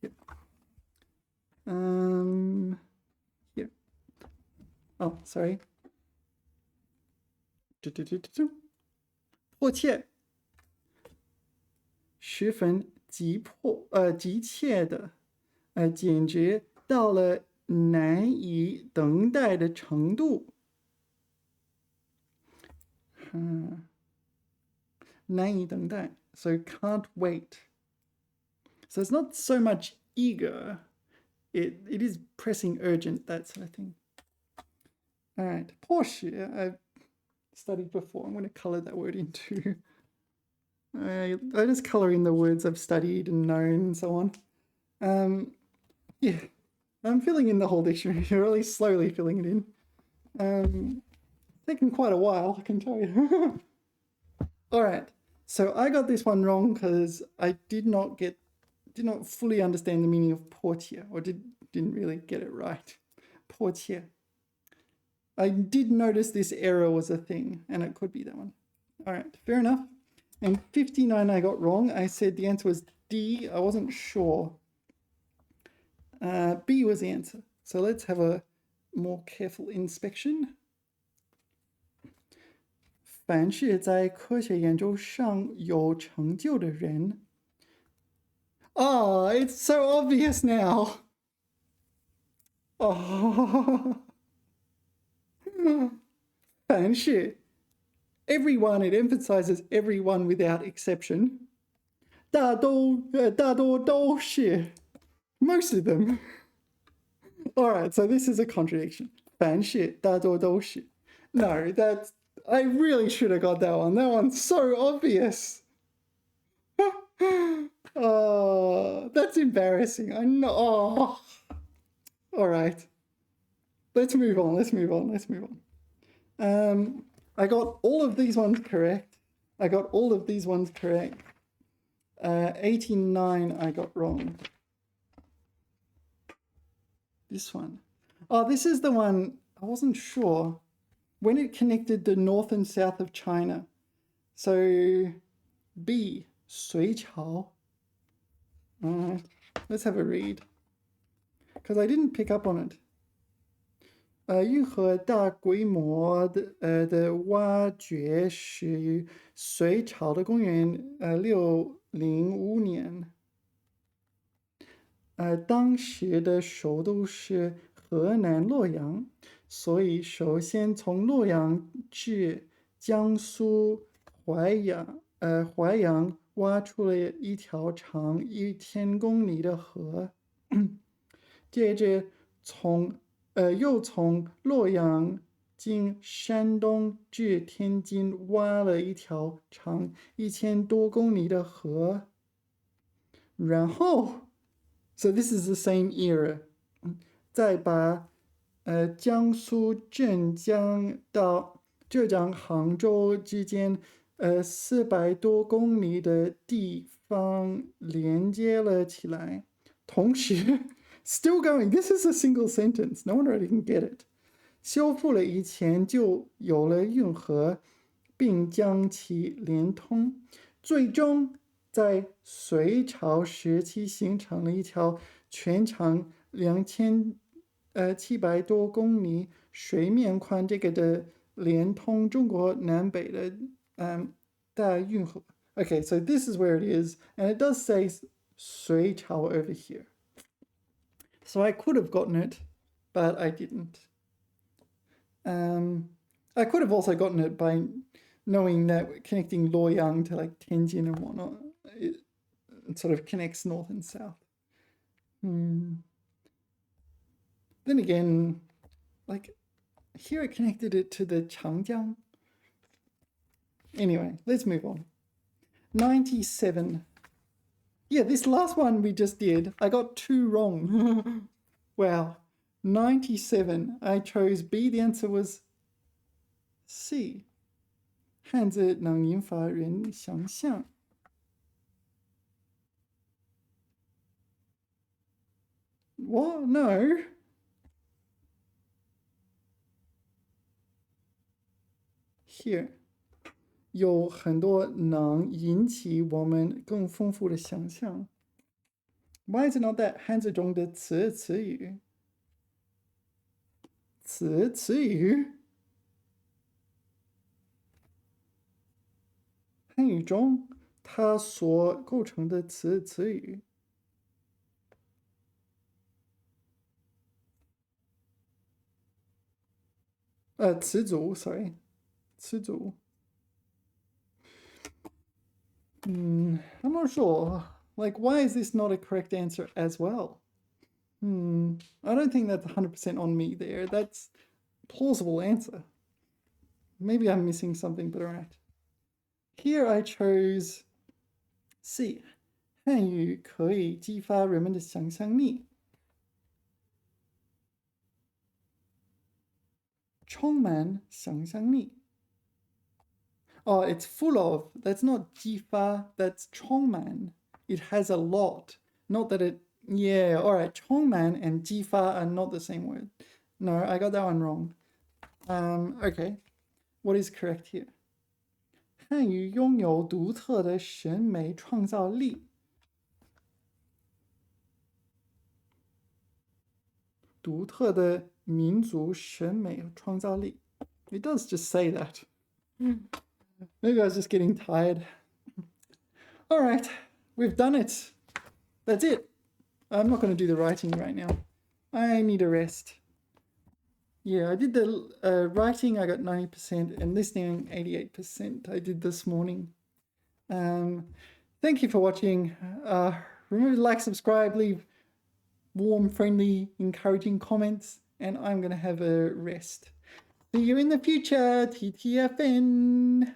Here. Here. Oh, sorry. 迫切，十分急迫，急切的，简直到了难以等待的程度。难以等待 so can't wait. So it's not so much eager. It is pressing urgent, that sort of thing. All right, 迫使 I've studied before. I'm going to color that word in too. I just color in the words I've studied and known and so on. Yeah, I'm filling in the whole dictionary, really slowly filling it in. Taken quite a while, I can tell you. All right, so I got this one wrong because I did not fully understand the meaning of 迫切, or didn't really get it right. 迫切. I did notice this error was a thing, and it could be that one. All right, fair enough. And 59 I got wrong. I said the answer was D. I wasn't sure. B was the answer. So let's have a more careful inspection. 凡是在科学研究上有成就的人. Oh, it's so obvious now. Oh. 凡是 everyone, it emphasizes everyone without exception. 大多都是 most of them. All right, so this is a contradiction. 凡是大多都是 No, I really should have got that one. That one's so obvious. Oh, that's embarrassing. I know. Oh. All right. Let's move on. I got all of these ones correct. 89 I got wrong. This one. Oh, this is the one I wasn't sure. When it connected the north and south of China. So, B, 隋朝. Let's have a read. Because I didn't pick up on it. 运河大规模的挖掘始于隋朝的公元605年。当时的首都是河南洛阳，所以首先从洛阳至江苏淮阳挖出了一条长1000公里的河，接着又从洛阳经山东至天津挖了一条长1000多公里的河，然后 so this is the same era. 再把江苏镇江到浙江杭州之间400多公里的地方连接了起来，同时 still going, this is a single sentence, no wonder I didn't get it. 修复了以前就有了运河，并将其连通，最终在隋朝时期形成了一条全长2700多公里、水面宽这个的连通中国南北的大运河。Okay, so this is where it is, and it does say 隋朝 over here. So I could have gotten it, but I didn't. I could have also gotten it by knowing that connecting Luoyang to like Tianjin and whatnot, it sort of connects north and south. Then again, like Here it connected it to the Changjiang. Anyway, let's move on. 97. Yeah, this last one we just did, I got 2 wrong. Wow. 97. I chose B. The answer was C. 汉字能引发人想象. What? No. Here. 有很多能引起我们更丰富的想象. Why is it not that 汉字中的词语? 词语? 汉语中它所构成的词语. Sorry. 词组. I'm not sure. Like, why is this not a correct answer as well? I don't think that's 100% on me there. That's a plausible answer. Maybe I'm missing something, but alright. Here I chose C. 汉语可以激发人们的想象力. 充满想象力. Oh, it's full of. That's not 激发, that's 充满. It has a lot. Not that it, yeah, alright. 充满 and 激发 are not the same word. No, I got that one wrong. Okay. What is correct here? 汉语拥有独特的审美创造力. 独特的民族审美创造力. It does just say that. Maybe I was just getting tired. All right, we've done it. That's it. I'm not going to do the writing right now. I need a rest. Yeah, I did the writing, I got 90%, and listening 88%. I did this morning. Thank you for watching. Remember to like, subscribe, leave warm, friendly, encouraging comments, and I'm going to have a rest. See you in the future, TTFN.